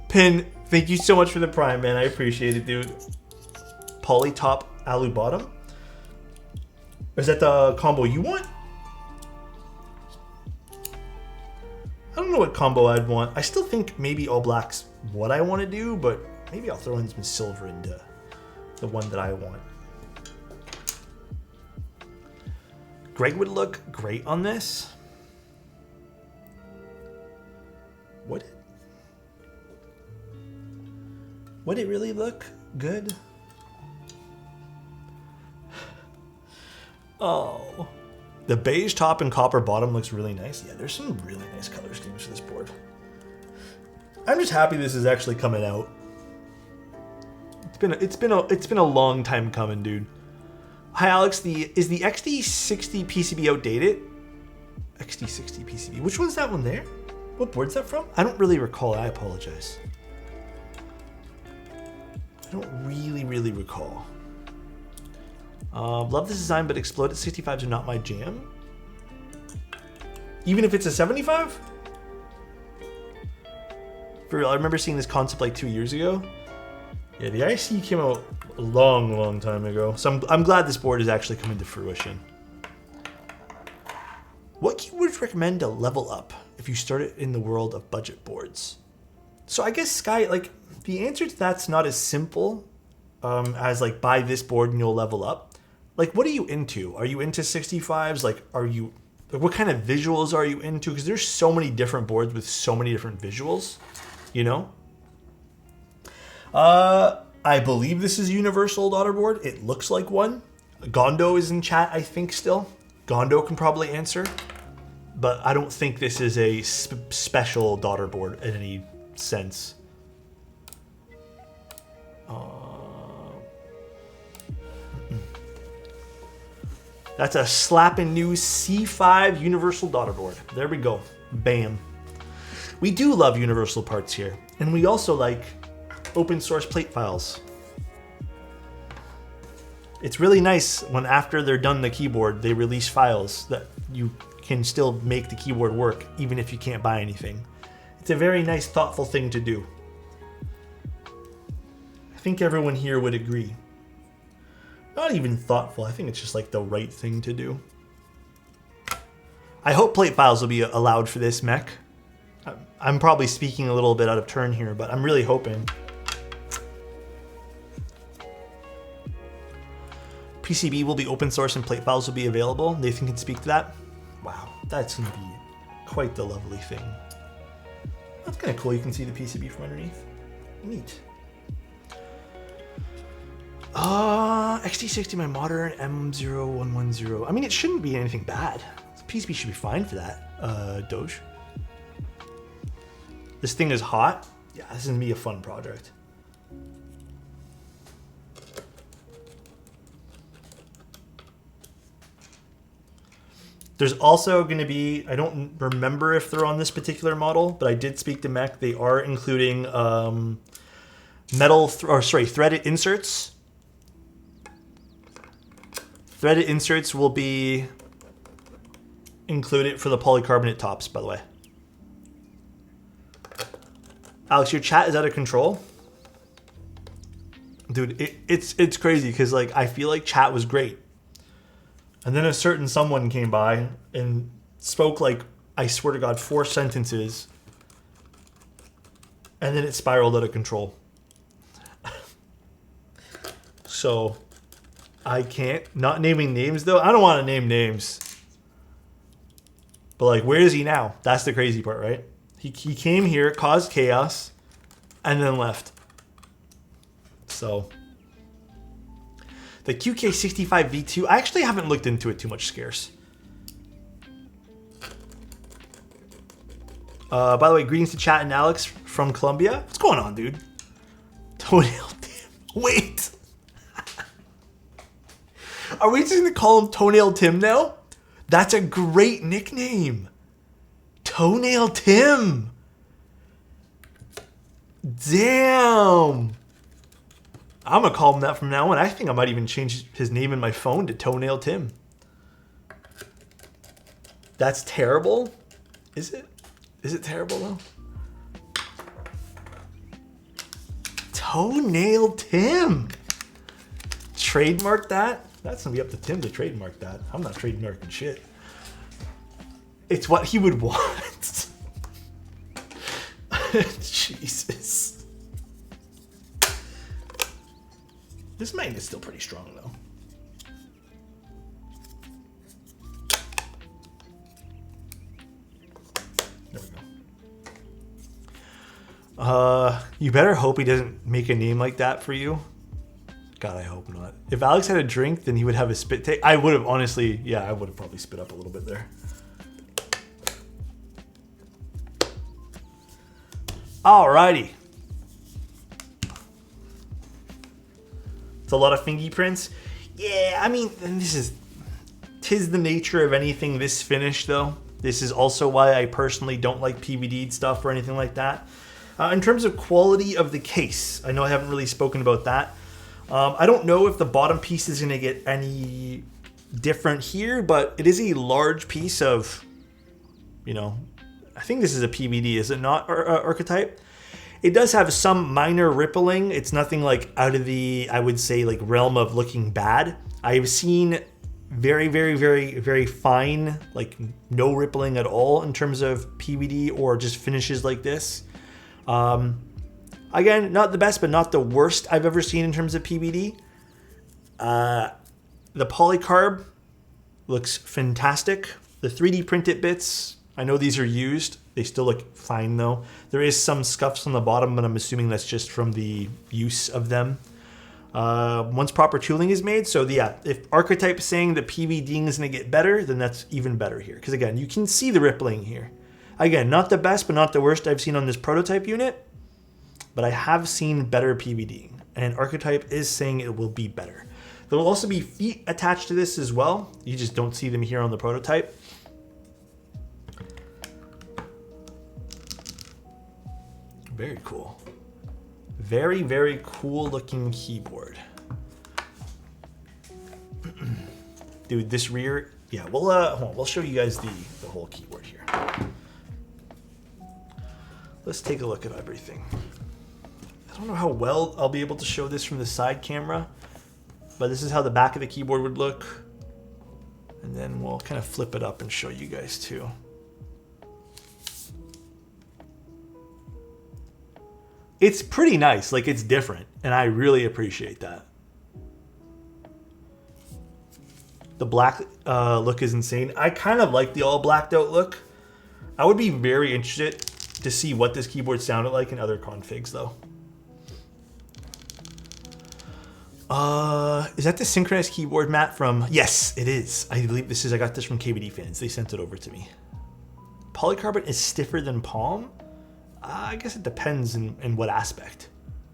Speaker 1: Pin, thank you so much for the prime, man. I appreciate it, dude. Poly top, alu bottom. Is that the combo you want? I don't know what combo I'd want. I still think maybe all black's what I want to do, but maybe I'll throw in some silver into the one that I want. Greg would look great on this. Would it really look good? Oh. The beige top and copper bottom looks really nice. Yeah, there's some really nice color schemes for this board. I'm just happy this is actually coming out. It's been a long time coming, dude. Hi Alex, is the XD60 PCB outdated? XD60 PCB. Which one's that one there? What board's that from? I don't really recall. I apologize. I don't really recall. Love this design, but exploded 65s are not my jam. Even if it's a 75? For real, I remember seeing this concept like 2 years ago. Yeah, the IC came out a long time ago. So I'm glad this board is actually coming to fruition. What keywords recommend to level up if you start it in the world of budget boards? So I guess Sky, like, the answer to that's not as simple as like buy this board and you'll level up. Like, what are you into? Are you into 65s? Like, what kind of visuals are you into? Because there's so many different boards with so many different visuals, you know? I believe this is a universal daughter board. It looks like one. Gondo is in chat, I think, still. Gondo can probably answer. But I don't think this is a special daughter board in any sense. That's a slapping new C5 universal daughter board. There we go. Bam. We do love universal parts here. And we also like open source plate files. It's really nice when after they're done the keyboard, they release files that you can still make the keyboard work even if you can't buy anything. It's a very nice, thoughtful thing to do. I think everyone here would agree. Not even thoughtful, I think it's just like the right thing to do. I hope plate files will be allowed for this mech. I'm probably speaking a little bit out of turn here, but I'm really hoping. PCB will be open source and plate files will be available. Nathan can speak to that. Wow, that's gonna be quite the lovely thing. That's kind of cool. You can see the PCB from underneath. Neat. XT60, my modern M0110. I mean, it shouldn't be anything bad. The PCB should be fine for that, Doge. This thing is hot. Yeah, this is gonna be a fun project. There's also going to be, I don't remember if they're on this particular model, but I did speak to Mech. They are including threaded inserts. Threaded inserts will be included for the polycarbonate tops, by the way. Alex, your chat is out of control. Dude, it's crazy because like I feel like chat was great. And then a certain someone came by and spoke like, I swear to God, 4 sentences. And then it spiraled out of control. So, I can't. Not naming names, though. I don't want to name names. But, like, where is he now? That's the crazy part, right? He came here, caused chaos, and then left. So... The QK65 V2, I actually haven't looked into it too much, Scarce. By the way, greetings to chat and Alex from Colombia. What's going on, dude? Toenail Tim. Wait. Are we just going to call him Toenail Tim now? That's a great nickname. Toenail Tim. Damn. I'm going to call him that from now on. I think I might even change his name in my phone to Toenail Tim. That's terrible. Is it? Is it terrible, though? Toenail Tim. Trademark that? That's going to be up to Tim to trademark that. I'm not trademarking shit. It's what he would want. Jesus. This magnet is still pretty strong, though. There we go. You better hope he doesn't make a name like that for you. God, I hope not. If Alex had a drink, then he would have a spit take. I would have, honestly, yeah, I would have probably spit up a little bit there. Alrighty. It's a lot of fingerprints. Yeah, I mean, tis the nature of anything this finished, though. This is also why I personally don't like PVD'd stuff or anything like that. In terms of quality of the case, I know I haven't really spoken about that. I don't know if the bottom piece is going to get any different here, but it is a large piece of, you know, I think this is a PVD, is it not, archetype? It does have some minor rippling. It's nothing like out of the, I would say, like realm of looking bad. I've seen very, very, very, very fine, like no rippling at all in terms of PVD or just finishes like this. Again, not the best, but not the worst I've ever seen in terms of PVD. The polycarb looks fantastic. The 3D printed bits, I know these are used. They still look fine though. There is some scuffs on the bottom, but I'm assuming that's just from the use of them. Once proper tooling is made, so yeah, if archetype is saying that PVDing is going to get better, then that's even better here. Because again, you can see the rippling here. Again, not the best, but not the worst I've seen on this prototype unit. But I have seen better PVDing, and archetype is saying it will be better. There will also be feet attached to this as well. You just don't see them here on the prototype. Very cool. Very, very cool looking keyboard. Dude, this rear, yeah, we'll show you guys the whole keyboard here. Let's take a look at everything. I don't know how well I'll be able to show this from the side camera, but this is how the back of the keyboard would look. And then we'll kind of flip it up and show you guys too. It's pretty nice, like it's different, and I really appreciate that. The black look is insane. I kind of like the all blacked out look. I would be very interested to see what this keyboard sounded like in other configs though. Is that the synchronized keyboard, Matt, from... Yes, it is. I believe this is... I got this from KVD fans. They sent it over to me. Polycarbonate is stiffer than palm? I guess it depends in what aspect.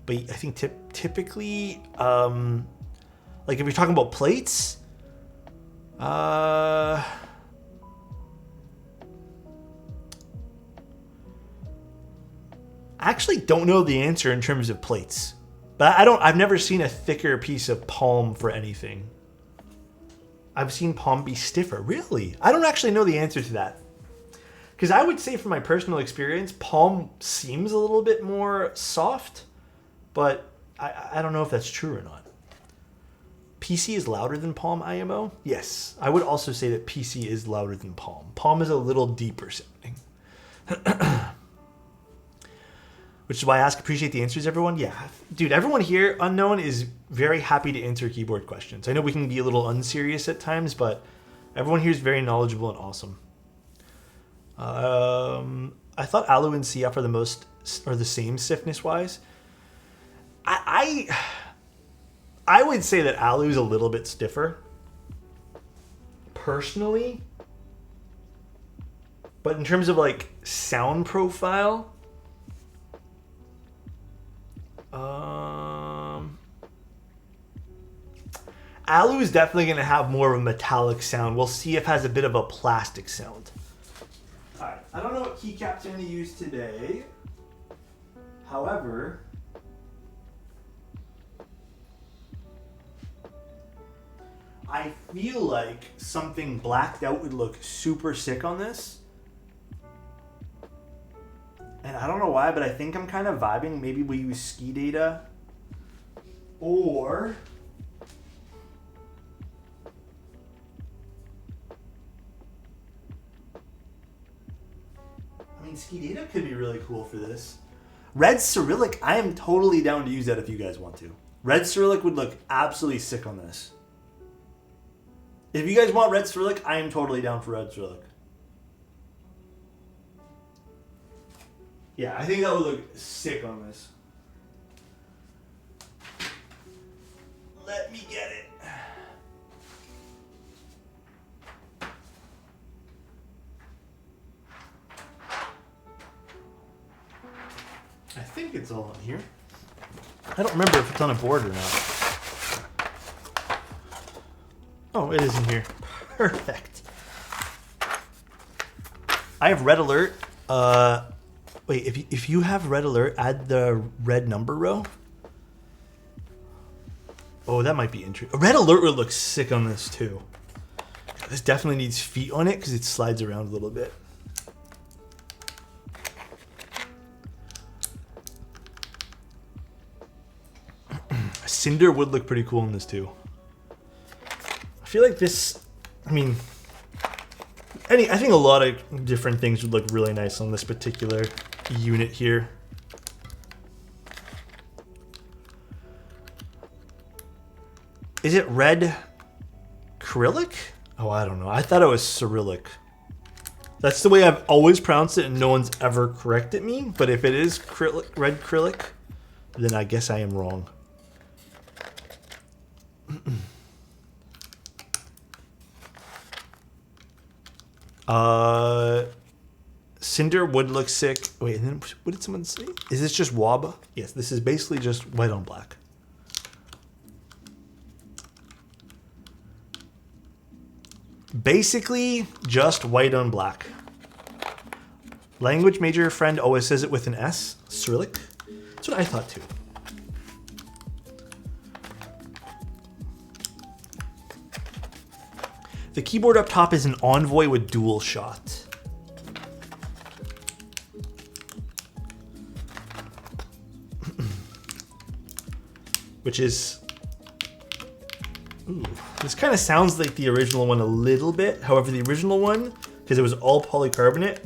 Speaker 1: But I think typically... like if you're talking about plates... I actually don't know the answer in terms of plates. But I've never seen a thicker piece of palm for anything. I've seen palm be stiffer. Really? I don't actually know the answer to that. Because I would say from my personal experience, palm seems a little bit more soft. But I don't know if that's true or not. PC is louder than palm, IMO? Yes. I would also say that PC is louder than palm. Palm is a little deeper sounding. Which is why I ask, appreciate the answers, everyone. Yeah, dude, everyone here, Unknown, is very happy to answer keyboard questions. I know we can be a little unserious at times, but everyone here is very knowledgeable and awesome. I thought Alu and CF are the same stiffness-wise. I would say that Alu is a little bit stiffer, personally. But in terms of like sound profile, Alu is definitely going to have more of a metallic sound. We'll see if it has a bit of a plastic sound. Alright, I don't know what keycaps I'm going to use today. However, I feel like something blacked out would look super sick on this. And I don't know why, but I think I'm kind of vibing. Maybe we use ski data. Or... I mean, ski data could be really cool for this. Red Cyrillic, I am totally down to use that if you guys want to. Red Cyrillic would look absolutely sick on this. If you guys want Red Cyrillic, I am totally down for Red Cyrillic. Yeah, I think that would look sick on this. Let me get it. I think it's all on here. I don't remember if it's on a board or not. Oh, it is in here. Perfect. I have red alert. Wait, if you have red alert, add the red number row. Oh, that might be interesting. A red alert would look sick on this too. This definitely needs feet on it because it slides around a little bit. Cinder would look pretty cool in this too. I feel like this, I mean, I think a lot of different things would look really nice on this particular unit here. Is it red Cyrillic? Oh, I don't know. I thought it was Cyrillic. That's the way I've always pronounced it and no one's ever corrected me. But if it is red Cyrillic, then I guess I am wrong. Cinder would look sick. Wait, and then what did someone say? Is this just WAB? Yes, this is basically just white on black. Basically just white on black. Language major friend always says it with an S. Cyrillic. That's what I thought too. The keyboard up top is an Envoy with dual shot. Which is... Ooh, this kind of sounds like the original one a little bit. However, the original one, because it was all polycarbonate,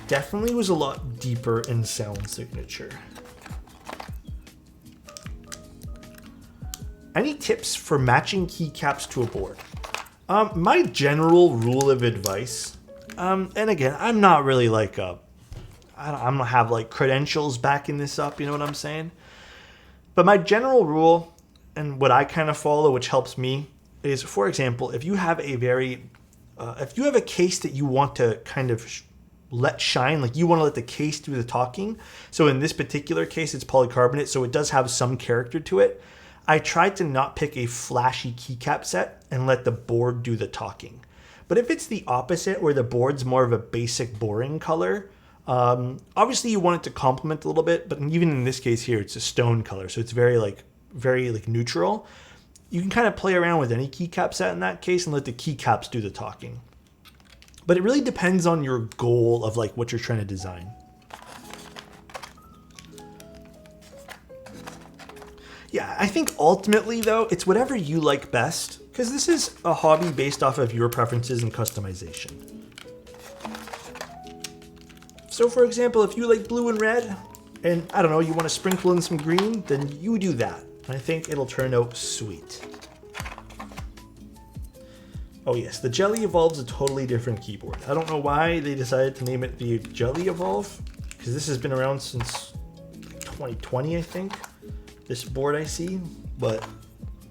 Speaker 1: definitely was a lot deeper in sound signature. Any tips for matching keycaps to a board? My general rule of advice, and again, I'm not really like I don't have like credentials backing this up, you know what I'm saying? But my general rule and what I kind of follow, which helps me, is, for example, if you have a case that you want to kind of let shine, like you want to let the case do the talking. So in this particular case, it's polycarbonate, so it does have some character to it. I tried to not pick a flashy keycap set and let the board do the talking. But if it's the opposite, where the board's more of a basic boring color, obviously you want it to complement a little bit, but even in this case here, it's a stone color, so it's very neutral. You can kind of play around with any keycap set in that case and let the keycaps do the talking. But it really depends on your goal of like what you're trying to design. Yeah, I think ultimately though, it's whatever you like best, because this is a hobby based off of your preferences and customization. So for example, if you like blue and red, and I don't know, you want to sprinkle in some green, then you do that. I think it'll turn out sweet. Oh yes, the Jelly Evolve's a totally different keyboard. I don't know why they decided to name it the Jelly Evolve, because this has been around since 2020, I think. This board I see, but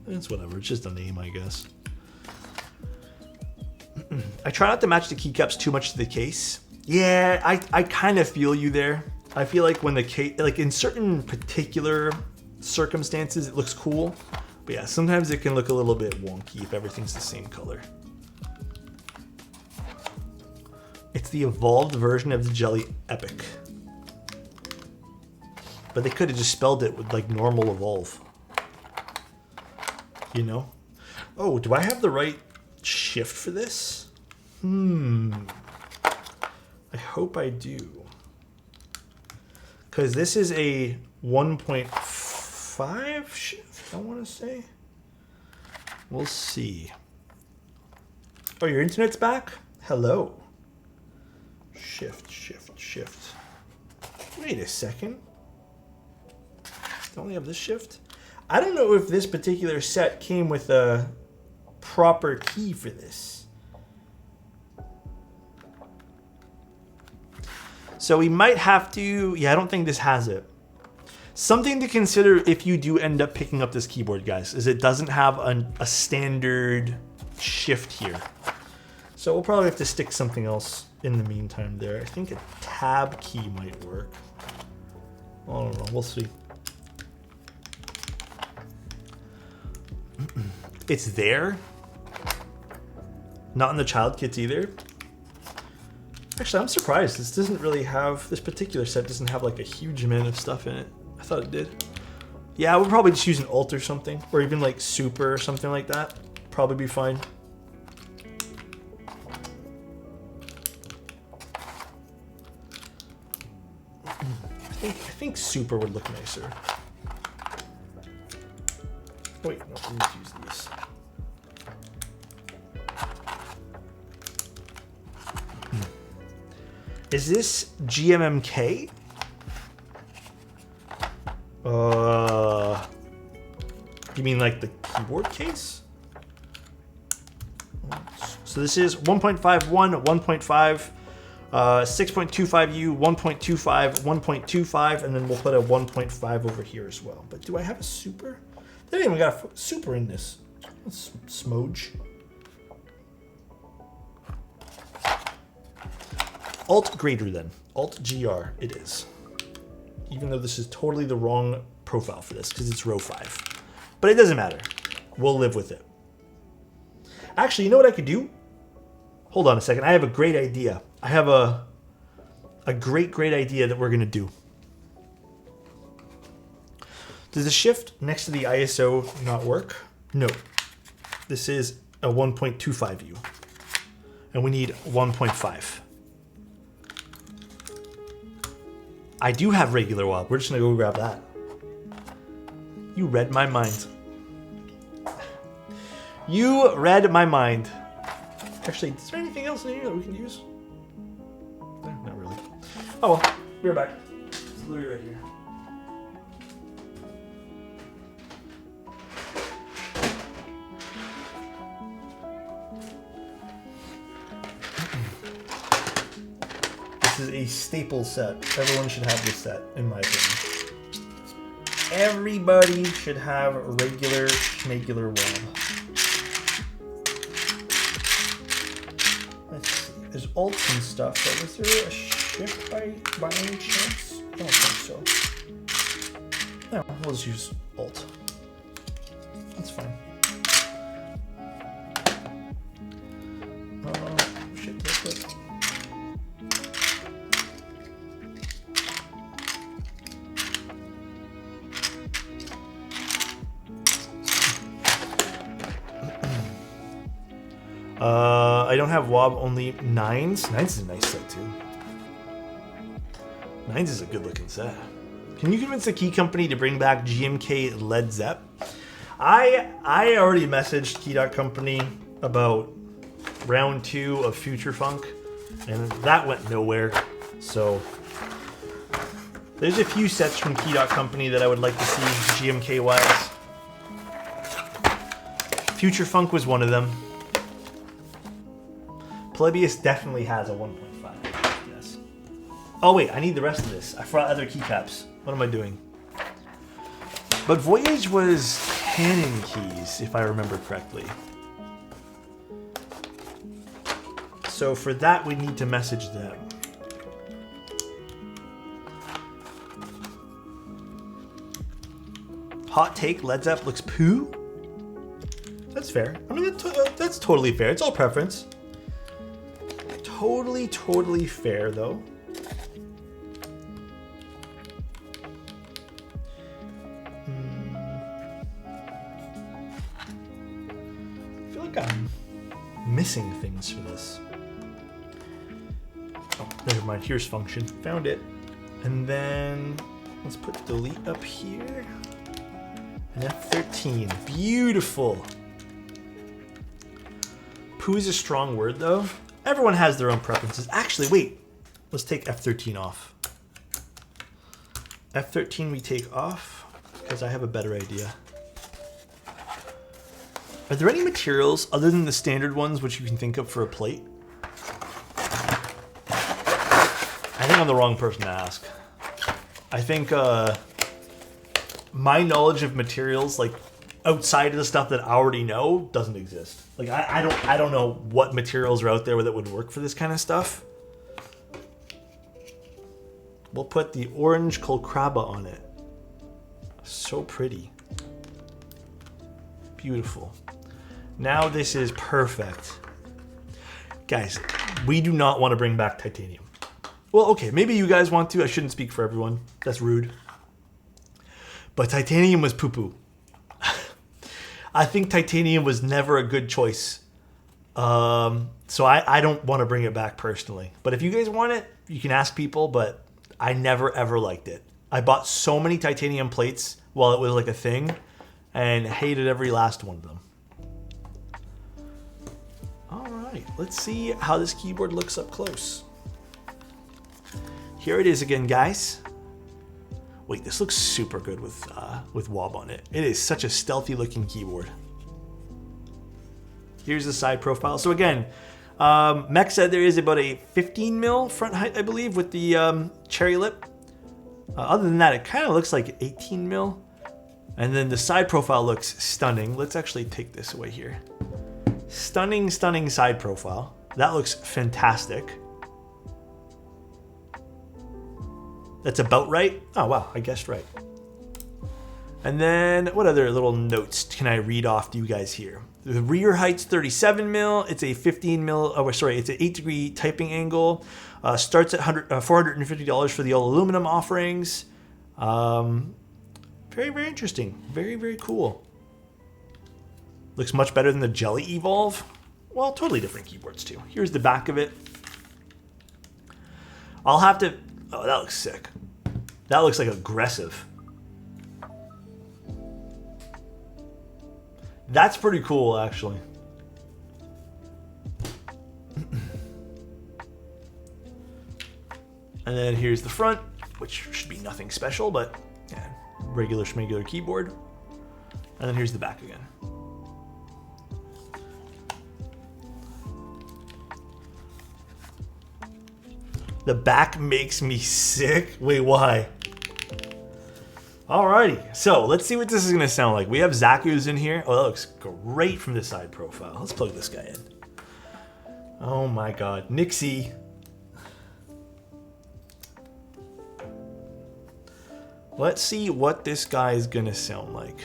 Speaker 1: it's whatever, it's just a name, I guess. I try not to match the keycaps too much to the case. Yeah, I kind of feel you there. I feel like when the case, like in certain particular circumstances, it looks cool. But yeah, sometimes it can look a little bit wonky if everything's the same color. It's the evolved version of the Jelly Epic. But they could have just spelled it with like normal Evolv. You know? Oh, do I have the right shift for this? I hope I do. Because this is a 1.5 shift, I want to say. We'll see. Oh, your internet's back? Hello. Shift, shift, shift. Wait a second. Don't we have this shift? I don't know if this particular set came with a proper key for this. So we might have to, yeah, I don't think this has it. Something to consider if you do end up picking up this keyboard, guys, is it doesn't have a standard shift here. So we'll probably have to stick something else in the meantime there. I think a tab key might work. I don't know, we'll see. It's there. Not in the child kits either. Actually, I'm surprised. This doesn't really have, this particular set doesn't have like a huge amount of stuff in it. I thought it did. Yeah, we'll probably just use an alt or something, or even like super or something like that. Probably be fine. I think super would look nicer. Wait, no, let me use these. Is this GMMK? You mean like the keyboard case? So this is 1.51, 1.5, 6.25U, 1.25, 1.25, and then we'll put a 1.5 over here as well. But do I have a super? They didn't even got a super in this. That's smooge. Alt greater than. Alt GR it is. Even though this is totally the wrong profile for this because it's row 5. But it doesn't matter. We'll live with it. Actually, you know what I could do? Hold on a second. I have a great idea. I have a great idea that we're going to do. Does the shift next to the ISO not work? No. This is a 1.25U. And we need 1.5. I do have regular WAP. We're just going to go grab that. You read my mind. You read my mind. Actually, is there anything else in here that we can use? No, not really. Oh well, we're back. It's literally right here. a staple set. Everyone should have this set, in my opinion. Everybody should have a regular schmegular wob. Let's see. There's alts and stuff, but is there a shift by any chance? I don't think so. No, we'll just use alt. That's fine. Shit, that's it. I don't have wob, only nines. Nines is a nice set too. Nines is a good looking set. Can you convince the key company to bring back GMK Led Zepp? I already messaged Key.Company about round 2 of Future Funk, and that went nowhere. So there's a few sets from Key.Company that I would like to see GMK wise. Future Funk was one of them. Polybius definitely has a 1.5. Yes. Oh wait, I need the rest of this. I forgot other keycaps. What am I doing? But Voyage was Canon keys, if I remember correctly. So for that, we need to message them. Hot take, Led Zepp looks poo? That's fair. I mean, that's totally fair. It's all preference. Totally fair, though. I feel like I'm missing things for this. Oh, never mind. Here's function. Found it. And then let's put delete up here. And F13. Beautiful. Poo is a strong word, though. Everyone has their own preferences. Actually, wait. Let's take F13 off. F13 we take off because I have a better idea. Are there any materials other than the standard ones which you can think of for a plate? I think I'm the wrong person to ask. I think my knowledge of materials, like outside of the stuff that I already know, doesn't exist. Like I don't know what materials are out there that would work for this kind of stuff. We'll put the orange Colcraba on it. So pretty. Beautiful. Now this is perfect. Guys, we do not want to bring back titanium. Well, okay, maybe you guys want to. I shouldn't speak for everyone. That's rude. But titanium was poo-poo. I think titanium was never a good choice. So I don't want to bring it back personally. But if you guys want it, you can ask people, but I never ever liked it. I bought so many titanium plates while it was like a thing and hated every last one of them. All right, let's see how this keyboard looks up close. Here it is again, guys. Wait, this looks super good with wob on it. It is such a stealthy looking keyboard. Here's the side profile. So again, Mech said there is about a 15 mil front height, I believe, with the cherry lip. Other than that, it kind of looks like 18 mil. And then the side profile looks stunning. Let's actually take this away here. Stunning, stunning side profile. That looks fantastic. That's about right. Oh, wow, I guessed right. And then what other little notes can I read off to you guys here? The rear height's 37 mil. It's a 15 mil. Oh, sorry, it's an 8-degree typing angle. Starts at $450 for the all aluminum offerings. Very, very interesting. Very, very cool. Looks much better than the Jelly Evolv. Well, totally different keyboards too. Here's the back of it. I'll have to. Oh, that looks sick. That looks like aggressive. That's pretty cool, actually. And then here's the front, which should be nothing special, but yeah, regular schmegular keyboard. And then here's the back again. The back makes me sick. Wait, why? Alrighty, so let's see what this is gonna sound like. We have Zaku's in here. Oh, that looks great from the side profile. Let's plug this guy in. Oh my god, Nixie. Let's see what this guy is gonna sound like.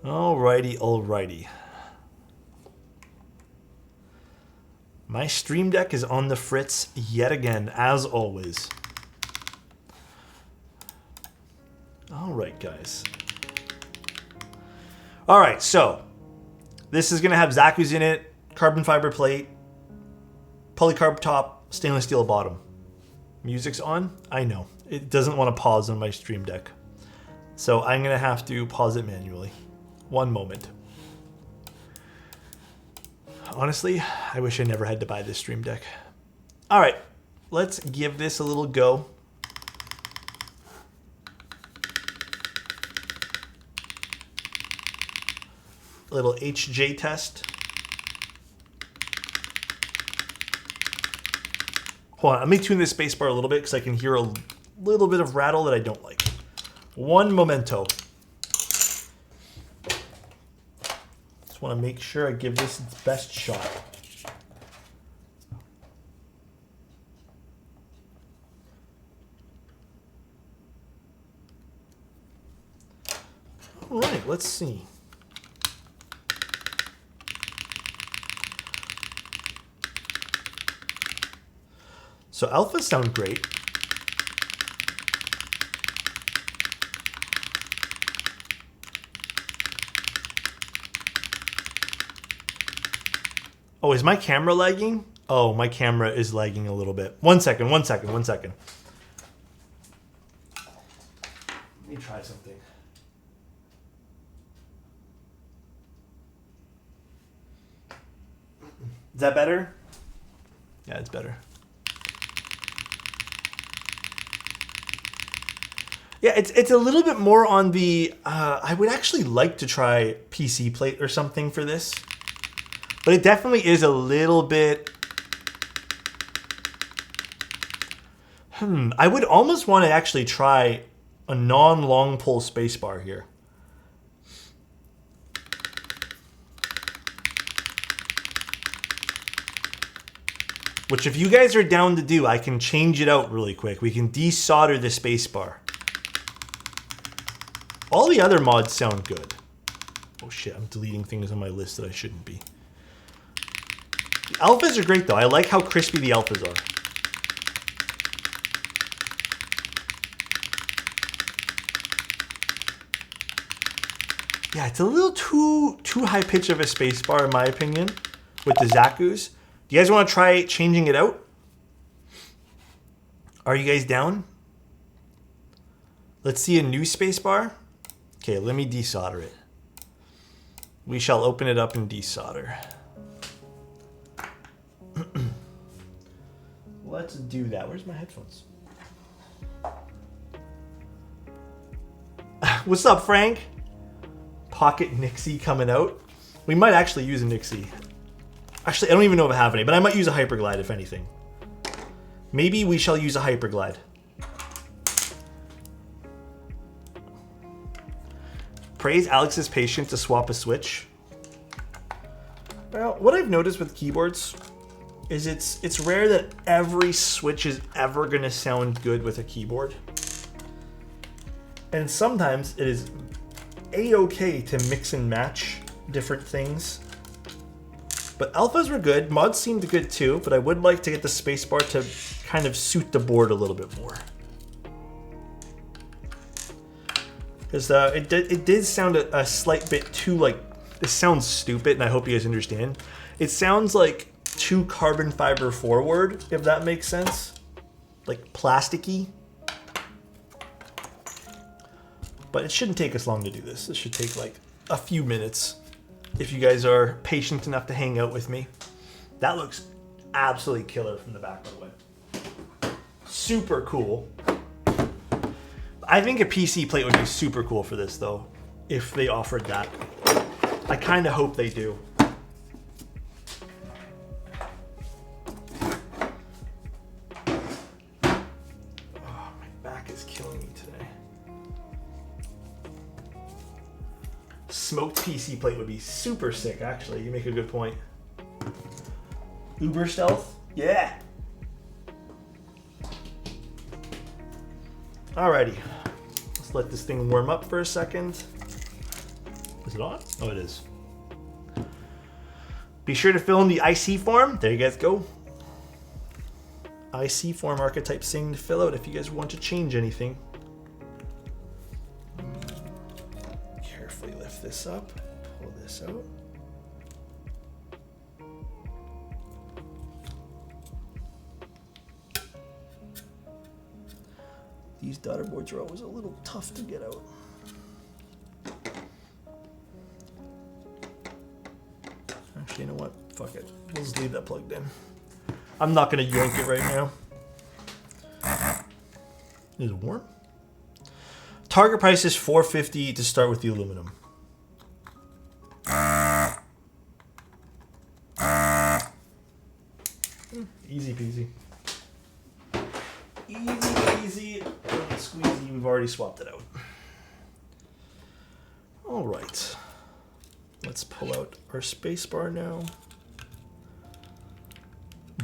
Speaker 1: Alrighty. My Stream Deck is on the fritz yet again, as always. Alright, guys. Alright, so this is going to have Zaku's in it, carbon fiber plate, polycarb top, stainless steel bottom. Music's on? I know. It doesn't want to pause on my Stream Deck. So I'm going to have to pause it manually. One moment. Honestly, I wish I never had to buy this Stream Deck. Alright, let's give this a little go. A little HJ test. Hold on, let me tune this spacebar a little bit because I can hear a little bit of rattle that I don't like. One momento. Just want to make sure I give this its best shot. All right, let's see. So alphas sound great. Oh, is my camera lagging? Oh, my camera is lagging a little bit. One second. Let me try something. Is that better? Yeah, it's better. Yeah, it's a little bit more on the, I would actually like to try PC plate or something for this. But it definitely is a little bit, I would almost want to actually try a non-long pull spacebar here. Which if you guys are down to do, I can change it out really quick. We can desolder the spacebar. All the other mods sound good. Oh shit, I'm deleting things on my list that I shouldn't be. The alphas are great though. I like how crispy the alphas are. Yeah, it's a little too high pitch of a spacebar in my opinion with the Zaku's. Do you guys want to try changing it out? Are you guys down? Let's see a new spacebar. Okay, let me desolder it. We shall open it up and desolder. Let's do that. Where's my headphones? What's up, Frank? Pocket Nixie coming out. We might actually use a Nixie. Actually, I don't even know if I have any, but I might use a Hyperglide if anything. Maybe we shall use a Hyperglide. Praise Alex's patience to swap a switch. Well, what I've noticed with keyboards is it's rare that every switch is ever going to sound good with a keyboard. And sometimes it is a-okay to mix and match different things. But alphas were good, mods seemed good too, but I would like to get the spacebar to kind of suit the board a little bit more. Because it did sound a slight bit too, like, this sounds stupid, and I hope you guys understand. It sounds like too carbon fiber forward, if that makes sense. Like plasticky. But it shouldn't take us long to do this. This should take like a few minutes if you guys are patient enough to hang out with me. That looks absolutely killer from the back, by the way. Super cool. I think a PC plate would be super cool for this, though, if they offered that. kind of hope they do. Oh, my back is killing me today. Smoked PC plate would be super sick, actually. You make a good point. Uber stealth? Yeah. Alrighty. Let's let this thing warm up for a second. Is it on? Oh, it is. Be sure to fill in the IC form. There you guys go. IC form archetype thing to fill out if you guys want to change anything. Carefully lift this up. Pull this out. These daughter boards are always a little tough to get out. Actually, you know what? Fuck it. We'll just leave that plugged in. I'm not going to yank it right now. Is it warm? Target price is $450 to start with the aluminum. Easy peasy. Easy peasy. Little squeezy. We've already swapped it out. All right. Let's pull out our spacebar now.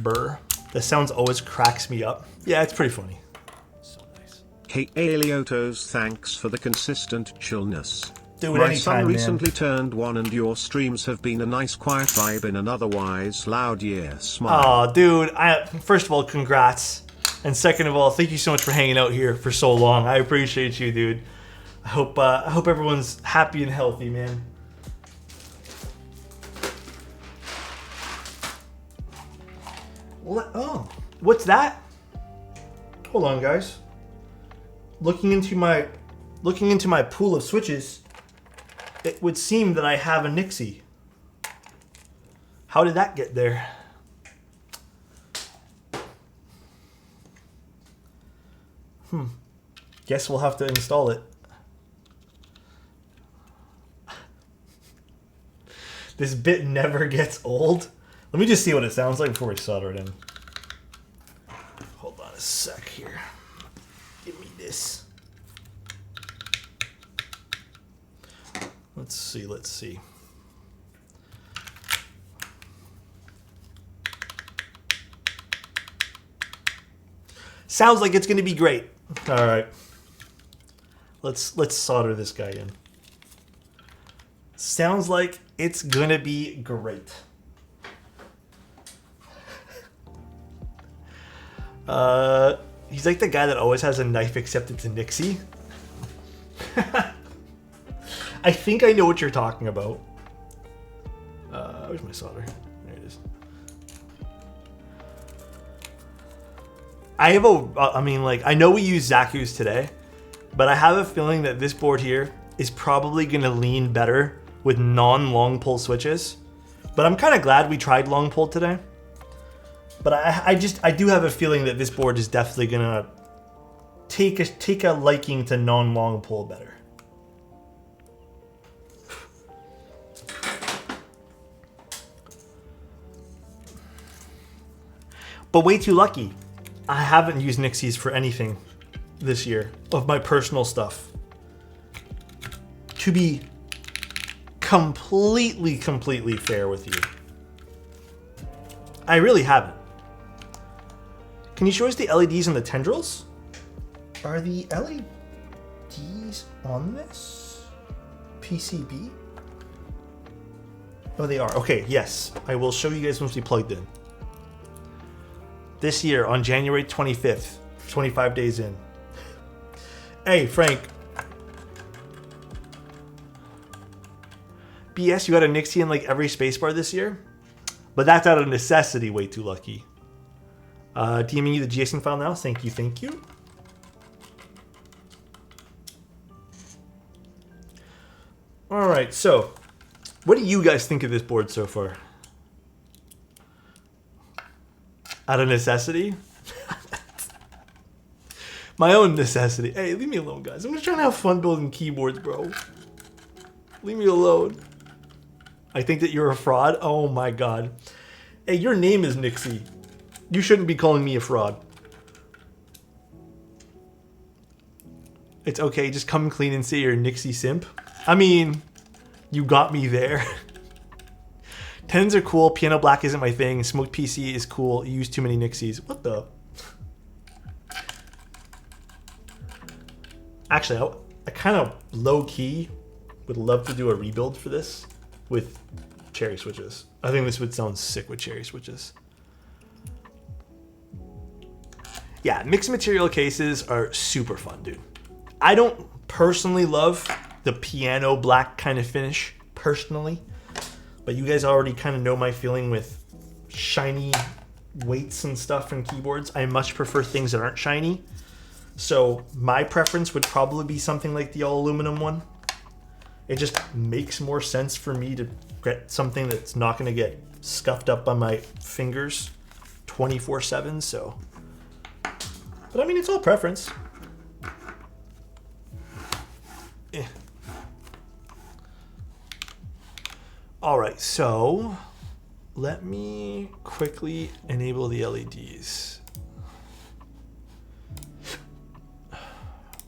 Speaker 1: Burr. The sounds always cracks me up. Yeah, it's pretty funny. So nice.
Speaker 2: Hey Alexotos, thanks for the consistent chillness.
Speaker 1: Do it
Speaker 2: My
Speaker 1: anytime,
Speaker 2: son
Speaker 1: man.
Speaker 2: recently turned 1 and your streams have been a nice quiet vibe in an otherwise loud year. Smile.
Speaker 1: Oh, dude. First of all, congrats. And second of all, thank you so much for hanging out here for so long. I appreciate you, dude. I hope everyone's happy and healthy, man. Oh, what's that? Hold on, guys. Looking into my pool of switches, it would seem that I have a Nixie. How did that get there? Guess we'll have to install it. This bit never gets old. Let me just see what it sounds like before we solder it in. Hold on a sec here. Give me this. Let's see. Sounds like it's gonna be great. All right. Let's solder this guy in. Sounds like it's gonna be great. He's like the guy that always has a knife except it's a Nixie. I think I know what you're talking about. Where's my solder? There it is. I know we use Zaku's today, but I have a feeling that this board here is probably gonna lean better with non-long pull switches. But I'm kind of glad we tried long pull today. But I do have a feeling that this board is definitely gonna take a liking to non-long pull better. But way too lucky. I haven't used Nixies for anything this year of my personal stuff. To be completely fair with you, I really haven't. Can you show us the LEDs and the tendrils? Are the LEDs on this PCB? Oh, they are. Okay, yes. I will show you guys once we plugged in. This year on January 25th, 25 days in. Hey, Frank. BS, you got a Nixie in like every spacebar this year? But that's out of necessity, way too lucky. DMing you the JSON file now. Thank you. All right, so what do you guys think of this board so far? Out of necessity? My own necessity. Hey, leave me alone, guys. I'm just trying to have fun building keyboards, bro. Leave me alone. I think that you're a fraud. Oh my god. Hey, your name is Nixie. You shouldn't be calling me a fraud. It's okay, just come clean and say you're a Nixie simp. I mean, you got me there. 10s are cool, piano black isn't my thing, smoked PC is cool, you use too many Nixies. What the? Actually, I kind of low-key would love to do a rebuild for this with cherry switches. I think this would sound sick with cherry switches. Yeah, mixed material cases are super fun, dude. I don't personally love the piano black kind of finish, personally. But you guys already kind of know my feeling with shiny weights and stuff and keyboards. I much prefer things that aren't shiny. So my preference would probably be something like the all aluminum one. It just makes more sense for me to get something that's not going to get scuffed up on my fingers 24/7. So, but I mean, it's all preference. All right, so let me quickly enable the LEDs.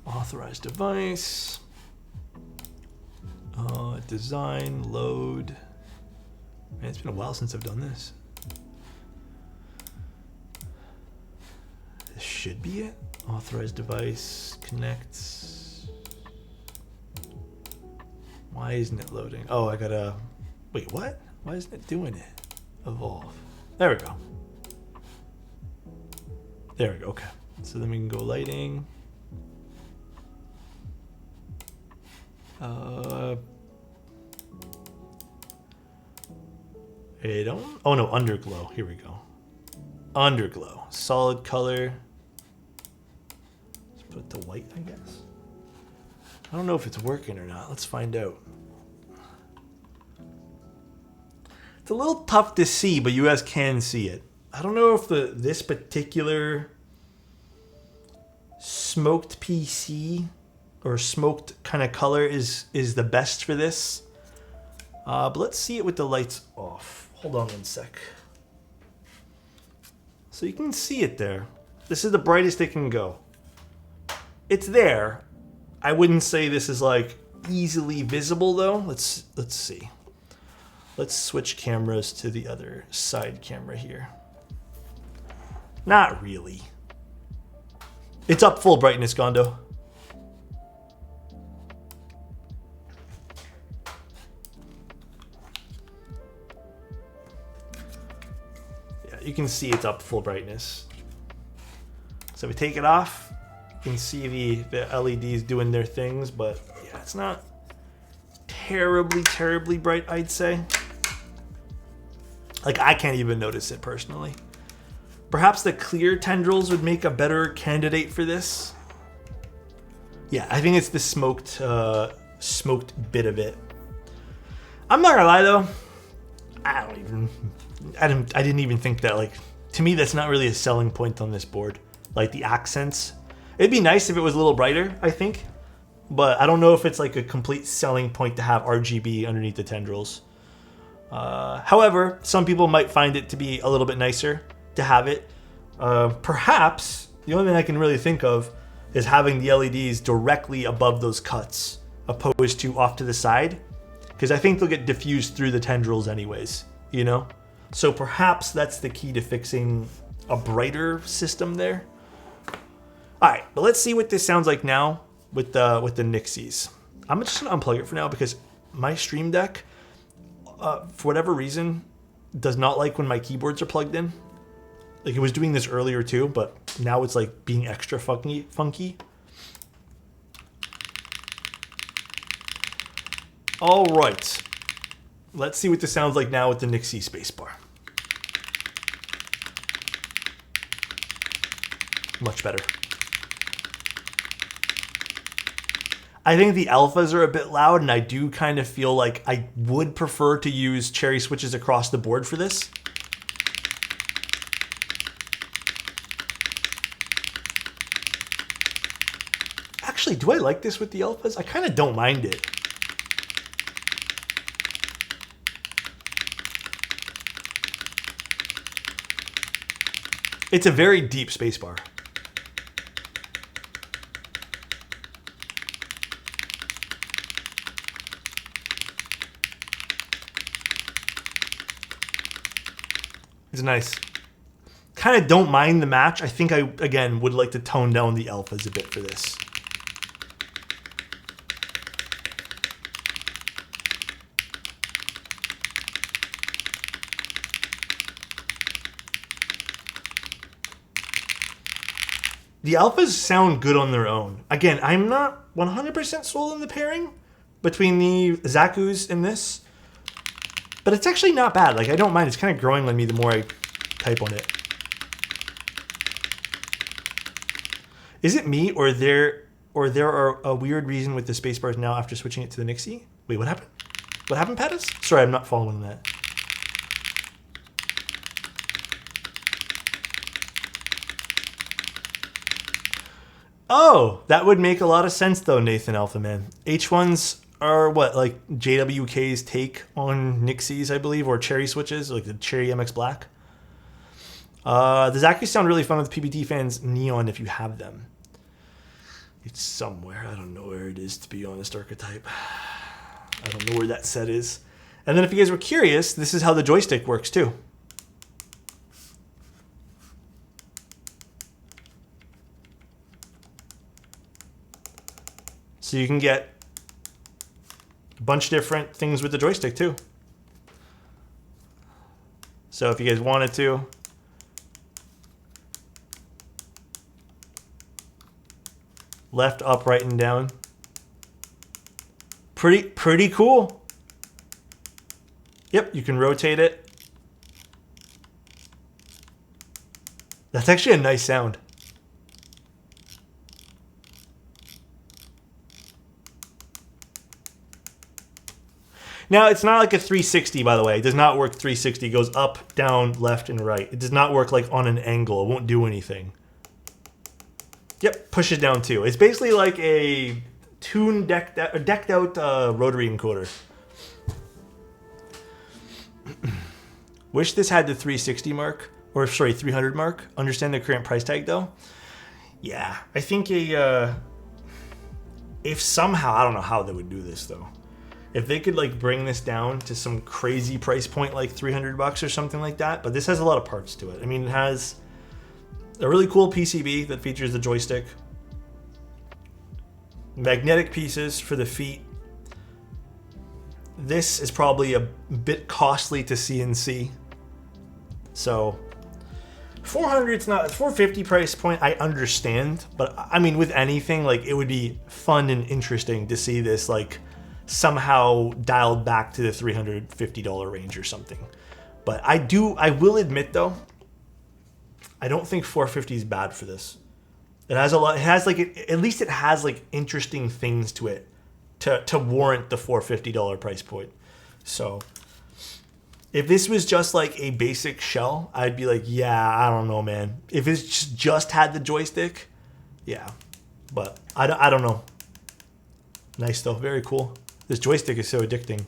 Speaker 1: Authorized device. Design, load. Man, it's been a while since I've done this. This should be it. Authorized device connects. Why isn't it loading? Oh, I gotta. Wait, what? Why isn't it doing it? Evolv. There we go. There we go. Okay. So then we can go lighting. I don't. Oh no, underglow. Here we go. Underglow. Solid color. Let's put it to white, I guess. I don't know if it's working or not. Let's find out. It's a little tough to see, but you guys can see it. I don't know if this particular smoked PC or smoked kind of color is the best for this. But let's see it with the lights off. Hold on one sec. So you can see it there. This is the brightest it can go. It's there. I wouldn't say this is like easily visible though. Let's see. Let's switch cameras to the other side camera here. Not really. It's up full brightness, Gondo. Yeah, you can see it's up full brightness. So if we take it off, you can see the LEDs doing their things, but yeah, it's not terribly bright, I'd say. Like, I can't even notice it personally. Perhaps the clear tendrils would make a better candidate for this. Yeah, I think it's the smoked bit of it. I'm not gonna lie though, I didn't even think that, like, to me that's not really a selling point on this board. Like the accents. It'd be nice if it was a little brighter, I think. But I don't know if it's like a complete selling point to have RGB underneath the tendrils. However, some people might find it to be a little bit nicer to have it. Perhaps the only thing I can really think of is having the LEDs directly above those cuts opposed to off to the side, because I think they'll get diffused through the tendrils anyways, you know? So perhaps that's the key to fixing a brighter system there. All right, but let's see what this sounds like now with the Nixies. I'm just gonna unplug it for now because my Stream Deck, for whatever reason, does not like when my keyboards are plugged in. Like, it was doing this earlier too, but now it's like being extra funky. All right, let's see what this sounds like now with the Nixie spacebar. Much better. I think the alphas are a bit loud, and I do kind of feel like I would prefer to use cherry switches across the board for this. Actually, do I like this with the alphas? I kind of don't mind it. It's a very deep spacebar. It's nice. Kind of don't mind the match. I think I, again, would like to tone down the alphas a bit for this. The alphas sound good on their own. Again, I'm not 100% sold on the pairing between the Zaku's and this, but it's actually not bad. Like, I don't mind. It's kind of growing on me the more I type on it. Is it me, or there are a weird reason with the spacebars now after switching it to the Nixie? Wait, what happened? What happened, Pattis? Sorry, I'm not following that. Oh, that would make a lot of sense though, Nathan Alphaman. H1s are what, like JWK's take on Nixies, I believe, or Cherry switches, like the Cherry MX Black. The Zaku sound really fun with PBT fans. Neon, if you have them. It's somewhere. I don't know where it is, to be honest, Archetype. I don't know where that set is. And then if you guys were curious, this is how the joystick works too. So you can get a bunch of different things with the joystick too. So if you guys wanted to, left, up, right, and down. Pretty cool. Yep, you can rotate it. That's actually a nice sound. Now, it's not like a 360, by the way. It does not work 360. It goes up, down, left, and right. It does not work like on an angle. It won't do anything. Yep, pushes down too. It's basically like a decked out rotary encoder. Wish this had the 360 mark, or sorry, 300 mark. Understand the current price tag though. Yeah, I think if somehow, I don't know how they would do this though. If they could like bring this down to some crazy price point like $300 or something like that, but this has a lot of parts to it. I mean, it has a really cool PCB that features the joystick, magnetic pieces for the feet. This is probably a bit costly to CNC. So 400, it's not 450 price point, I understand, but I mean with anything, like it would be fun and interesting to see this like somehow dialed back to the $350 range or something. But I will admit though, I don't think 450 is bad for this. It has a lot, it has like, at least it has like interesting things to it to warrant the $450 price point. So if this was just like a basic shell, I'd be like, yeah, I don't know, man. If it's just had the joystick, yeah. But I don't know. Nice though, very cool. This joystick is so addicting.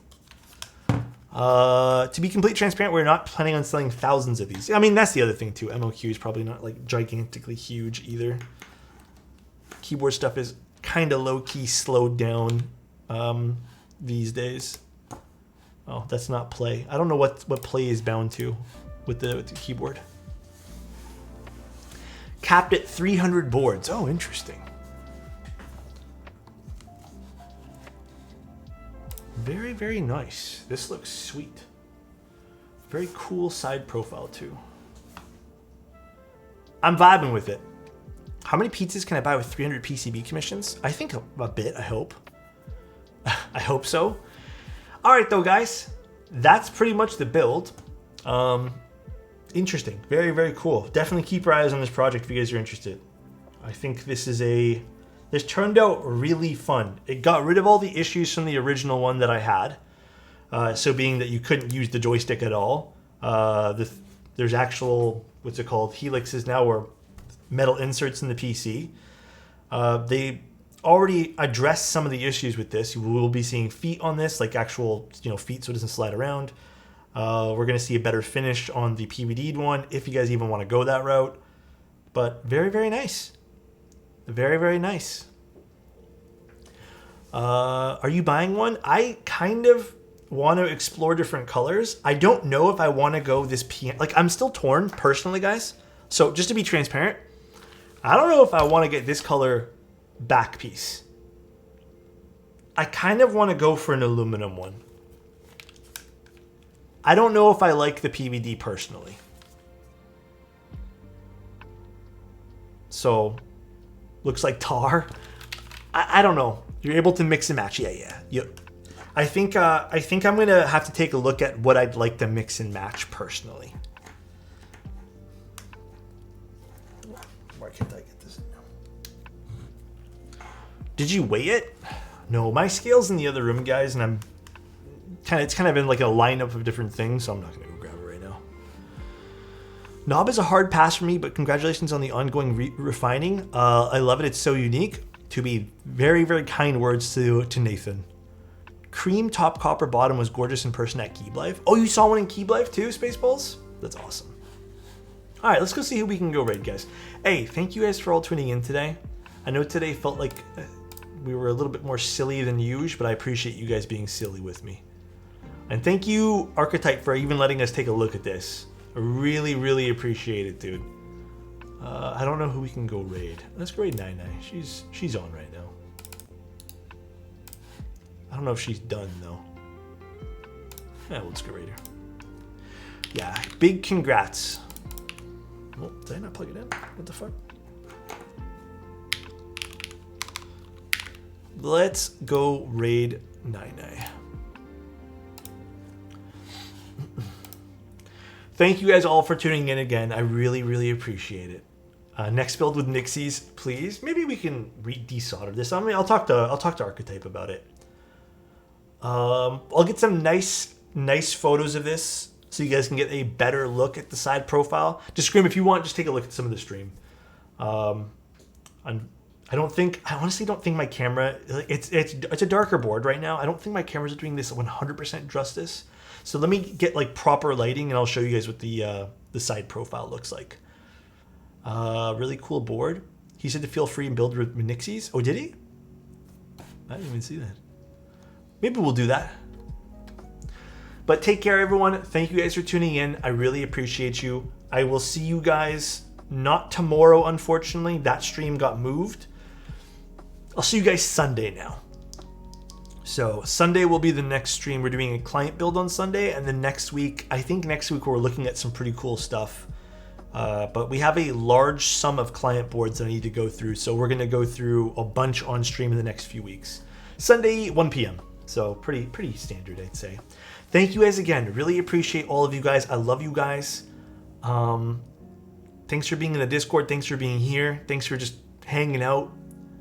Speaker 1: To be completely transparent, we're not planning on selling thousands of these. I mean, that's the other thing too. MOQ is probably not like gigantically huge either. Keyboard stuff is kind of low-key slowed down these days. Oh, that's not play. I don't know what play is bound to with the keyboard. Capped at 300 boards. Oh, interesting. Very, very nice. This looks sweet. Very cool side profile too. I'm vibing with it. How many pizzas can I buy with 300 PCB commissions? I think a bit, I hope. I hope so. All right though, guys. That's pretty much the build. Interesting. Very, very cool. Definitely keep your eyes on this project if you guys are interested. I think this turned out really fun. It got rid of all the issues from the original one that I had. So being that you couldn't use the joystick at all. There's actual, what's it called, helixes now, or metal inserts in the PC. They already addressed some of the issues with this. You will be seeing feet on this, like actual feet so it doesn't slide around. We're going to see a better finish on the PVD'd one, if you guys even want to go that route. But very, very nice. Very, very nice. Are you buying one? I kind of want to explore different colors. I don't know if I want to go this PM. Like, I'm still torn personally, guys. So just to be transparent, I don't know if I want to get this color back piece. I kind of want to go for an aluminum one. I don't know if I like the PVD personally. So, looks like tar. I don't know. You're able to mix and match. Yeah. I think I'm gonna have to take a look at what I'd like to mix and match personally. Why can't I get this in now? Did you weigh it? No, my scale's in the other room, guys, and it's kind of in like a lineup of different things, so I'm not gonna go grab it right now. Knob is a hard pass for me, but congratulations on the ongoing refining. I love it. It's so unique. To be very, very kind words to Nathan. Cream top copper bottom was gorgeous in person at Keeb Life. Oh, you saw one in Keeb Life too, Spaceballs? That's awesome. All right, let's go see who we can go raid, guys. Hey, thank you guys for all tuning in today. I know today felt like we were a little bit more silly than usual, but I appreciate you guys being silly with me. And thank you, Archetype, for even letting us take a look at this. I really, really appreciate it, dude. I don't know who we can go raid. Let's go raid Nai. She's on right now. I don't know if she's done though. Yeah, let's go raid her. Yeah, big congrats. Oh, did I not plug it in? What the fuck? Let's go raid Nai. Thank you guys all for tuning in again. I really, really appreciate it. Next build with Nixies, please. Maybe we can desolder this. I mean, I'll talk to Archetype about it. I'll get some nice photos of this so you guys can get a better look at the side profile. Just Scream, if you want, just take a look at some of the stream. I honestly don't think my camera, it's a darker board right now. I don't think my cameras are doing this 100% justice. So let me get like proper lighting and I'll show you guys what the side profile looks like. Really cool board. He said to feel free and build with Nixies. Oh, did he? I didn't even see that. Maybe we'll do that. But take care, everyone. Thank you guys for tuning in. I really appreciate you. I will see you guys not tomorrow, unfortunately. That stream got moved. I'll see you guys Sunday now. So Sunday will be the next stream. We're doing a client build on Sunday, and then next week, I think next week we're looking at some pretty cool stuff. But we have a large sum of client boards that I need to go through, so we're going to go through a bunch on stream in the next few weeks. Sunday, 1 p.m. So pretty standard, I'd say. Thank you guys again. Really appreciate all of you guys. I love you guys. Thanks for being in the Discord. Thanks for being here. Thanks for just hanging out.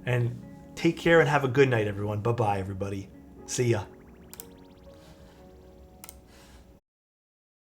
Speaker 1: And take care and have a good night, everyone. Bye-bye, everybody. See ya.